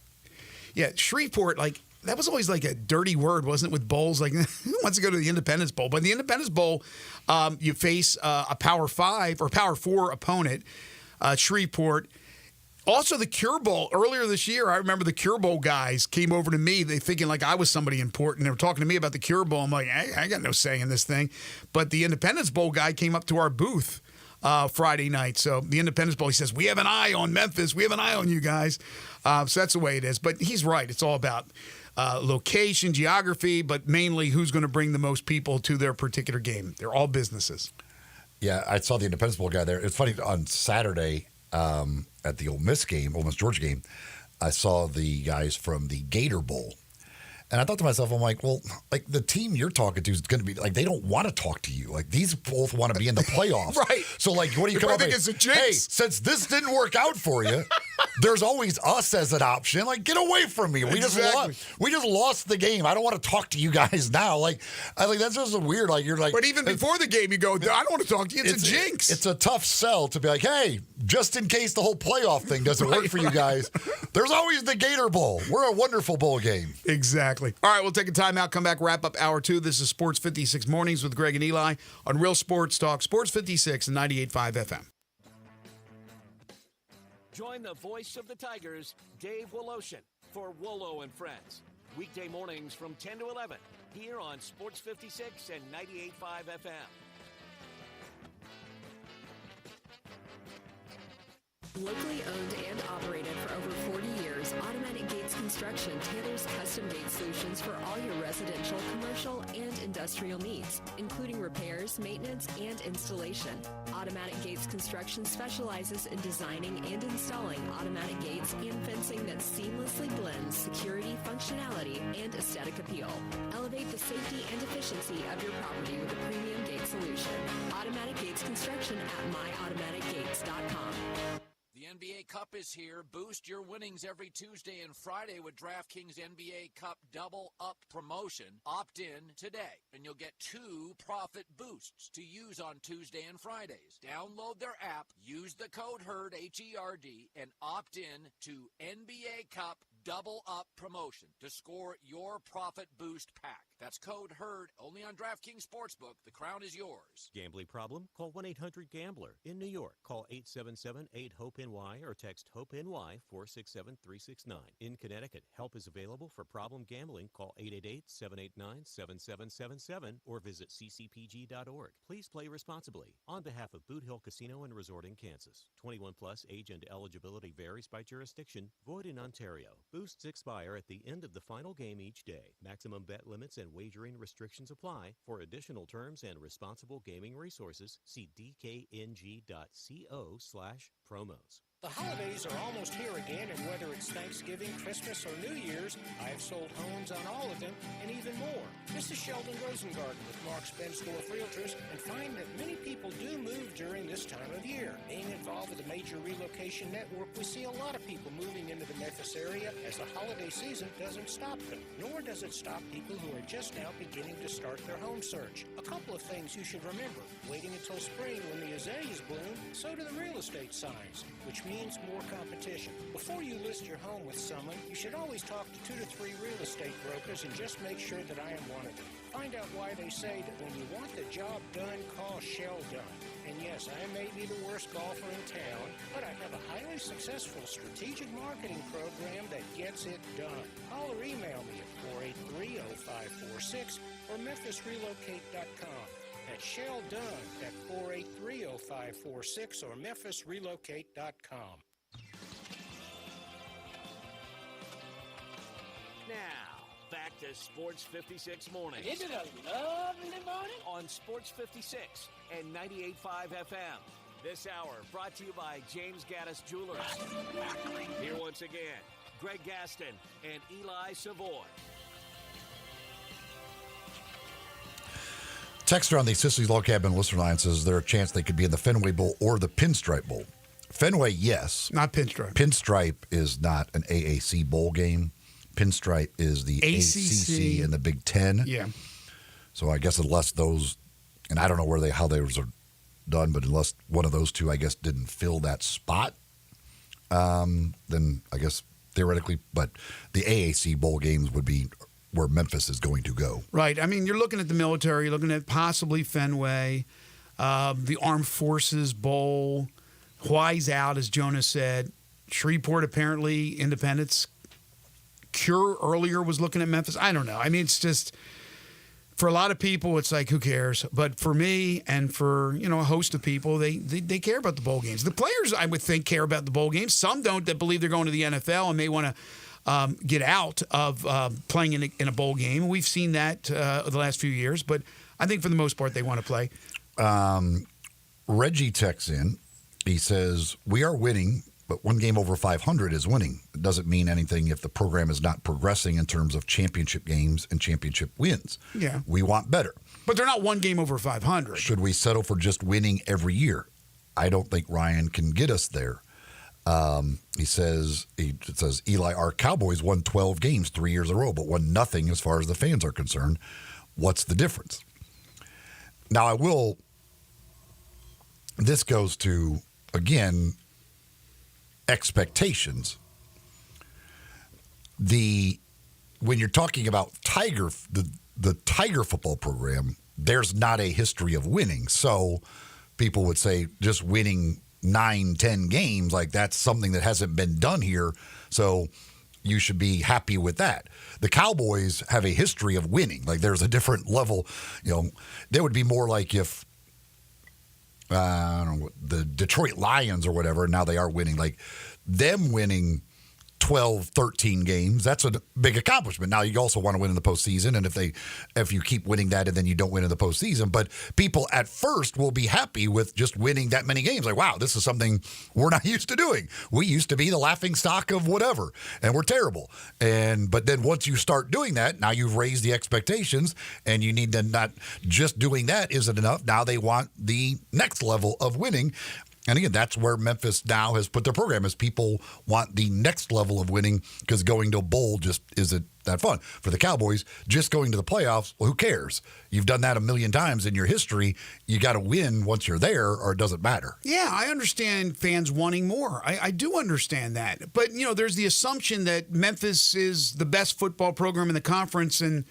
Yeah, Shreveport, that was always like a dirty word, wasn't it, with bowls? Like, who wants to go to the Independence Bowl? But in the Independence Bowl, you face a Power 5 or Power 4 opponent, Shreveport. Also, the Cure Bowl, earlier this year, I remember the Cure Bowl guys came over to me, they thinking like I was somebody important. They were talking to me about the Cure Bowl. I'm like, I got no say in this thing. But the Independence Bowl guy came up to our booth Friday night. So the Independence Bowl, he says, we have an eye on Memphis. We have an eye on you guys. So that's the way it is. But he's right. It's all about location, geography, but mainly who's going to bring the most people to their particular game. They're all businesses. Yeah, I saw the Independence Bowl guy there. It's funny, on Saturday at the Ole Miss game, Ole Miss Georgia game, I saw the guys from the Gator Bowl. And I thought to myself, I'm like, well, like the team you're talking to is going to be like, they don't want to talk to you. Like these both want to be in the playoffs. Right. So like, what do you come up with? It's a jinx. Hey, since this didn't work out for you, there's always us as an option. Like, get away from me. We just lost the game. I don't want to talk to you guys now. Like, I think that's just weird. Like you're like, but even before the game, you go, I don't want to talk to you. It's a jinx. It's a tough sell to be like, hey, just in case the whole playoff thing doesn't work for you guys, there's always the Gator Bowl. We're a wonderful bowl game. Exactly. All right, we'll take a timeout, come back, wrap up hour 2. This is Sports 56 Mornings with Greg and Eli on Real Sports Talk, Sports 56 and 98.5 FM. Join the voice of the Tigers, Dave Woloshin, for Wolo and Friends. Weekday mornings from 10 to 11 here on Sports 56 and 98.5 FM. Locally owned and operated for over 40 years, Automatic Gates Construction tailors custom gate solutions for all your residential, commercial, and industrial needs, including repairs, maintenance, and installation. Automatic Gates Construction specializes in designing and installing automatic gates and fencing that seamlessly blends security, functionality, and aesthetic appeal. Elevate the safety and efficiency of your property with a premium gate solution. Automatic Gates Construction at myautomaticgates.com. The NBA Cup is here. Boost your winnings every Tuesday and Friday with DraftKings NBA Cup Double Up promotion. Opt in today, and you'll get 2 profit boosts to use on Tuesday and Fridays. Download their app, use the code HERD, H-E-R-D, and opt in to NBA Cup Double Up promotion to score your profit boost pack. That's code HERD only on DraftKings Sportsbook. The crown is yours. Gambling problem? Call 1-800-GAMBLER. In New York, call 877-8-HOPE-NY or text HOPE-NY 467-369. In Connecticut, help is available for problem gambling. Call 888-789-7777 or visit ccpg.org. Please play responsibly. On behalf of Boot Hill Casino and Resort in Kansas. 21 plus, age and eligibility varies by jurisdiction. Void in Ontario. Boosts expire at the end of the final game each day. Maximum bet limits and wagering restrictions apply. For additional terms and responsible gaming resources, see dkng.co/promos. The holidays are almost here again, and whether it's Thanksgiving, Christmas, or New Year's, I have sold homes on all of them and even more. This is Sheldon Rosengarten with Mark's Bensdorf Realtors, and find that many people do move during this time of year. Being involved with a major relocation network, we see a lot of people moving into the Memphis area as the holiday season doesn't stop them, nor does it stop people who are just now beginning to start their home search. A couple of things you should remember. Waiting until spring when the azaleas bloom, so do the real estate signs, which means more competition. Before you list your home with someone, you should always talk to 2 to 3 real estate brokers and just make sure that I am one of them. Find out why they say that when you want the job done, call Shell Done. And yes, I may be the worst golfer in town, but I have a highly successful strategic marketing program that gets it done. Call or email me at 483-0546 or memphisrelocate.com. At Shell Done at 483-0546 or memphisrelocate.com. Now, back to Sports 56 Mornings. Isn't it a lovely morning? On Sports 56 and 98.5 FM. This hour brought to you by James Gaddis Jewelers. Here once again, Greg Gaston and Eli Savoy. Texter on the Sicily's Log Cabin listener line says there a chance they could be in the Fenway Bowl or the Pinstripe Bowl. Fenway, yes. Not Pinstripe. Pinstripe is not an AAC bowl game. Pinstripe is the ACC and the Big Ten. Yeah. So I guess unless those, and I don't know how those are done, but unless one of those two, I guess, didn't fill that spot, then I guess theoretically, but the AAC bowl games would be where Memphis is going to go. Right. I mean, you're looking at the military, you're looking at possibly Fenway, the Armed Forces Bowl. Hawaii's out, as Jonas said. Shreveport, apparently, Independence. Cure earlier was looking at Memphis. I don't know. I mean, it's just, for a lot of people, it's like, who cares? But for me and for, a host of people, they care about the bowl games. The players, I would think, care about the bowl games. Some don't, that believe they're going to the NFL and may want to get out of playing in a bowl game. We've seen that the last few years, but I think for the most part they want to play. Reggie texts in. He says, we are winning, but one game over 500 is winning. It doesn't mean anything if the program is not progressing in terms of championship games and championship wins. Yeah. We want better. But they're not one game over 500. Should we settle for just winning every year? I don't think Ryan can get us there. It says, Eli, our Cowboys won 12 games 3 years in a row, but won nothing as far as the fans are concerned. What's the difference? Now, this goes to, again, expectations. When you're talking about the Tiger football program, there's not a history of winning. So people would say just winning 9-10 games, like that's something that hasn't been done here. So you should be happy with that. The Cowboys have a history of winning. Like there's a different level. They would be more like if I don't know, the Detroit Lions or whatever, now they are winning. Like them winning 12, 13 games, that's a big accomplishment. Now, you also want to win in the postseason, and if you keep winning that and then you don't win in the postseason, but people at first will be happy with just winning that many games. Like, wow, this is something we're not used to doing. We used to be the laughing stock of whatever, and we're terrible. But then once you start doing that, now you've raised the expectations, and you need to not just doing that isn't enough. Now they want the next level of winning. And again, that's where Memphis now has put their program, is people want the next level of winning, because going to a bowl just isn't that fun. For the Cowboys, just going to the playoffs, well, who cares? You've done that a million times in your history. You got to win once you're there, or it doesn't matter. Yeah, I understand fans wanting more. I do understand that. But, there's the assumption that Memphis is the best football program in the conference and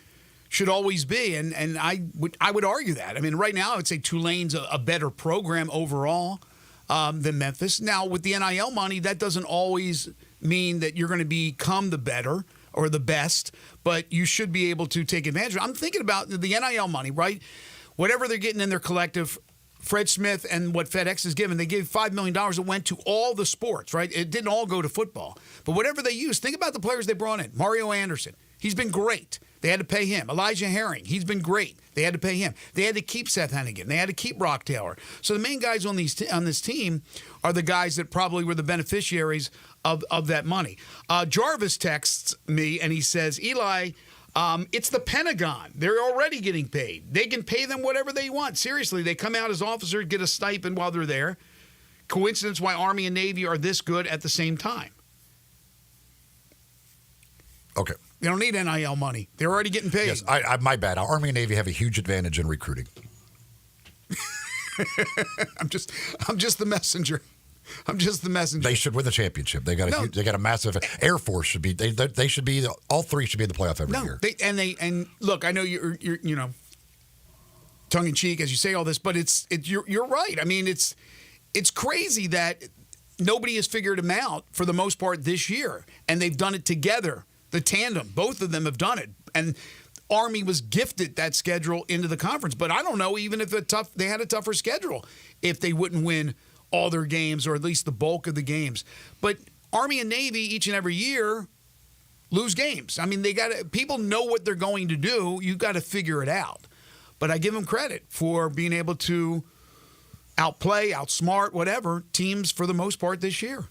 should always be. And I would argue that. I mean, right now, I would say Tulane's a better program overall than Memphis. Now, with the NIL money, that doesn't always mean that you're going to become the better or the best, but you should be able to take advantage of it. I'm thinking about the NIL money, right? Whatever they're getting in their collective, Fred Smith and what FedEx has given, they gave $5 million that went to all the sports, right? It didn't all go to football. But whatever they used, think about the players they brought in. Mario Anderson, he's been great. They had to pay him. Elijah Herring, he's been great. They had to pay him. They had to keep Seth Hennigan. They had to keep Rock Taylor. So the main guys on this team are the guys that probably were the beneficiaries of that money. Jarvis texts me and he says, Eli, it's the Pentagon. They're already getting paid. They can pay them whatever they want. Seriously, they come out as officers, get a stipend while they're there. Coincidence why Army and Navy are this good at the same time. Okay. They don't need NIL money. They're already getting paid. Yes, my bad. Our Army and Navy have a huge advantage in recruiting. I'm just the messenger. I'm just the messenger. They should win the championship. They got a massive Air Force should be. They should be. All three should be in the playoff every year. And look, I know you're tongue in cheek as you say all this, but you're right. I mean, it's crazy that nobody has figured them out for the most part this year, and they've done it together. The tandem, both of them have done it. And Army was gifted that schedule into the conference. But I don't know, even if they had a tougher schedule, if they wouldn't win all their games, or at least the bulk of the games. But Army and Navy each and every year lose games. I mean, people know what they're going to do. You've got to figure it out. But I give them credit for being able to outplay, outsmart, whatever, teams for the most part this year.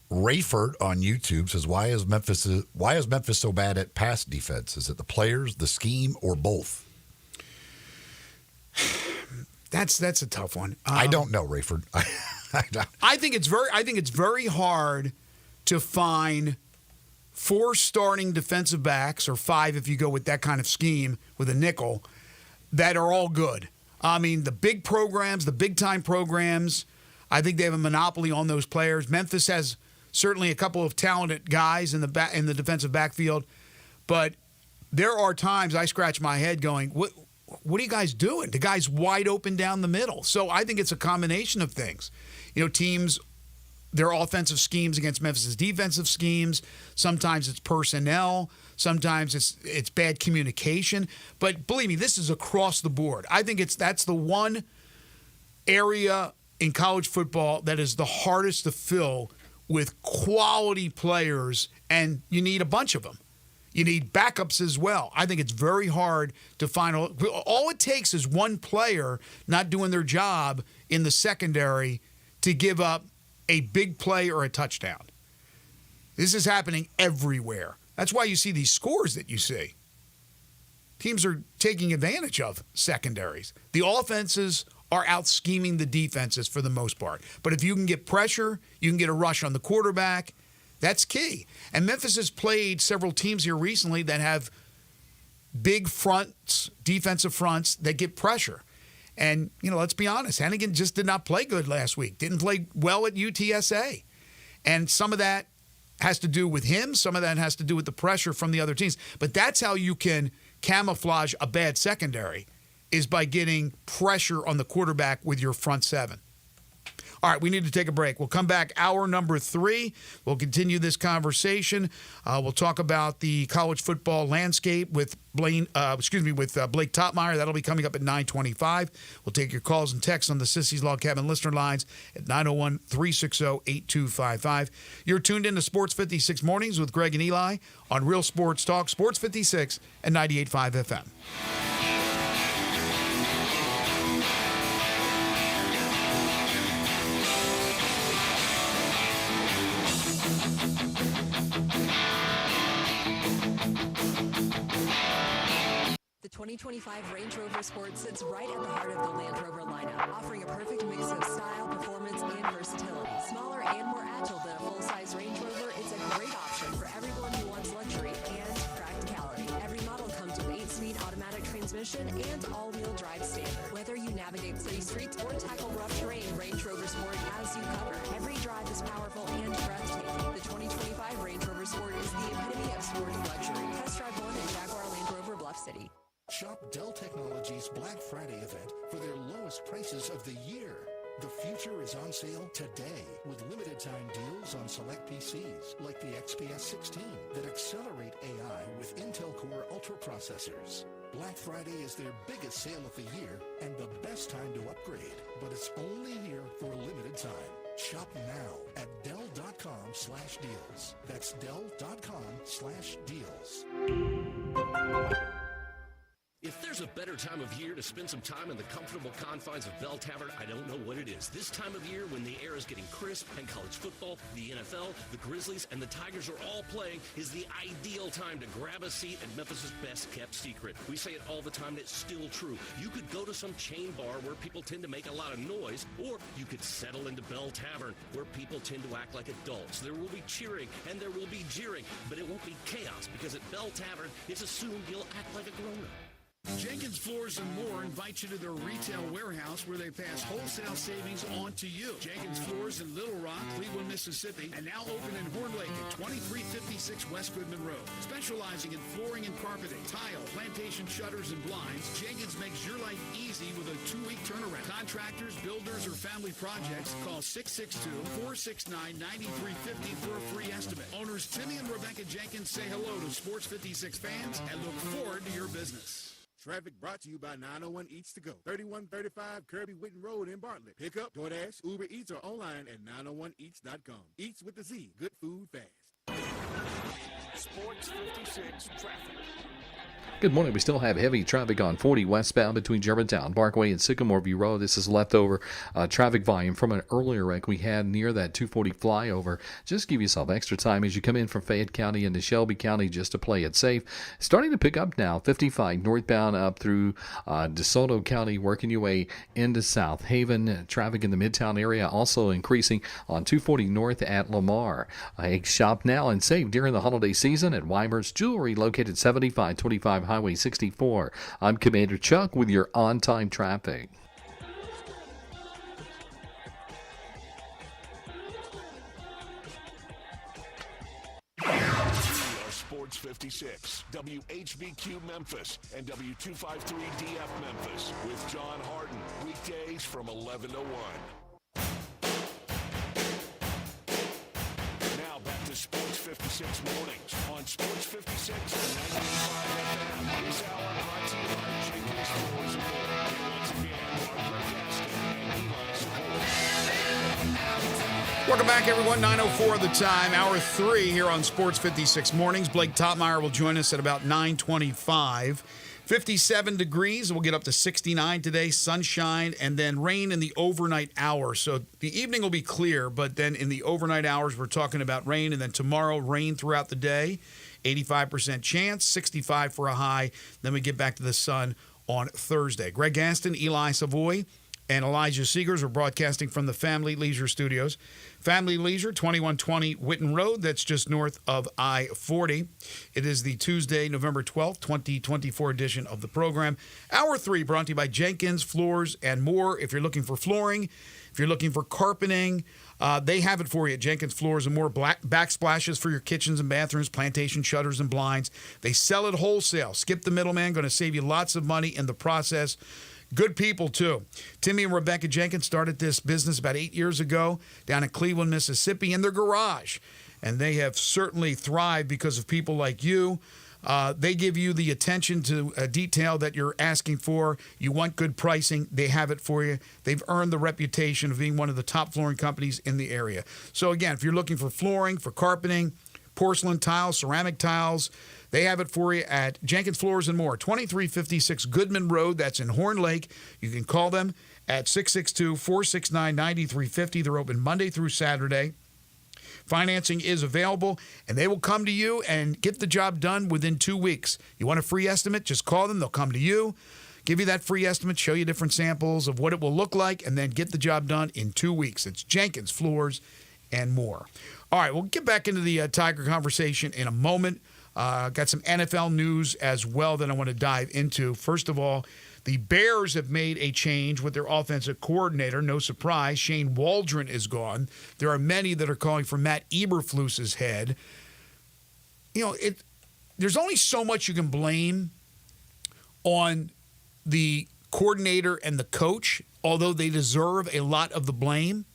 Rayford on YouTube says, why is Memphis so bad at pass defense? Is it the players, the scheme, or both? That's a tough one. I don't know, Rayford. I think it's very hard to find 4 starting defensive backs, or 5 if you go with that kind of scheme with a nickel, that are all good. I mean, the big programs, the big-time programs, I think they have a monopoly on those players. Memphis has certainly a couple of talented guys in the defensive backfield, but there are times I scratch my head going, what are you guys doing? The guy's wide open down the middle. So I think it's a combination of things. Teams, their offensive schemes against Memphis' defensive schemes. Sometimes it's personnel. Sometimes it's bad communication. But believe me, this is across the board. I think that's the one area in college football that is the hardest to fill with quality players, and you need a bunch of them. You need backups as well. I think it's very hard to find. All it takes is one player not doing their job in the secondary to give up a big play or a touchdown. This is happening everywhere. That's why you see these scores that you see. Teams are taking advantage of secondaries. The offenses are out scheming the defenses for the most part. But if you can get pressure, you can get a rush on the quarterback. That's key. And Memphis has played several teams here recently that have big fronts, defensive fronts that get pressure. And, let's be honest, Hennigan just did not play good last week. Didn't play well at UTSA. And some of that has to do with him. Some of that has to do with the pressure from the other teams. But that's how you can camouflage a bad secondary, is by getting pressure on the quarterback with your front seven. All right, we need to take a break. We'll come back hour number 3. We'll continue this conversation. We'll talk about the college football landscape with Blake Topmeyer. That'll be coming up at 9:25. We'll take your calls and texts on the Sissy's Log Cabin listener lines at 901-360-8255. You're tuned in to Sports 56 Mornings with Greg and Eli on Real Sports Talk, Sports 56 and 98.5 FM. The 2025 Range Rover Sport sits right at the heart of the Land Rover lineup, offering a perfect mix of style, performance, and versatility. Smaller and more agile than a full-size Range Rover, it's a great option for everyone who wants luxury and practicality. Every model comes with 8-speed automatic transmission and all-wheel drive standard. Whether you navigate city streets or tackle rough terrain, Range Rover Sport has you covered. Every drive is powerful and breathtaking. The 2025 Range Rover Sport is the epitome of sporty luxury. Test drive one at Jaguar Land Rover Bluff City. Shop Dell Technologies Black Friday event for their lowest prices of the year. The future is on sale today with limited time deals on select PCs like the XPS 16 that accelerate AI with Intel Core Ultra processors. Black Friday is their biggest sale of the year and the best time to upgrade, but it's only here for a limited time. Shop now at Dell.com/deals. That's Dell.com/deals. If there's a better time of year to spend some time in the comfortable confines of Bell Tavern, I don't know what it is. This time of year when the air is getting crisp and college football, the NFL, the Grizzlies, and the Tigers are all playing is the ideal time to grab a seat at Memphis' best-kept secret. We say it all the time, and it's still true. You could go to some chain bar where people tend to make a lot of noise, or you could settle into Bell Tavern where people tend to act like adults. There will be cheering and there will be jeering, but it won't be chaos because at Bell Tavern, it's assumed you'll act like a grown-up. Jenkins Floors and More invites you to their retail warehouse where they pass wholesale savings on to you. Jenkins Floors in Little Rock, Cleveland, Mississippi, and now open in Horn Lake at 2356 West Goodman Road. Specializing in flooring and carpeting, tile, plantation shutters, and blinds, Jenkins makes your life easy with a 2-week turnaround. Contractors, builders, or family projects, call 662-469-9350 for a free estimate. Owners Timmy and Rebecca Jenkins say hello to Sports 56 fans and look forward to your business. Traffic brought to you by 901 Eats to Go, 3135 Kirby Whitten Road in Bartlett. Pick up, DoorDash, Uber Eats, or online at 901eats.com. Eats with a Z. Good food fast. Sports 56 traffic. Good morning. We still have heavy traffic on 40 westbound between Germantown Parkway and Sycamore View Road. This is leftover traffic volume from an earlier wreck we had near that 240 flyover. Just give yourself extra time as you come in from Fayette County into Shelby County just to play it safe. Starting to pick up now, 55 northbound up through DeSoto County, working your way into South Haven. Traffic in the Midtown area also increasing on 240 north at Lamar. Shop now and save during the holiday season at Weimer's Jewelry, located 7525 Highway 64. I'm Commander Chuck with your on-time traffic. We are Sports 56, WHBQ Memphis, and W253DF Memphis with John Harden. Weekdays from 11 to 1. Now back to Sports 56 mornings on Sports 56 and 95 FM. This hour brought to you by Jenkins Floors and More. And once again, Mark Gaston and Eli Savoy. Welcome back, everyone. 9:04 the time. Hour 3 here on Sports 56 Mornings. Blake Topmeyer will join us at about 9:25. 57 degrees. We'll get up to 69 today. Sunshine and then rain in the overnight hour. So the evening will be clear, but then in the overnight hours, we're talking about rain. And then tomorrow, rain throughout the day. 85% chance, 65 for a high. Then we get back to the sun on Thursday. Greg Gaston, Eli Savoy, and Elijah Seegers are broadcasting from the Family Leisure Studios. Family Leisure, 2120 Whitten Road. That's just north of I-40. It is the Tuesday, November 12th, 2024 edition of the program. Hour 3 brought to you by Jenkins Floors and More. If you're looking for flooring, if you're looking for carpeting, they have it for you at Jenkins Floors and More. Backsplashes for your kitchens and bathrooms, plantation shutters and blinds. They sell it wholesale. Skip the middleman. Going to save you lots of money in the process. Good people, too. Timmy and Rebecca Jenkins started this business about 8 years ago down in Cleveland, Mississippi, in their garage. And they have certainly thrived because of people like you. They give you the attention to detail that you're asking for. You want good pricing, they have it for you. They've earned the reputation of being one of the top flooring companies in the area. So, again, if you're looking for flooring, for carpeting, porcelain tiles, ceramic tiles, they have it for you at Jenkins Floors and More, 2356 Goodman Road. That's in Horn Lake. You can call them at 662-469-9350. They're open Monday through Saturday. Financing is available, and they will come to you and get the job done within 2 weeks. You want a free estimate? Just call them. They'll come to you, give you that free estimate, show you different samples of what it will look like, and then get the job done in 2 weeks. It's Jenkins Floors and More. All right, we'll get back into the Tiger conversation in a moment. Got some NFL news as well that I want to dive into. First of all, the Bears have made a change with their offensive coordinator. No surprise, Shane Waldron is gone. There are many that are calling for Matt Eberflus's head. You know, there's only so much you can blame on the coordinator and the coach, although they deserve a lot of the blame.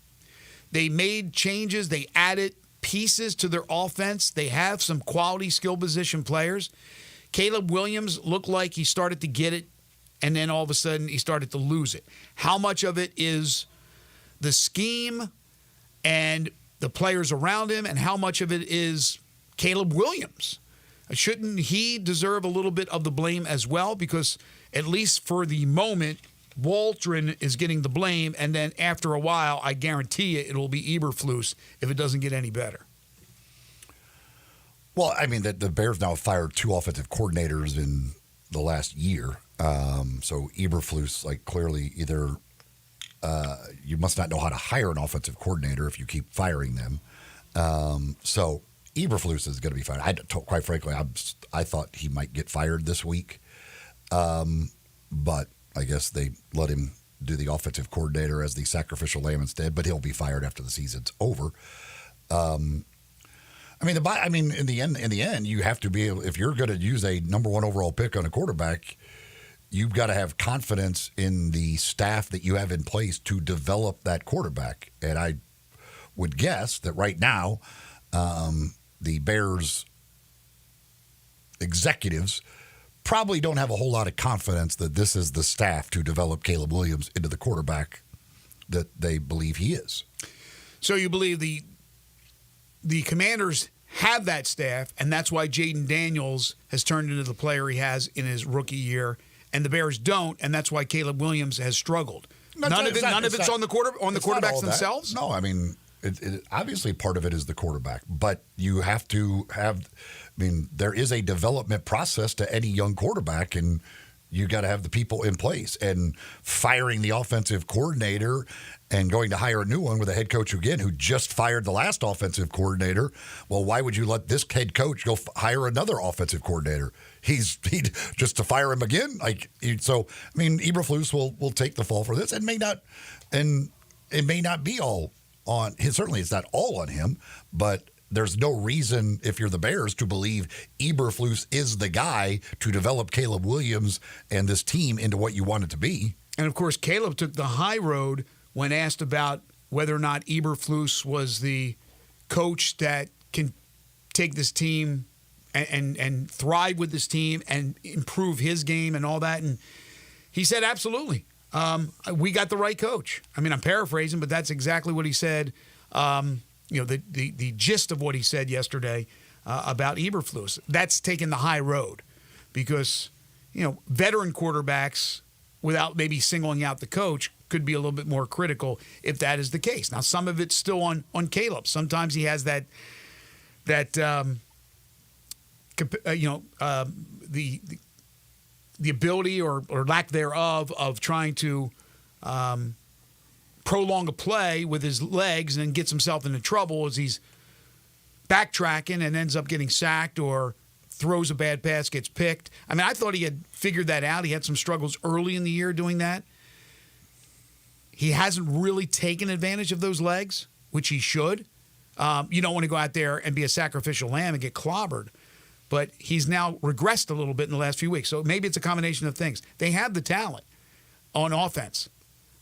They made changes. They added pieces to their offense. They have some quality skill position players. Caleb Williams looked like he started to get it, and then all of a sudden he started to lose it. How much of it is the scheme and the players around him, and how much of it is Caleb Williams? Shouldn't he deserve a little bit of the blame as well? Because at least for the moment, Waldron is getting the blame, and then after a while, I guarantee you it'll be Eberflus if it doesn't get any better. Well, I mean, the Bears now have fired 2 offensive coordinators in the last year. So Eberflus, like, clearly either you must not know how to hire an offensive coordinator if you keep firing them. So Eberflus is going to be fired. Quite frankly, I thought he might get fired this week. But I guess they let him do the offensive coordinator as the sacrificial lamb instead, but he'll be fired after the season's over. In the end, you have to be able, if you're going to use a number 1 overall pick on a quarterback, you've got to have confidence in the staff that you have in place to develop that quarterback. And I would guess that right now, the Bears executives probably don't have a whole lot of confidence that this is the staff to develop Caleb Williams into the quarterback that they believe he is. So you believe the Commanders have that staff, and that's why Jaden Daniels has turned into the player he has in his rookie year, and the Bears don't, and that's why Caleb Williams has struggled. None of it's on the quarterbacks themselves. No, I mean, obviously part of it is the quarterback, but you have to have. I mean, there is a development process to any young quarterback, and you got to have the people in place. And firing the offensive coordinator and going to hire a new one with a head coach again who just fired the last offensive coordinator. Well, why would you let this head coach go hire another offensive coordinator? He just to fire him again. So I mean, Eberflus will take the fall for this, and it may not be all on his. Certainly, it's not all on him, but there's no reason, if you're the Bears, to believe Eberflus is the guy to develop Caleb Williams and this team into what you want it to be. And, of course, Caleb took the high road when asked about whether or not Eberflus was the coach that can take this team and thrive with this team and improve his game and all that. And he said, absolutely. We got the right coach. I mean, I'm paraphrasing, but that's exactly what he said. The gist of what he said yesterday about Eberflus. That's taken the high road because, veteran quarterbacks, without maybe singling out the coach, could be a little bit more critical if that is the case. Now, some of it's still on Caleb. Sometimes he has the ability or lack thereof of trying to prolong a play with his legs and then gets himself into trouble as he's backtracking and ends up getting sacked or throws a bad pass, gets picked. I mean, I thought he had figured that out. He had some struggles early in the year doing that. He hasn't really taken advantage of those legs, which he should. You don't want to go out there and be a sacrificial lamb and get clobbered. But he's now regressed a little bit in the last few weeks. So maybe it's a combination of things. They have the talent on offense.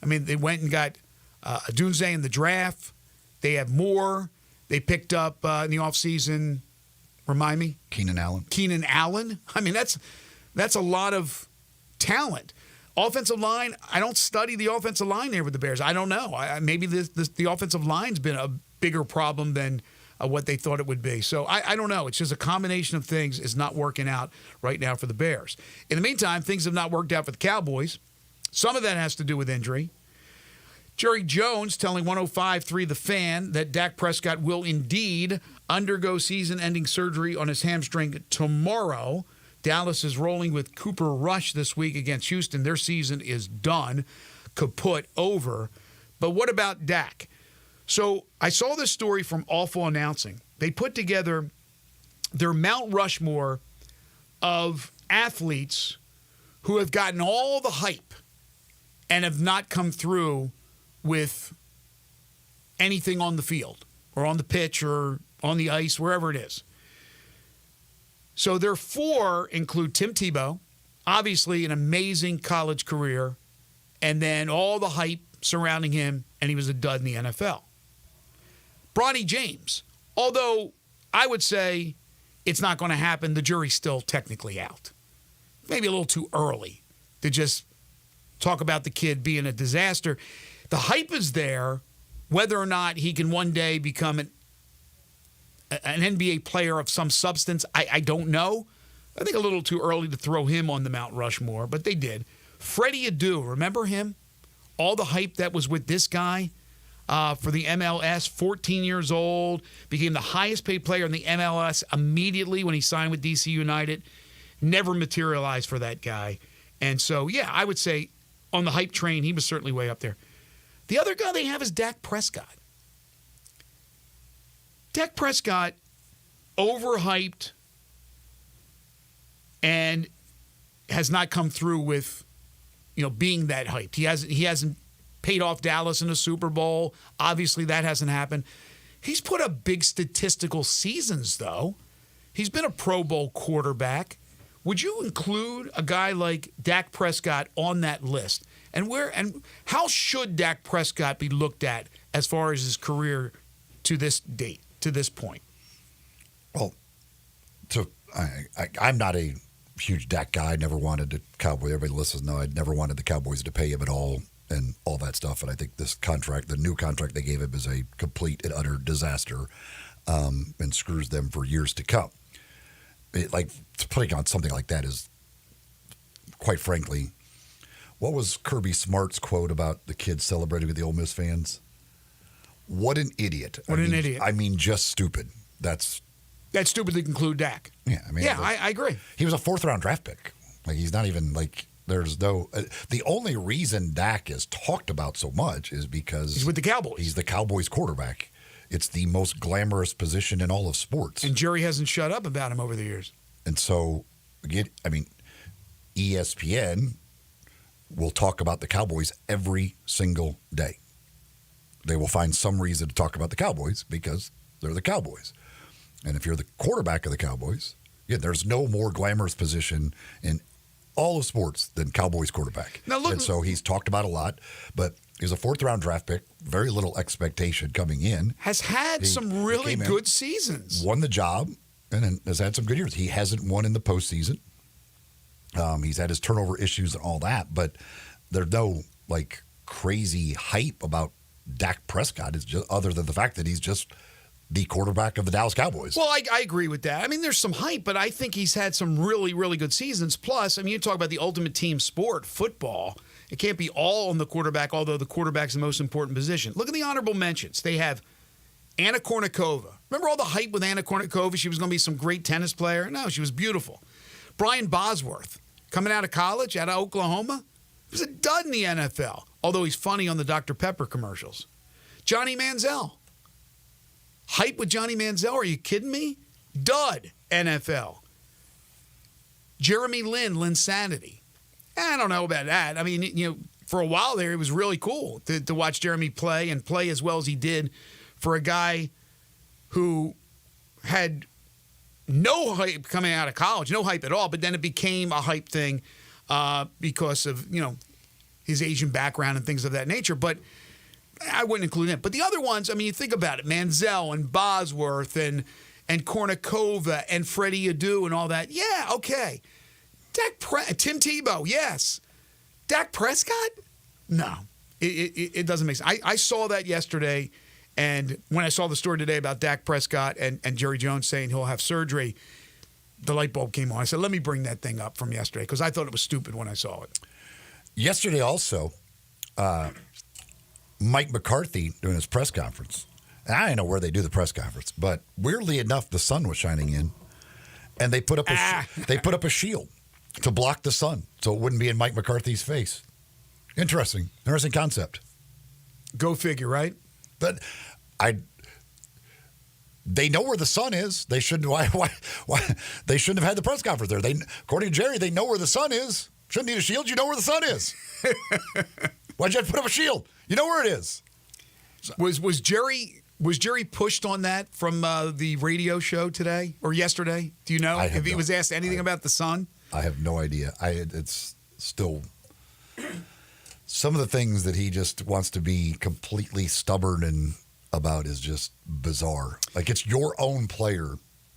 I mean, they went and got Adunze in the draft. They have more. They picked up in the offseason, remind me? Keenan Allen. I mean, that's a lot of talent. Offensive line, I don't study the offensive line there with the Bears. I don't know. Maybe the offensive line's been a bigger problem than what they thought it would be. So I don't know. It's just a combination of things is not working out right now for the Bears. In the meantime, things have not worked out for the Cowboys. Some of that has to do with injury. Jerry Jones telling 105.3 The Fan that Dak Prescott will indeed undergo season-ending surgery on his hamstring tomorrow. Dallas is rolling with Cooper Rush this week against Houston. Their season is done, kaput, over. But what about Dak? So I saw this story from Awful Announcing. They put together their Mount Rushmore of athletes who have gotten all the hype and have not come through with anything on the field or on the pitch or on the ice, wherever it is. So their four include Tim Tebow, obviously an amazing college career, and then all the hype surrounding him, and he was a dud in the NFL. Bronny James, although I would say it's not going to happen, the jury's still technically out. Maybe a little too early to just talk about the kid being a disaster. The hype is there, whether or not he can one day become an NBA player of some substance, I don't know. I think a little too early to throw him on the Mount Rushmore, but they did. Freddie Adu, remember him? All the hype that was with this guy for the MLS, 14 years old, became the highest paid player in the MLS immediately when he signed with DC United. Never materialized for that guy. And so, yeah, I would say on the hype train, he was certainly way up there. The other guy they have is Dak Prescott. Dak Prescott, overhyped and has not come through with, being that hyped. He hasn't paid off Dallas in a Super Bowl. Obviously, that hasn't happened. He's put up big statistical seasons, though. He's been a Pro Bowl quarterback. Would you include a guy like Dak Prescott on that list? And how should Dak Prescott be looked at as far as his career to this date, to this point? Well, I'm not a huge Dak guy. I never wanted the Cowboys. Everybody listens know I never wanted the Cowboys to pay him at all and all that stuff. And I think this contract, the new contract they gave him, is a complete and utter disaster. and screws them for years to come. Putting on something like that is, quite frankly, what was Kirby Smart's quote about the kids celebrating with the Ole Miss fans? What an idiot. Idiot. I mean, just stupid. That's stupid to conclude Dak. Yeah, I agree. He was a 4th-round draft pick. He's not even there's no. The only reason Dak is talked about so much is because he's with the Cowboys. He's the Cowboys quarterback. It's the most glamorous position in all of sports. And Jerry hasn't shut up about him over the years. And so, ESPN will talk about the Cowboys every single day. They will find some reason to talk about the Cowboys because they're the Cowboys. And if you're the quarterback of the Cowboys, there's no more glamorous position in all of sports than Cowboys quarterback. Now look, and so he's talked about a lot, but he's a 4th-round draft pick, very little expectation coming in. Has had some really good seasons. Won the job and then has had some good years. He hasn't won in the postseason. He's had his turnover issues and all that, but there's no crazy hype about Dak Prescott. It's just other than the fact that he's just the quarterback of the Dallas Cowboys. Well, I agree with that. There's some hype, but I think he's had some really, really good seasons. Plus, you talk about the ultimate team sport, football. It can't be all on the quarterback, although the quarterback's the most important position. Look at the honorable mentions. They have Anna Kournikova. Remember all the hype with Anna Kournikova? She was going to be some great tennis player. No, she was beautiful. Brian Bosworth, coming out of college, out of Oklahoma. He was a dud in the NFL, although he's funny on the Dr. Pepper commercials. Johnny Manziel. Hype with Johnny Manziel? Are you kidding me? Dud, NFL. Jeremy Lin, Linsanity. I don't know about that. For a while there, it was really cool to watch Jeremy play and play as well as he did for a guy who had no hype coming out of college, no hype at all, but then it became a hype thing because of, his Asian background and things of that nature. But I wouldn't include him. But the other ones, you think about it, Manziel and Bosworth and Kournikova and Freddie Adu and all that. Yeah, okay. Tim Tebow, yes. Dak Prescott? No. It doesn't make sense. I saw that yesterday, and when I saw the story today about Dak Prescott and Jerry Jones saying he'll have surgery, the light bulb came on. I said, let me bring that thing up from yesterday because I thought it was stupid when I saw it. Yesterday also, Mike McCarthy doing his press conference. And I don't know where they do the press conference, but weirdly enough, the sun was shining in, and they put up a shield to block the sun so it wouldn't be in Mike McCarthy's face. Interesting concept. Go figure, right? But they know where the sun is. They shouldn't. Why? They shouldn't have had the press conference there. According to Jerry, they know where the sun is. Shouldn't need a shield. You know where the sun is. Why'd you have to put up a shield? You know where it is. Was Jerry pushed on that from the radio show today or yesterday? Do you know if he was asked anything about the sun? I have no idea. It's still some of the things that he just wants to be completely stubborn and about is just bizarre. It's your own player,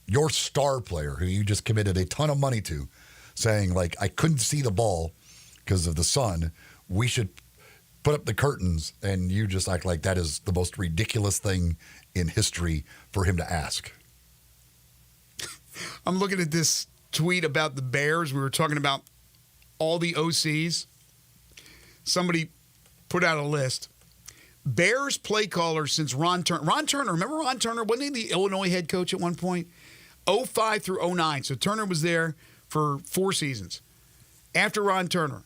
your star player who you just committed a ton of money to, saying I couldn't see the ball because of the sun. We should put up the curtains, and you just act like that is the most ridiculous thing in history for him to ask. I'm looking at this tweet about the Bears. We were talking about all the OCs. Somebody put out a list. Bears play callers since Ron Turner. Ron Turner, remember Ron Turner? Wasn't he the Illinois head coach at one point? 05 through 09. So Turner was there for 4 seasons. After Ron Turner,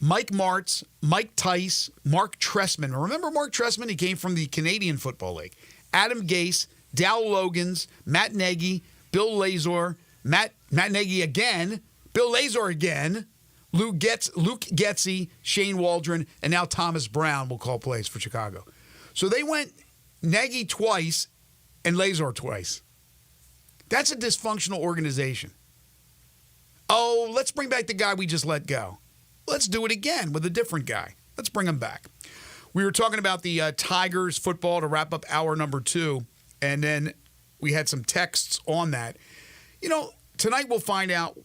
Mike Martz, Mike Tice, Mark Trestman. Remember Mark Trestman? He came from the Canadian Football League. Adam Gase, Dow Logans, Matt Nagy, Bill Lazor, Matt Nagy again, Bill Lazor again, Luke Getsy, Shane Waldron, and now Thomas Brown will call plays for Chicago. So they went Nagy twice and Lazor twice. That's a dysfunctional organization. Oh, let's bring back the guy we just let go. Let's do it again with a different guy. Let's bring him back. We were talking about the Tigers football to wrap up hour number 2, and then we had some texts on that. Tonight we'll find out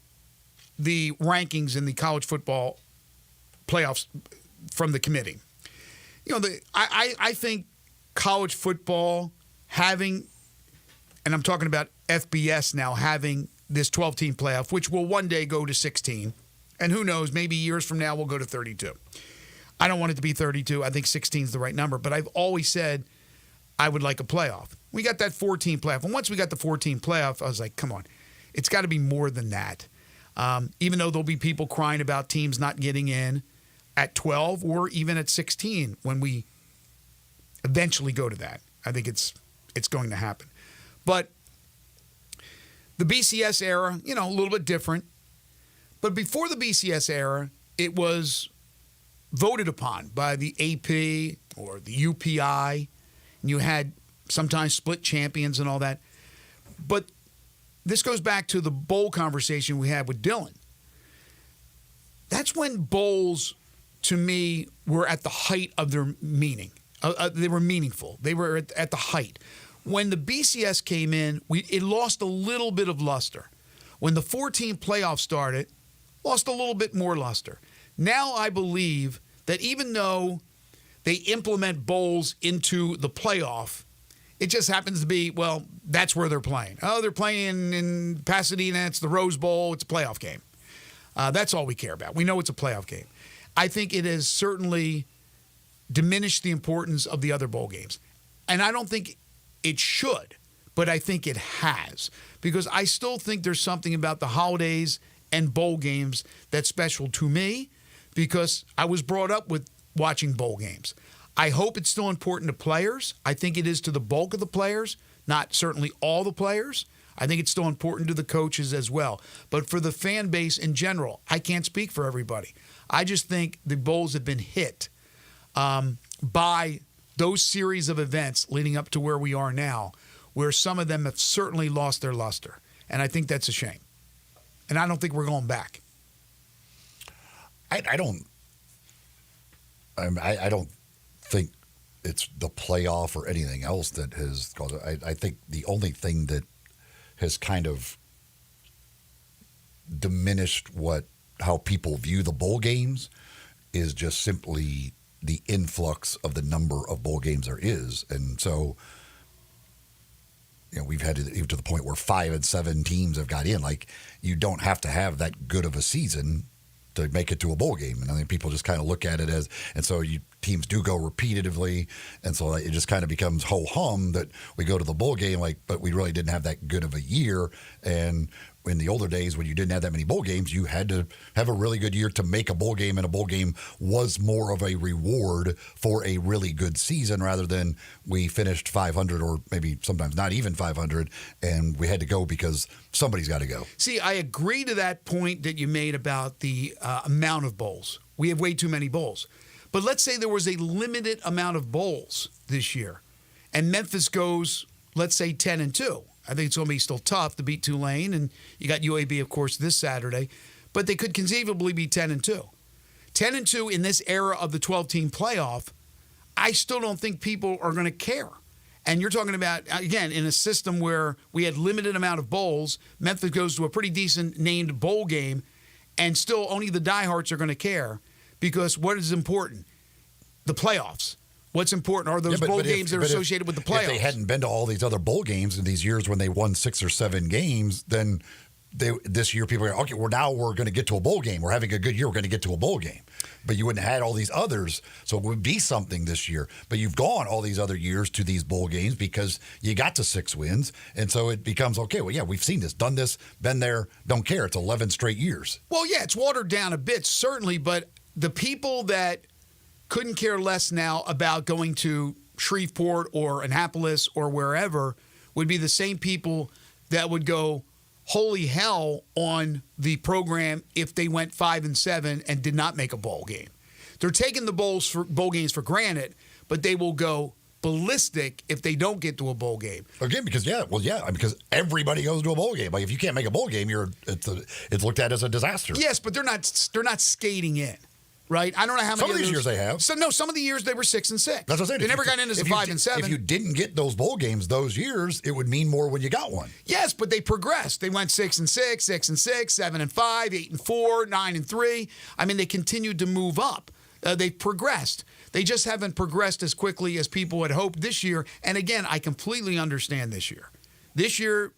the rankings in the college football playoffs from the committee. I think college football having and I'm talking about FBS now having this 12-team playoff, which will one day go to 16. And who knows, maybe years from now we'll go to 32. I don't want it to be 32. I think 16 is the right number. But I've always said I would like a playoff. We got that 14 playoff. And once we got the 14 playoff, I was like, come on. It's got to be more than that. Even though there'll be people crying about teams not getting in at 12 or even at 16 when we eventually go to that. I think it's going to happen. But the BCS era, a little bit different. But before the BCS era, it was voted upon by the AP or the UPI. And you had sometimes split champions and all that. But this goes back to the bowl conversation we had with Dylan. That's when bowls, to me, were at the height of their meaning. They were meaningful. They were at the height. When the BCS came in, it lost a little bit of luster. When the 14 playoff started, lost a little bit more luster. Now I believe that even though they implement bowls into the playoff, it just happens to be, that's where they're playing. Oh, they're playing in Pasadena. It's the Rose Bowl. It's a playoff game. That's all we care about. We know it's a playoff game. I think it has certainly diminished the importance of the other bowl games. And I don't think it should, but I think it has. Because I still think there's something about the holidays and bowl games that's special to me because I was brought up with watching bowl games. I hope it's still important to players. I think it is to the bulk of the players, not certainly all the players. I think it's still important to the coaches as well. But for the fan base in general, I can't speak for everybody. I just think the bowls have been hit by those series of events leading up to where we are now, where some of them have certainly lost their luster. And I think that's a shame. And I don't think we're going back. I don't think it's the playoff or anything else that has caused it. I think the only thing that has kind of diminished how people view the bowl games is just simply the influx of the number of bowl games there is. And so, we've had to even to the point where 5 and 7 teams have got in. Like, you don't have to have that good of a season to make it to a bowl game. And I think people just kind of look at it as, and so teams do go repetitively. And so it just kind of becomes ho-hum that we go to the bowl game, but we really didn't have that good of a year. And in the older days when you didn't have that many bowl games, you had to have a really good year to make a bowl game, and a bowl game was more of a reward for a really good season rather than we finished 500 or maybe sometimes not even 500 and we had to go because somebody's got to go. See, I agree to that point that you made about the amount of bowls. We have way too many bowls. But let's say there was a limited amount of bowls this year, and Memphis goes, let's say, 10-2. I think it's going to be still tough to beat Tulane, and you got UAB, of course, this Saturday. But they could conceivably be 10-2. 10-2 in this era of the 12-team playoff, I still don't think people are going to care. And you're talking about, again, in a system where we had limited amount of bowls, Memphis goes to a pretty decent named bowl game, and still only the diehards are going to care because what is important? The playoffs. What's important are those bowl games that are associated with the playoffs. If they hadn't been to all these other bowl games in these years when they won 6 or 7 games, then this year people are okay, we're going to get to a bowl game. We're having a good year. We're going to get to a bowl game. But you wouldn't have had all these others, so it would be something this year. But you've gone all these other years to these bowl games because you got to 6 wins. And so it becomes, okay, well, yeah, we've seen this, done this, been there, don't care. It's 11 straight years. Well, yeah, it's watered down a bit, certainly. But the people that couldn't care less now about going to Shreveport or Annapolis or wherever would be the same people that would go holy hell on the program if they went 5 and 7 and did not make a bowl game. They're taking the bowl games for granted, but they will go ballistic if they don't get to a bowl game. Again, because everybody goes to a bowl game. Like if you can't make a bowl game, it's looked at as a disaster. Yes, but they're not skating in. Right? I don't know how many some of these years they have. So no, some of the years they were 6 and 6. That's what I'm saying. They never got in as a 5 and 7. If you didn't get those bowl games those years, it would mean more when you got one. Yes, but they progressed. They went 6 and 6, 6 and 6, 7 and 5, 8 and 4, 9 and 3. I mean, they continued to move up. They progressed. They just haven't progressed as quickly as people had hoped this year. And again, I completely understand this year This year,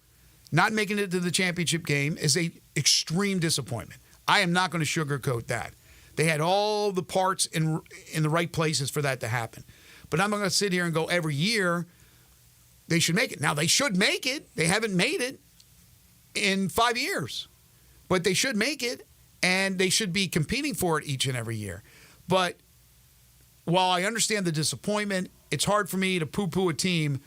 not making it to the championship game is a extreme disappointment. I am not going to sugarcoat that. They had all the parts in the right places for that to happen. But I'm not going to sit here and go every year they should make it. Now, they should make it. They haven't made it in 5 years. But they should make it, and they should be competing for it each and every year. But while I understand the disappointment, it's hard for me to poo-poo a team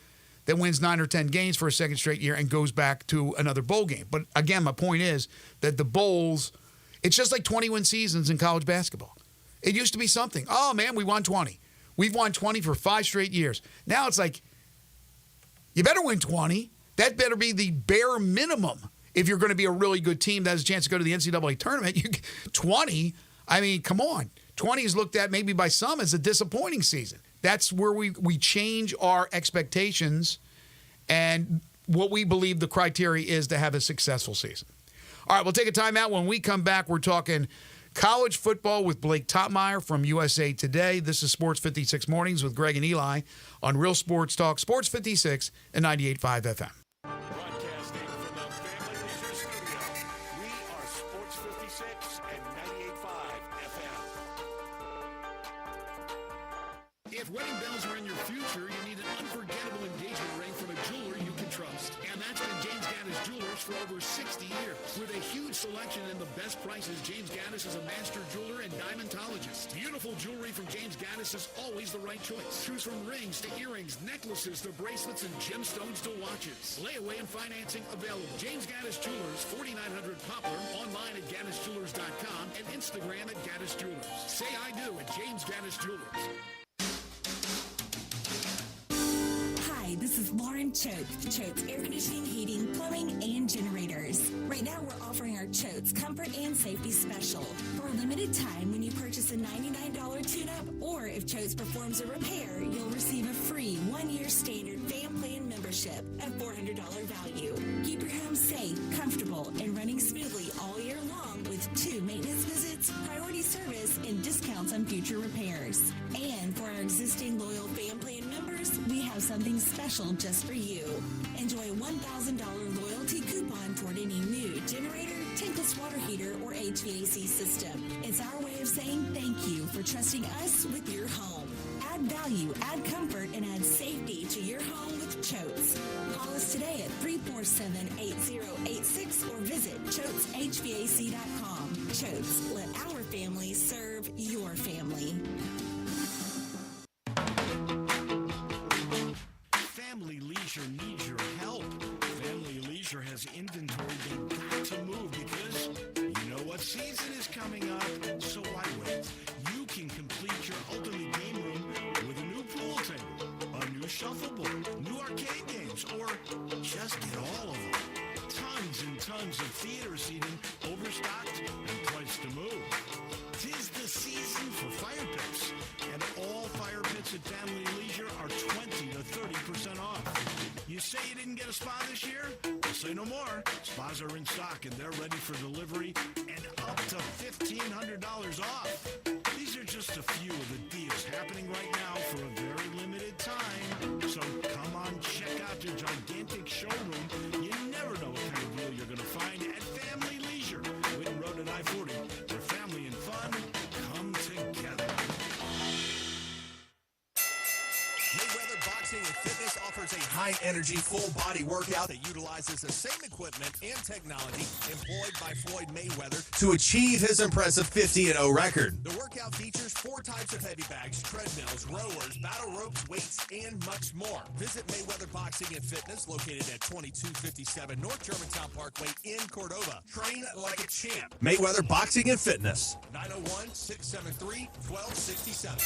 that wins 9 or 10 games for a second straight year and goes back to another bowl game. But again, my point is that the bowls, it's just like 20-win seasons in college basketball. It used to be something. Oh, man, we won 20. We've won 20 for 5 straight years. Now it's like, you better win 20. That better be the bare minimum. If you're going to be a really good team that has a chance to go to the NCAA tournament, 20, I mean, come on. 20 is looked at maybe by some as a disappointing season. That's where we change our expectations and what we believe the criteria is to have a successful season. All right, we'll take a timeout. When we come back, we're talking college football with Blake Topmeyer from USA Today. This is Sports 56 Mornings with Greg and Eli on Real Sports Talk, Sports 56 and 98.5 FM. Broadcasting from the Family Leisure Studio, we are Sports 56 and 98.5 FM. If wedding bells are in your future, you need an unforgettable engagement ring from a jeweler you can trust. And that's been James Gaddis Jewelers for over 60 years. With a huge selection and the best prices, James Gaddis is a master jeweler and diamondologist. Beautiful jewelry from James Gaddis is always the right choice. Choose from rings to earrings, necklaces to bracelets, and gemstones to watches. Layaway and financing available. James Gaddis Jewelers, 4900 Poplar, online at GaddisJewelers.com and Instagram at Gaddis Jewelers. Say I do at James Gaddis Jewelers. Hi, this is Lauren Choate, Choate's Air Conditioning, Heating, Plumbing, and Generators. Right now, we're offering our Choate's Comfort and Safety Special. For a limited time, when you purchase a $99 tune-up, or if Choate's performs a repair, you'll receive a free 1-year standard fan plan membership at $400 value. Keep your home safe, comfortable, and running smoothly all year long with 2 maintenance visits, priority service, and discounts on future repairs. And for our existing loyal fan plan members, we have something special just for you. Enjoy a $1,000 loyalty coupon toward any new generator, tankless water heater, or HVAC system. It's our way of saying thank you for trusting us with your home. Add value, add comfort, and add safety to your home with Choates. Call us today at 347-8086 or visit ChoatesHVAC.com. Choates, let our family serve your family. Family Leisure needs your help. Family Leisure has inventory they've got to move because you know what season is coming up. So why wait? You can complete your ultimate game room with a new pool table, a new shuffleboard, new arcade games, or just get all of them. Tons and tons of theater seating, overstocked and priced to move. 'Tis the season for fire pits, and all fire pits at Family Leisure are 20 to 30% off. You say you didn't get a spa this year? Well, say no more. Spas are in stock and they're ready for delivery and up to $1,500 off. These are just a few of the deals happening right now for a very limited time. So come on, check out their gigantic showroom. You never know what kind of deal you're going to find at Family Leisure, Whitten Road and I-40, where family and fun come together. Mayweather Boxing and Fitness offers a high-energy, full-body workout that utilizes the same equipment and technology employed by Floyd Mayweather to achieve his impressive 50-0 record. The workout features 4 types of heavy bags, treadmills, rowers, battle ropes, weights, and much more. Visit Mayweather Boxing and Fitness, located at 2257 North Germantown Parkway in Cordova. Train like a champ. Mayweather Boxing and Fitness. 901-673-1267.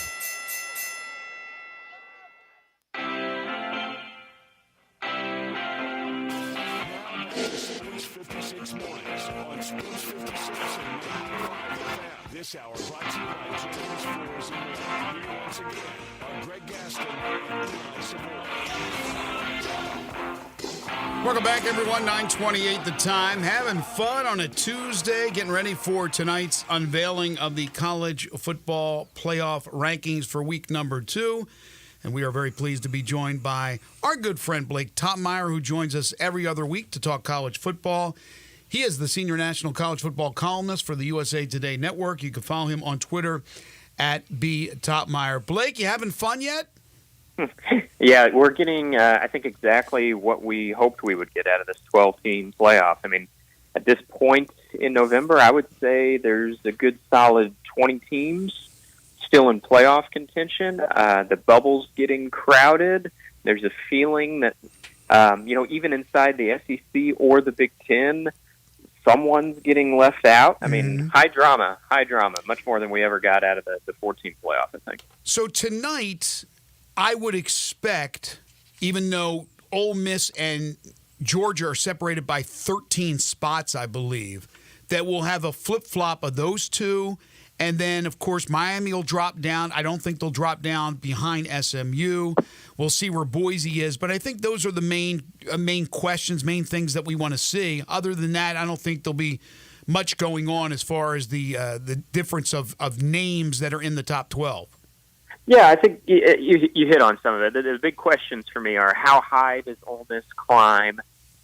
Sports 56 Mornings on Sports 56 and 98.5 FM. This hour brought to you by James Floors and More. Here once again are Greg Gaston and Eli Savoy. Welcome back, everyone. 9:28 the time. Having fun on a Tuesday, getting ready for tonight's unveiling of the college football playoff rankings for week number 2. And we are very pleased to be joined by our good friend Blake Toppmeyer, who joins us every other week to talk college football. He is the senior national college football columnist for the USA Today Network. You can follow him on Twitter at @BToppmeyer. Blake, you having fun yet? Yeah, we're getting, I think, exactly what we hoped we would get out of this 12-team playoff. I mean, at this point in November, I would say there's a good solid 20 teams still in playoff contention. The bubble's getting crowded. There's a feeling that, even inside the SEC or the Big Ten, someone's getting left out. I mean, high drama, much more than we ever got out of the 14 playoff, I think. So tonight, I would expect, even though Ole Miss and Georgia are separated by 13 spots, I believe, that we'll have a flip-flop of those two. And then, of course, Miami will drop down. I don't think they'll drop down behind SMU. We'll see where Boise is. But I think those are the main questions, main things that we want to see. Other than that, I don't think there'll be much going on as far as the difference of names that are in the top 12. Yeah, I think you hit on some of it. The big questions for me are how high does Ole Miss climb?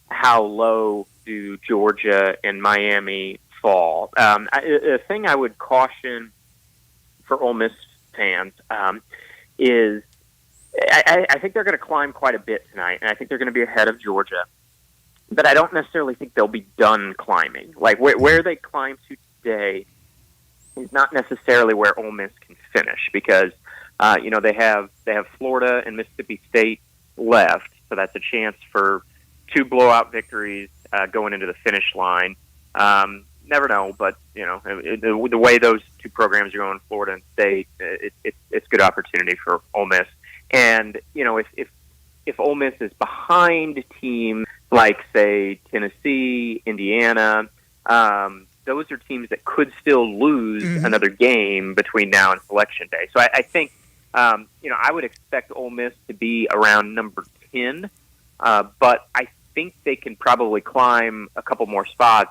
How low do Georgia and Miami fall? The thing I would caution for Ole Miss fans is I think they're going to climb quite a bit tonight, and I think they're going to be ahead of Georgia. But I don't necessarily think they'll be done climbing. Like where they climb to today is not necessarily where Ole Miss can finish because they have Florida and Mississippi State left, so that's a chance for 2 blowout victories going into the finish line. Never know, but the way those 2 programs are going, Florida and State, it's good opportunity for Ole Miss. And if Ole Miss is behind teams like say Tennessee, Indiana, those are teams that could still lose another game between now and Selection Day. So I think I would expect Ole Miss to be around number 10, but I think they can probably climb a couple more spots.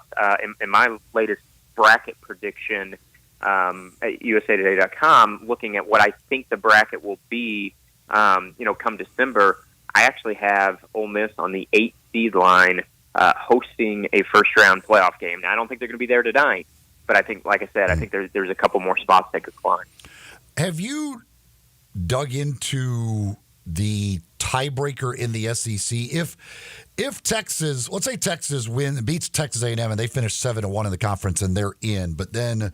In my latest bracket prediction at usatoday.com, looking at what I think the bracket will be, come December, I actually have Ole Miss on the 8th seed line hosting a first-round playoff game. Now, I don't think they're going to be there tonight, but I think, like I said, I think there's a couple more spots they could climb. Have you dug into the tiebreaker in the SEC? If Texas, let's say Texas beats Texas A&M and they finish 7-1 in the conference and they're in, but then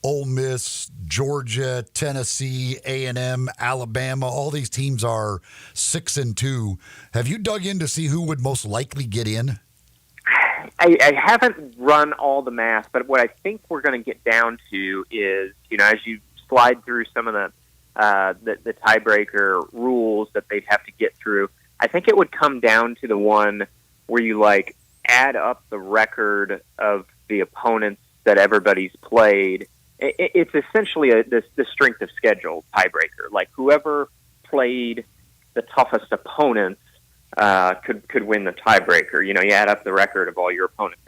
Ole Miss, Georgia, Tennessee, A&M, Alabama, all these teams are 6-2. Have you dug in to see who would most likely get in? I haven't run all the math, but what I think we're going to get down to is, as you slide through some of the tiebreaker rules that they'd have to get through, I think it would come down to the one where you add up the record of the opponents that everybody's played. It's essentially the strength of schedule tiebreaker. Like whoever played the toughest opponents could win the tiebreaker. You add up the record of all your opponents,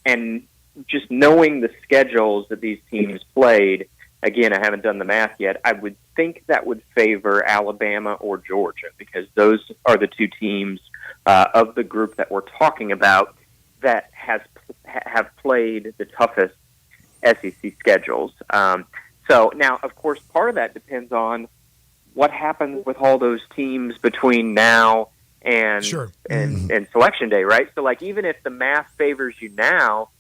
and just knowing the schedules that these teams played. Again, I haven't done the math yet. I would think that would favor Alabama or Georgia because those are the 2 teams of the group that we're talking about that have played the toughest SEC schedules. So now, of course, part of that depends on what happens with all those teams between now and and Selection Day, right? So, even if the math favors you now,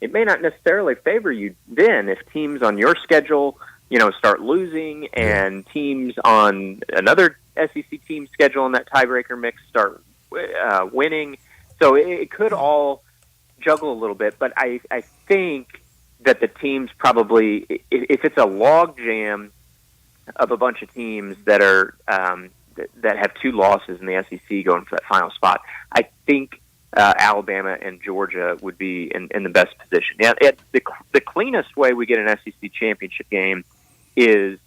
it may not necessarily favor you then if teams on your schedule, start losing and teams on another SEC team schedule in that tiebreaker mix start winning. So it could all juggle a little bit, but I think that the teams probably, if it's a log jam of a bunch of teams that are that have 2 losses in the SEC going for that final spot, I think Alabama and Georgia would be in the best position. Yeah, the cleanest way we get an SEC championship game is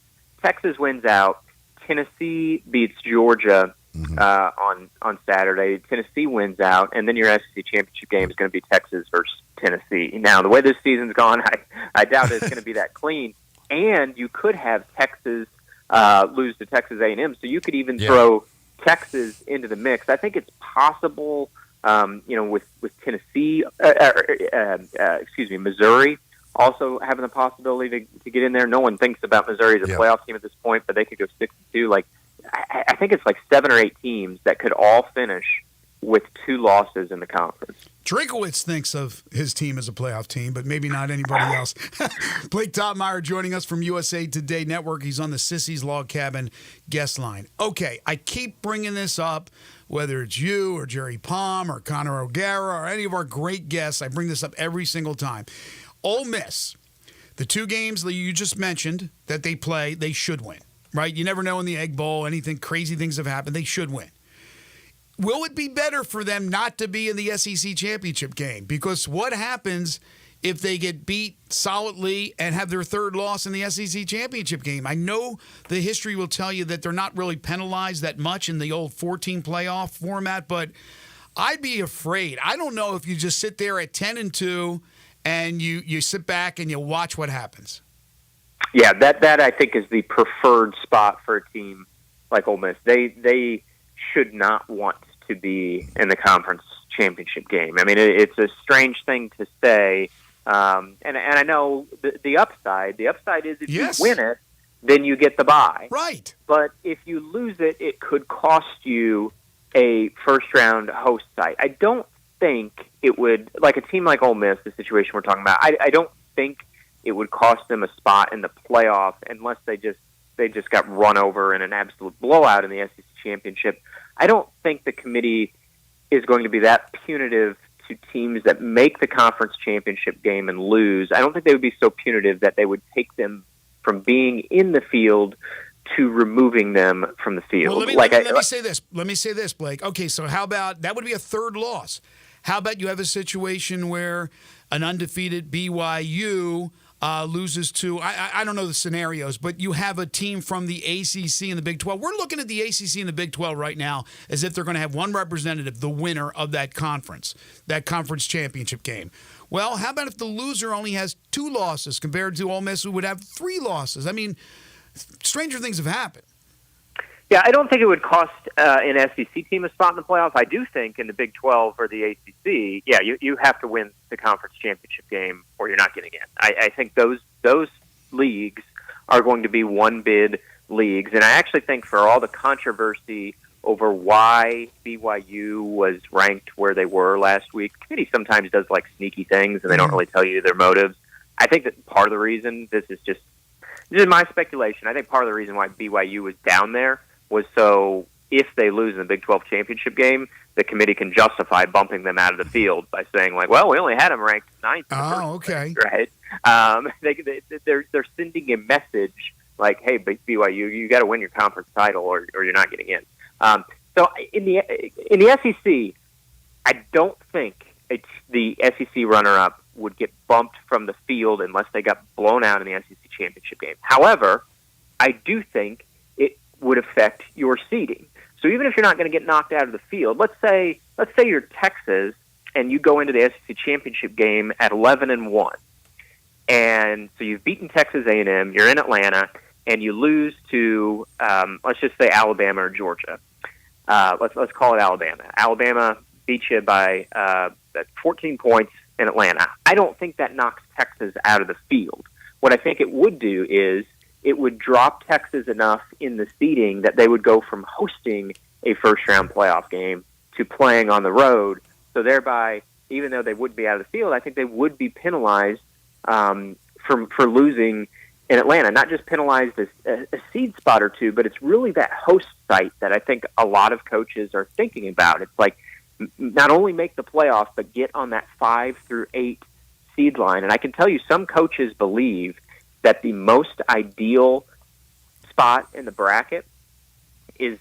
Texas wins out, Tennessee beats Georgia on Saturday, Tennessee wins out, and then your SEC championship game is going to be Texas versus Tennessee. Now, the way this season's gone, I doubt it's going to be that clean. And you could have Texas lose to Texas A&M. So you could even throw Texas into the mix. I think it's possible, with Tennessee, Missouri also having the possibility to get in there. No one thinks about Missouri as a playoff team at this point, but they could go 6-2. Like, I think it's like 7 or 8 teams that could all finish with 2 losses in the conference. Drinkowitz thinks of his team as a playoff team, but maybe not anybody else. Blake Toppmeyer joining us from USA Today Network. He's on the Sissy's Log Cabin guest line. Okay, I keep bringing this up, whether it's you or Jerry Palm or Connor O'Gara or any of our great guests. I bring this up every single time. Ole Miss, the 2 games that you just mentioned that they play, they should win, right? You never know in the Egg Bowl, anything crazy things have happened. They should win. Will it be better for them not to be in the SEC championship game? Because what happens if they get beat solidly and have their 3rd loss in the SEC championship game? I know the history will tell you that they're not really penalized that much in the old 14 playoff format, but I'd be afraid. I don't know if you just sit there at 10-2 and you sit back and you watch what happens. Yeah, that I think is the preferred spot for a team like Ole Miss. They should not want to be in the conference championship game. I mean, it's a strange thing to say, and I know the upside. The upside is if you win it, then you get the bye. Right. But if you lose it, it could cost you a first-round host site. I don't think it would, like a team like Ole Miss, the situation we're talking about, I don't think it would cost them a spot in the playoff unless they just got run over in an absolute blowout in the SEC championship. I don't think the committee is going to be that punitive to teams that make the conference championship game and lose. I don't think they would be so punitive that they would take them from being in the field to removing them from the field. Well, let me say this. Let me say this, Blake. Okay, so how about that would be a 3rd loss? How about you have a situation where an undefeated BYU loses to, I don't know the scenarios, but you have a team from the ACC and the Big 12. We're looking at the ACC and the Big 12 right now as if they're going to have one representative, the winner of that conference championship game. Well, how about if the loser only has 2 losses compared to Ole Miss, who would have 3 losses? I mean, stranger things have happened. Yeah, I don't think it would cost an SEC team a spot in the playoff. I do think in the Big 12 or the ACC, you have to win the conference championship game or you're not getting in. I think those leagues are going to be one-bid leagues. And I actually think for all the controversy over why BYU was ranked where they were last week, the committee sometimes does like sneaky things and they don't really tell you their motives. I think that part of the reason, this is my speculation, I think part of the reason why BYU was down there was so if they lose in the Big 12 championship game, the committee can justify bumping them out of the field by saying, like, well, we only had them ranked 9th. Oh, okay. Right? They're sending a message like, hey, BYU, you got to win your conference title or you're not getting in. So in the SEC, I don't think the SEC runner-up would get bumped from the field unless they got blown out in the SEC championship game. However, I do think it would affect your seeding. So even if you're not going to get knocked out of the field, let's say you're Texas and you go into the SEC championship game at 11-1, and so you've beaten Texas A&M, you're in Atlanta, and you lose to let's just say Alabama or Georgia. Let's call it Alabama. Alabama beat you by 14 points in Atlanta. I don't think that knocks Texas out of the field. What I think it would do is it would drop Texas enough in the seeding that they would go from hosting a first-round playoff game to playing on the road. So thereby, even though they would be out of the field, I think they would be penalized for losing in Atlanta. Not just penalized as a seed spot or two, but it's really that host site that I think a lot of coaches are thinking about. It's like not only make the playoff, but get on that 5 through 8 seed line. And I can tell you some coaches believe that the most ideal spot in the bracket is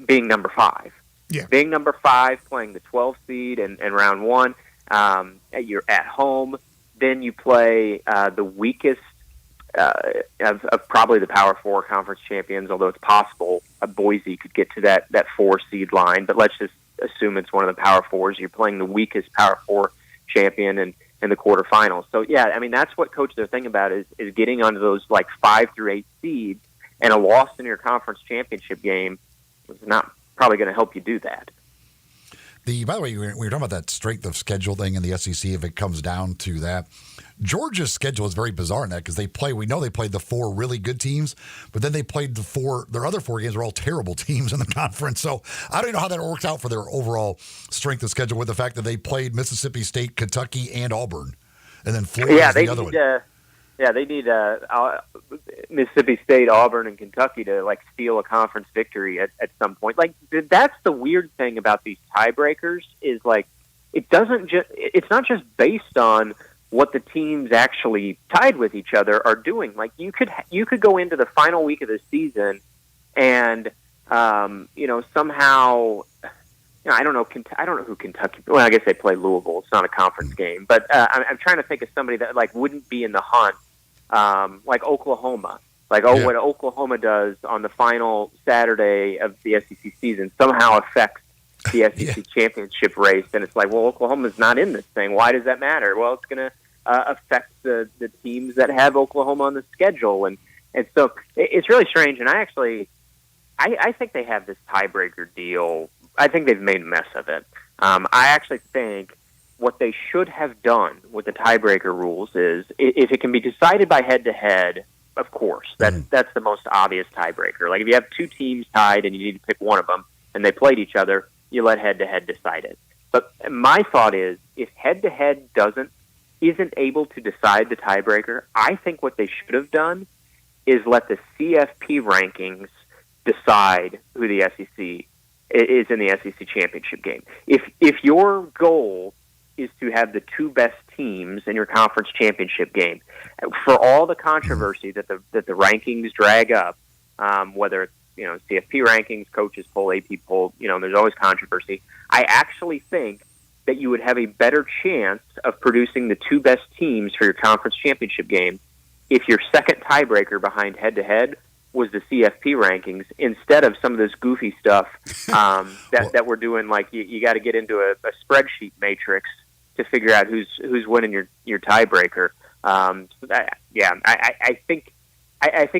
being number 5. Yeah. Being number 5, playing the 12 seed in round 1, you're at home. Then you play the weakest of probably the Power 4 conference champions, although it's possible Boise could get to that 4 seed line. But let's just assume it's one of the Power 4s. You're playing the weakest Power 4 champion in the quarterfinals. So, yeah, I mean, that's what coaches are thinking about is getting onto those, like, 5 through 8 seeds and a loss in your conference championship game is not probably going to help you do that. By the way, we were talking about that strength of schedule thing in the SEC. If it comes down to that, Georgia's schedule is very bizarre in that because they played the 4 really good teams, but then they played their other 4 games were all terrible teams in the conference. So I don't even know how that works out for their overall strength of schedule with the fact that they played Mississippi State, Kentucky, and Auburn, and then Florida is the other one. They need Mississippi State, Auburn, and Kentucky to like steal a conference victory at some point. Like that's the weird thing about these tiebreakers is like it's not just based on what the teams actually tied with each other are doing. Like you could go into the final week of the season and somehow. I don't know who Kentucky. Well, I guess they play Louisville. It's not a conference game, but I'm trying to think of somebody that like wouldn't be in the hunt, like Oklahoma. Like what Oklahoma does on the final Saturday of the SEC season somehow affects the SEC championship race, and it's like, well, Oklahoma's not in this thing. Why does that matter? Well, it's going to affect the teams that have Oklahoma on the schedule, and so it's really strange. And I think they have this tiebreaker deal. I think they've made a mess of it. I actually think what they should have done with the tiebreaker rules is, if it can be decided by head-to-head, of course, that's the most obvious tiebreaker. Like if you have 2 teams tied and you need to pick one of them, and they played each other, you let head-to-head decide it. But my thought is, if head-to-head isn't able to decide the tiebreaker, I think what they should have done is let the CFP rankings decide who the SEC is in the SEC championship game. If your goal is to have the 2 best teams in your conference championship game, for all the controversy that the rankings drag up, whether it's CFP rankings, coaches poll, AP poll, there's always controversy. I actually think that you would have a better chance of producing the 2 best teams for your conference championship game if your second tiebreaker behind head-to-head was the CFP rankings instead of some of this goofy stuff that we're doing. Like you got to get into a spreadsheet matrix to figure out who's winning your tiebreaker. I think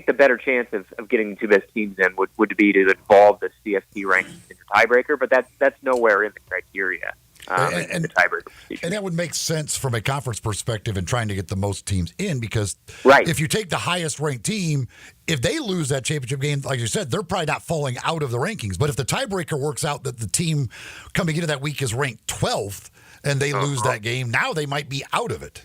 the better chance of getting the 2 best teams in would be to involve the CFP rankings in your tiebreaker, but that's nowhere in the criteria. And the tiebreaker procedure. And that would make sense from a conference perspective in trying to get the most teams in, because if you take the highest ranked team, if they lose that championship game, like you said, they're probably not falling out of the rankings. But if the tiebreaker works out that the team coming into that week is ranked 12th and they lose that game, now they might be out of it.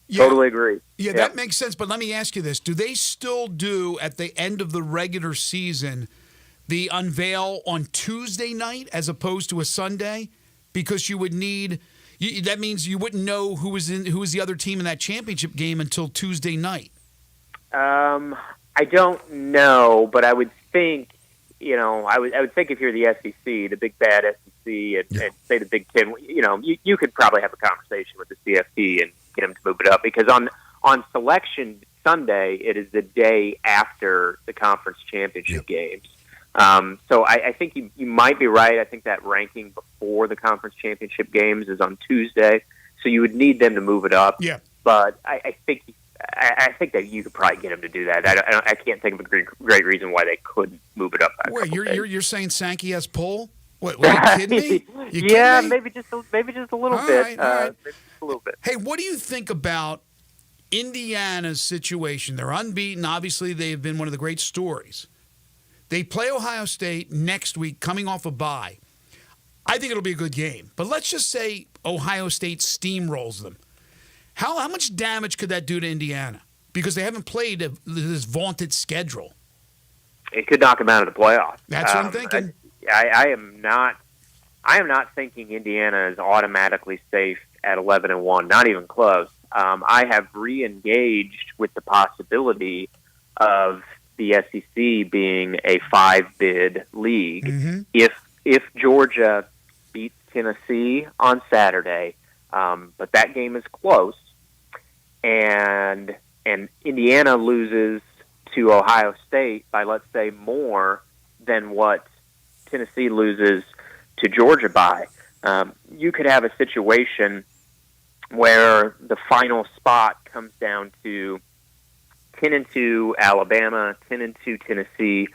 Yeah. Totally agree. Yeah, that makes sense. But let me ask you this. Do they still do, at the end of the regular season, the unveil on Tuesday night as opposed to a Sunday? Because you would need that means you wouldn't know who was the other team in that championship game until Tuesday night. I don't know, but I would think, I would think if you're the SEC, the big bad SEC, and say the Big Ten, you could probably have a conversation with the CFP and get them to move it up, because on Selection Sunday, it is the day after the conference championship games. So I think you might be right. I think that ranking before the conference championship games is on Tuesday, so you would need them to move it up. Yeah. But I think that you could probably get them to do that. I can't think of a great reason why they couldn't move it up. Wait, you're saying Sankey has pull? What, are you kidding me? Yeah, maybe just a little bit. All right. Maybe just a little bit. Hey, what do you think about Indiana's situation? They're unbeaten. Obviously, they have been one of the great stories. They play Ohio State next week, coming off a bye. I think it'll be a good game. But let's just say Ohio State steamrolls them. How much damage could that do to Indiana? Because they haven't played this vaunted schedule. It could knock them out of the playoffs. That's what I'm thinking. I am not thinking Indiana is automatically safe at 11-1. Not even close. I have re-engaged with the possibility of the SEC being a 5-bid league. Mm-hmm. If Georgia beats Tennessee on Saturday, but that game is close, and Indiana loses to Ohio State by, let's say, more than what Tennessee loses to Georgia by, you could have a situation where the final spot comes down to 10-2 Alabama, 10-2 Tennessee,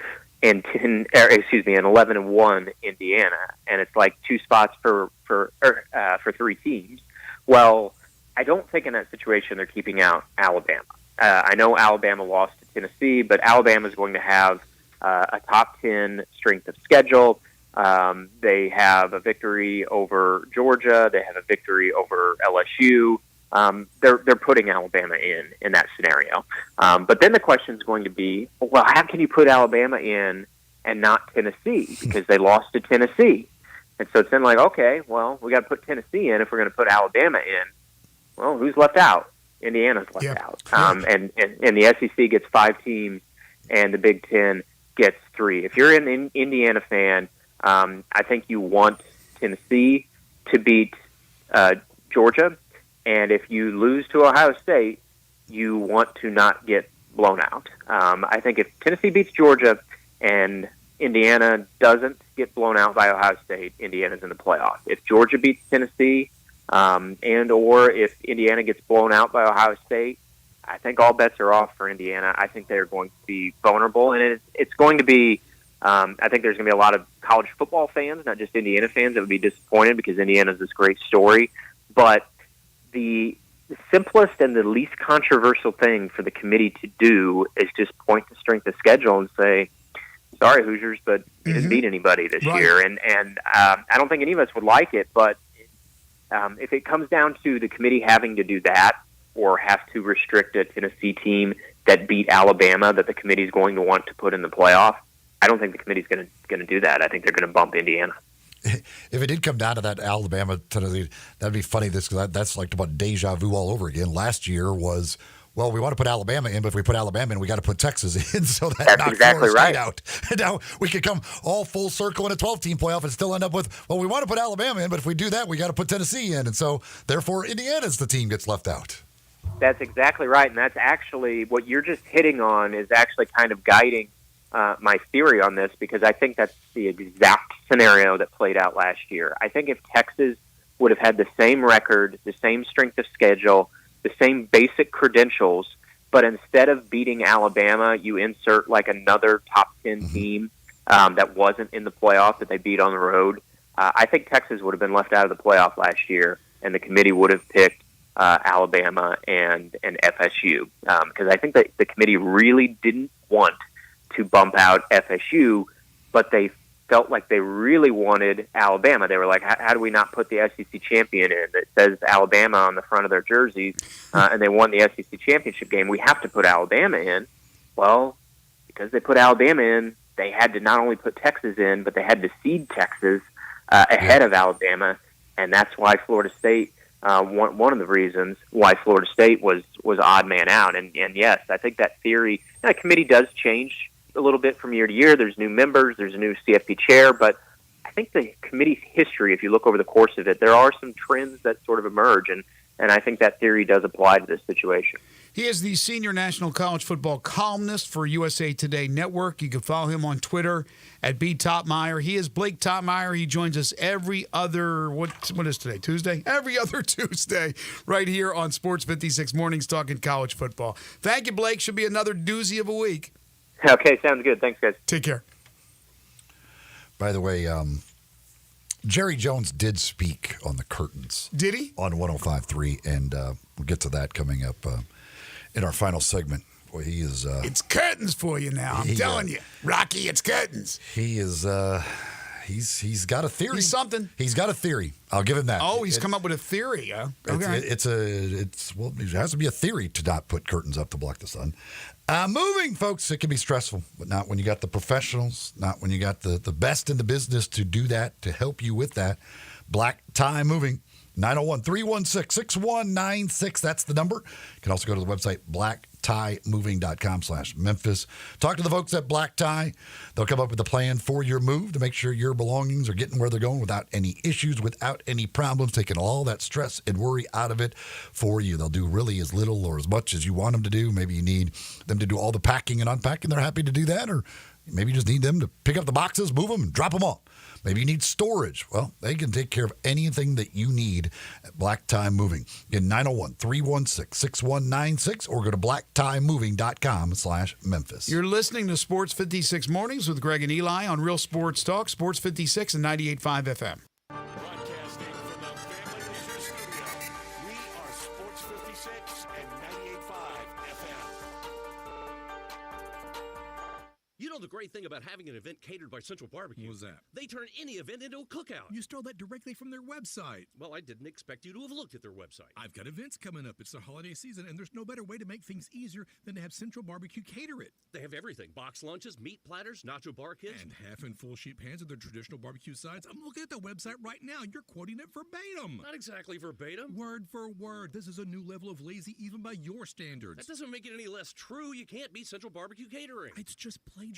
and 11-1 Indiana, and it's like 2 spots for 3 teams. Well, I don't think in that situation they're keeping out Alabama. I know Alabama lost to Tennessee, but Alabama is going to have a top 10 strength of schedule. They have a victory over Georgia. They have a victory over LSU. They're putting Alabama in that scenario. But then the question is going to be, well, how can you put Alabama in and not Tennessee? Because they lost to Tennessee. And so it's then like, okay, well, we got to put Tennessee in if we're going to put Alabama in. Well, who's left out? Indiana's left out. And the SEC gets 5 teams, and the Big Ten gets 3. If you're an Indiana fan, I think you want Tennessee to beat Georgia. And if you lose to Ohio State, you want to not get blown out. I think if Tennessee beats Georgia and Indiana doesn't get blown out by Ohio State, Indiana's in the playoff. If Georgia beats Tennessee and or if Indiana gets blown out by Ohio State, I think all bets are off for Indiana. I think they're going to be vulnerable, and it's going to be I think there's going to be a lot of college football fans, not just Indiana fans, that would be disappointed because Indiana's this great story. But the simplest and the least controversial thing for the committee to do is just point to strength of schedule and say, sorry, Hoosiers, but you didn't beat anybody this year. And I don't think any of us would like it, but if it comes down to the committee having to do that or have to restrict a Tennessee team that beat Alabama that the committee is going to want to put in the playoff, I don't think the committee's going to do that. I think they're going to bump Indiana. If it did come down to that Alabama, Tennessee, that'd be funny. That's like about deja vu all over again. Last year was, well, we want to put Alabama in, but if we put Alabama in, we got to put Texas in. So that's knocked exactly Florida State right. out. Now we could come all full circle in a 12-team playoff and still end up with, well, we want to put Alabama in, but if we do that, we got to put Tennessee in, and so therefore Indiana's the team gets left out. That's exactly right, and that's actually what you're just hitting on is actually kind of guiding my theory on this, because I think that's the exact scenario that played out last year. I think if Texas would have had the same record, the same strength of schedule, the same basic credentials, but instead of beating Alabama, you insert like another top 10 team that wasn't in the playoff that they beat on the road, I think Texas would have been left out of the playoff last year, and the committee would have picked Alabama and FSU, because I think that the committee really didn't want to bump out FSU, but they felt like they really wanted Alabama. They were like, how do we not put the SEC champion in that says Alabama on the front of their jerseys, and they won the SEC championship game? We have to put Alabama in. Well, because they put Alabama in, they had to not only put Texas in, but they had to seed Texas ahead of Alabama, and that's why Florida State, one of the reasons why Florida State was odd man out. And yes, I think that theory, the committee does change a little bit from year to year. There's new members, there's a new CFP chair, but I think the committee's history, if you look over the course of it, there are some trends that sort of emerge, and I think that theory does apply to this situation. He is the senior national college football columnist for USA Today Network. You can follow him on Twitter at @BTopmeyer. He is Blake Topmeyer. He joins us every other, what is today, Tuesday? Every other Tuesday right here on Sports 56 Mornings talking college football. Thank you, Blake. Should be another doozy of a week. Okay, sounds good. Thanks, guys. Take care. By the way, Jerry Jones did speak on the curtains. Did he? On 105.3, and we'll get to that coming up in our final segment. Boy, he is... it's curtains for you now, I'm telling you. Rocky, it's curtains. He is... He's got a theory. He's something. He's got a theory. I'll give him that. Oh, he's come up with a theory, huh? Okay. It has to be a theory to not put curtains up to block the sun. Moving, folks, it can be stressful, but not when you got the professionals, not when you got the best in the business to do that, to help you with that. Black Tie Moving, 901-316-6196. That's the number. You can also go to the website, blacktiemoving.com/Memphis. Talk to the folks at Black Tie. They'll come up with a plan for your move to make sure your belongings are getting where they're going without any issues, without any problems, taking all that stress and worry out of it for you. They'll do really as little or as much as you want them to do. Maybe you need them to do all the packing and unpacking. They're happy to do that. Or Maybe you just need them to pick up the boxes, move them, and drop them off. Maybe you need storage. Well, they can take care of anything that you need at Black Tie Moving. Get 901-316-6196 or go to blacktiemoving.com/Memphis. You're listening to Sports 56 Mornings with Greg and Eli on Real Sports Talk, Sports 56 and 98.5 FM. Broadcasting from the Family Leisure Studio, we are Sports 56 and 98.5 FM. You know the great thing about having an event catered by Central Barbecue? What was that? They turn any event into a cookout. You stole that directly from their website. Well, I didn't expect you to have looked at their website. I've got events coming up. It's the holiday season, and there's no better way to make things easier than to have Central Barbecue cater it. They have everything. Box lunches, meat platters, nacho bar kits. And half and full sheet pans of their traditional barbecue sides. I'm looking at the website right now. You're quoting it verbatim. Not exactly verbatim. Word for word. This is a new level of lazy even by your standards. That doesn't make it any less true. You can't beat Central Barbecue Catering. It's just plagiarism.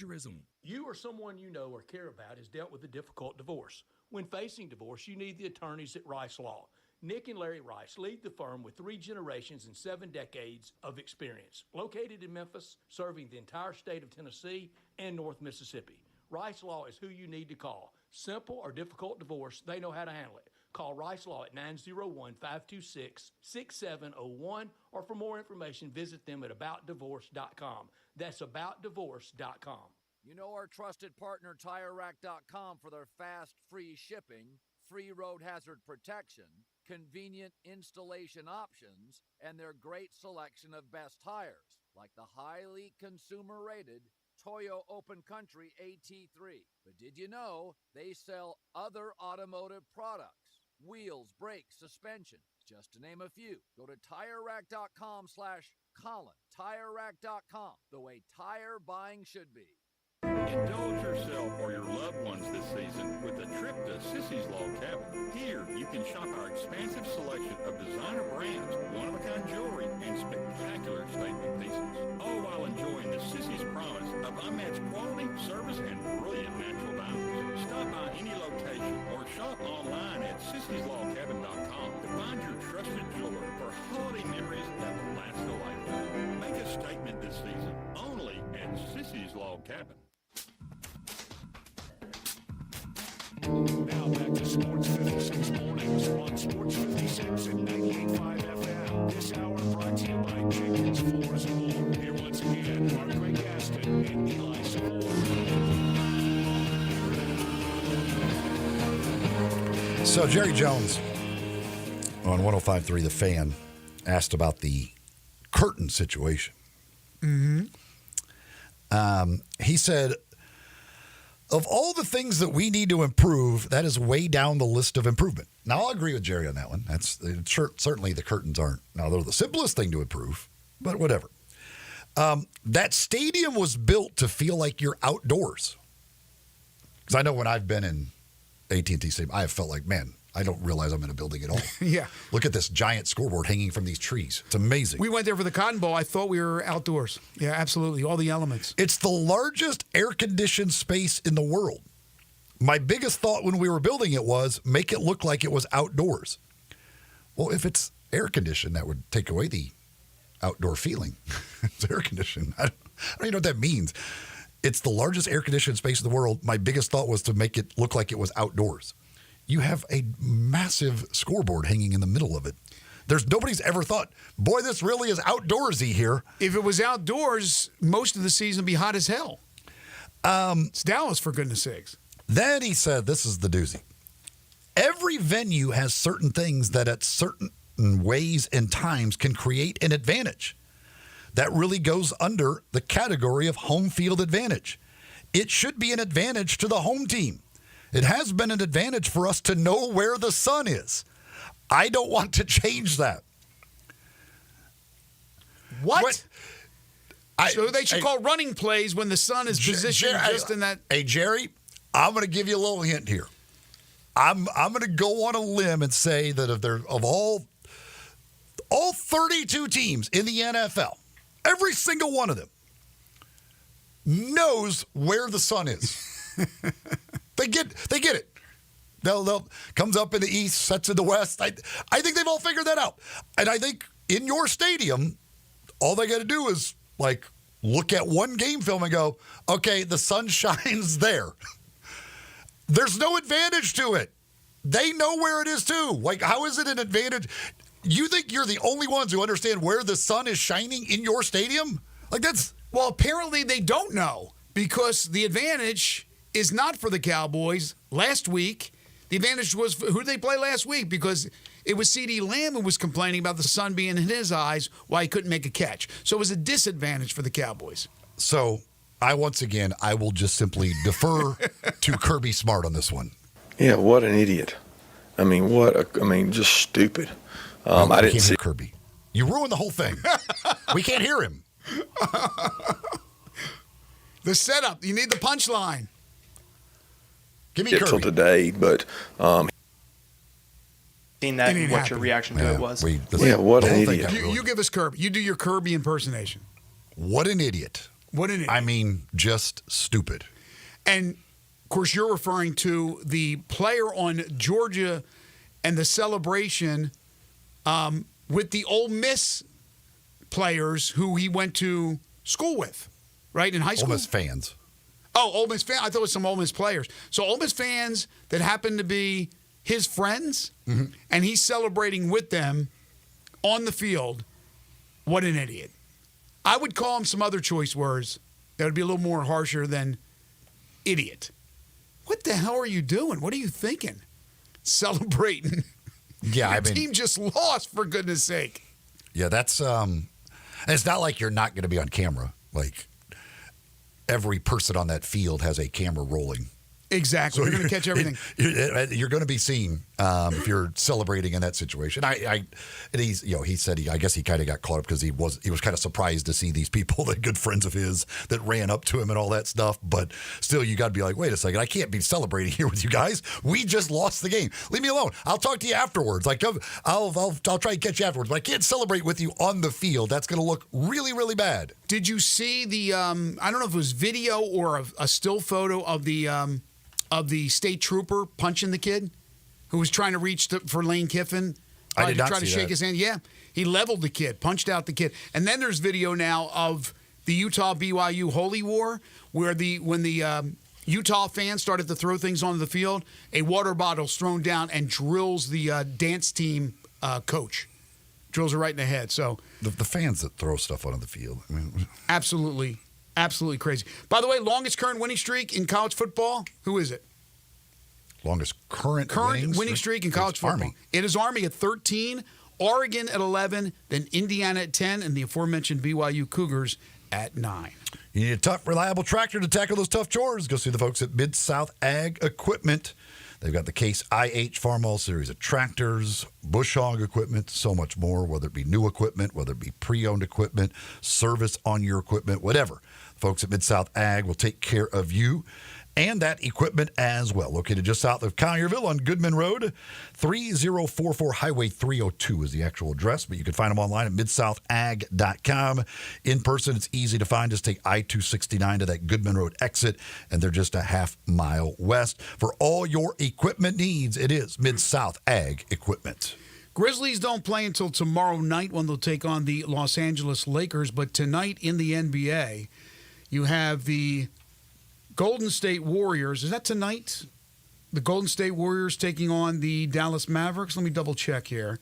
You or someone you know or care about has dealt with a difficult divorce. When facing divorce, you need the attorneys at Rice Law. Nick and Larry Rice lead the firm with 3 generations and 7 decades of experience. Located in Memphis, serving the entire state of Tennessee and North Mississippi. Rice Law is who you need to call. Simple or difficult divorce, they know how to handle it. Call Rice Law at 901-526-6701, or for more information, visit them at aboutdivorce.com. That's aboutdivorce.com. You know our trusted partner TireRack.com for their fast, free shipping, free road hazard protection, convenient installation options, and their great selection of best tires, like the highly consumer-rated Toyo Open Country AT3. But did you know they sell other automotive products? Wheels, brakes, suspension, just to name a few. Go to TireRack.com/Colin. TireRack.com, the way tire buying should be. Indulge yourself or your loved ones this season with a trip to Sissy's Log Cabin. Here, you can shop our expansive selection of designer brands, one-of-a-kind jewelry, and spectacular statement pieces. All while enjoying the Sissy's promise of unmatched quality, service, and brilliant natural diamonds. Stop by any location or shop online at sissyslogcabin.com to find your trusted jeweler for holiday memories that will last a lifetime. Make a statement this season only at Sissy's Log Cabin. Now back to Sports 56 Mornings on Sports 56 and 98.5 FM. This hour brought to you by Jenkins Floors and More. Here once again are Greg Gaston and Eli Savoy. So Jerry Jones on 105.3 The Fan asked about the curtain situation. Mm-hmm. He said, of all the things that we need to improve, that is way down the list of improvement. Now, I'll agree with Jerry on that one. Certainly the curtains aren't. Now, they're the simplest thing to improve, but whatever. That stadium was built to feel like you're outdoors. Because I know when I've been in AT&T Stadium, I have felt like, man, I don't realize I'm in a building at all. Yeah. Look at this giant scoreboard hanging from these trees. It's amazing. We went there for the Cotton Bowl. I thought we were outdoors. Yeah, absolutely. All the elements. It's the largest air-conditioned space in the world. My biggest thought when we were building it was make it look like it was outdoors. Well, if it's air-conditioned, that would take away the outdoor feeling. It's air-conditioned. I don't even know what that means. It's the largest air-conditioned space in the world. My biggest thought was to make it look like it was outdoors. You have a massive scoreboard hanging in the middle of it. Nobody's ever thought, boy, this really is outdoorsy here. If it was outdoors, most of the season would be hot as hell. It's Dallas, for goodness sakes. Then he said, this is the doozy. Every venue has certain things that at certain ways and times can create an advantage. That really goes under the category of home field advantage. It should be an advantage to the home team. It has been an advantage for us to know where the sun is. I don't want to change that. What? So they should call running plays when the sun is positioned just in that. Hey, Jerry, I'm going to give you a little hint here. I'm going to go on a limb and say that of all 32 teams in the NFL, every single one of them knows where the sun is. They get it. They'll comes up in the east, sets in the west. I think they've all figured that out. And I think in your stadium, all they got to do is look at one game film and go, okay, the sun shines there. There's no advantage to it. They know where it is too. Like, how is it an advantage? You think you're the only ones who understand where the sun is shining in your stadium? Like, that's... Well, apparently they don't know, because the advantage is not for the Cowboys. Last week, the advantage was who did they play last week? Because it was CeeDee Lamb who was complaining about the sun being in his eyes while he couldn't make a catch. So it was a disadvantage for the Cowboys. So, I will just simply defer to Kirby Smart on this one. Yeah, what an idiot. I mean, just stupid. I didn't see Kirby. You ruined the whole thing. We can't hear him. The setup. You need the punchline. Give me it till today, but seen that and what your reaction to it was. What an idiot. You give us Kirby. You do your Kirby impersonation. What an idiot. What an idiot. I mean, just stupid. And, of course, you're referring to the player on Georgia and the celebration with the Ole Miss players who he went to school with, right, in high school? Ole Miss fans. Oh, Ole Miss fans. I thought it was some Ole Miss players. So Ole Miss fans that happen to be his friends, and he's celebrating with them on the field. What an idiot. I would call him some other choice words that would be a little more harsher than idiot. What the hell are you doing? What are you thinking? Celebrating. Yeah, Your team just lost, for goodness sake. Yeah, that's it's not like you're not going to be on camera. Like, every person on that field has a camera rolling. Exactly. So you're going to catch everything. You're going to be seen if you're celebrating in that situation. And he's, he said I guess he kind of got caught up because he was kind of surprised to see these people, that good friends of his, that ran up to him and all that stuff. But still, you got to be like, wait a second, I can't be celebrating here with you guys. We just lost the game. Leave me alone. I'll talk to you afterwards. Like, I'll try and catch you afterwards. But I can't celebrate with you on the field. That's going to look really, really bad. Did you see the? I don't know if it was video or a still photo of the state trooper punching the kid who was trying to reach for Lane Kiffin. I did not try to shake his hand. Yeah, he leveled the kid, punched out the kid. And then there's video now of the Utah-BYU Holy War, where when the Utah fans started to throw things onto the field, a water bottle's thrown down and drills the dance team coach. Drills her right in the head. So the fans that throw stuff onto the field. I mean, absolutely crazy. By the way, longest current winning streak in college football, who is it? Longest current winning streak in college football. Army. It is Army at 13, Oregon at 11, then Indiana at 10, and the aforementioned BYU Cougars at 9. You need a tough, reliable tractor to tackle those tough chores. Go see the folks at Mid-South Ag Equipment. They've got the Case IH Farm All series of tractors, bush hog equipment, so much more, whether it be new equipment, whether it be pre-owned equipment, service on your equipment, whatever. Folks at Mid-South Ag will take care of you and that equipment as well. Located just south of Collierville on Goodman Road. 3044 Highway 302 is the actual address, but you can find them online at midsouthag.com. In person, it's easy to find. Just take I-269 to that Goodman Road exit, and they're just a half mile west. For all your equipment needs, it is Mid-South Ag Equipment. Grizzlies don't play until tomorrow night when they'll take on the Los Angeles Lakers, but tonight in the NBA, you have the Golden State Warriors. Is that tonight? The Golden State Warriors taking on the Dallas Mavericks? Let me double check here.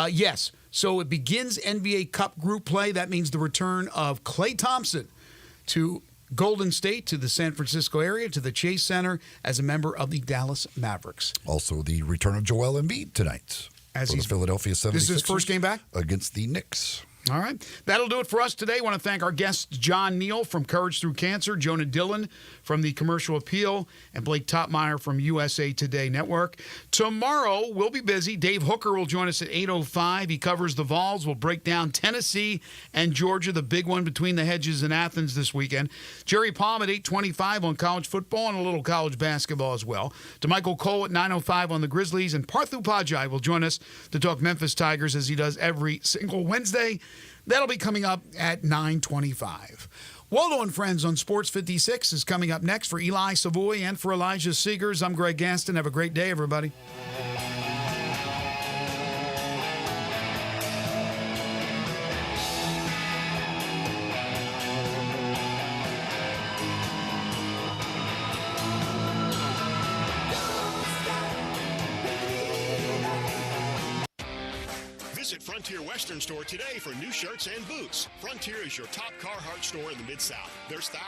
Yes. So it begins NBA Cup group play. That means the return of Klay Thompson to Golden State, to the San Francisco area, to the Chase Center as a member of the Dallas Mavericks. Also the return of Joel Embiid tonight for the Philadelphia 76ers. This is his first game back? Against the Knicks. All right. That'll do it for us today. I want to thank our guests, John Neal from Courage Through Cancer, Jonah Dillon from the Commercial Appeal, and Blake Topmeyer from USA Today Network. Tomorrow, we'll be busy. Dave Hooker will join us at 8:05. He covers the Vols. We'll break down Tennessee and Georgia, the big one between the Hedges and Athens this weekend. Jerry Palm at 8:25 on college football and a little college basketball as well. DeMichael Cole at 9:05 on the Grizzlies, and Parthu Pajai will join us to talk Memphis Tigers as he does every single Wednesday. That'll be coming up at 9:25. Waldo and Friends on Sports 56 is coming up next. For Eli Savoy and for Elijah Seegers, I'm Greg Gaston. Have a great day, everybody. Visit Frontier Western Store today for new shirts and boots. Frontier is your top Carhartt store in the Mid-South. There's thousands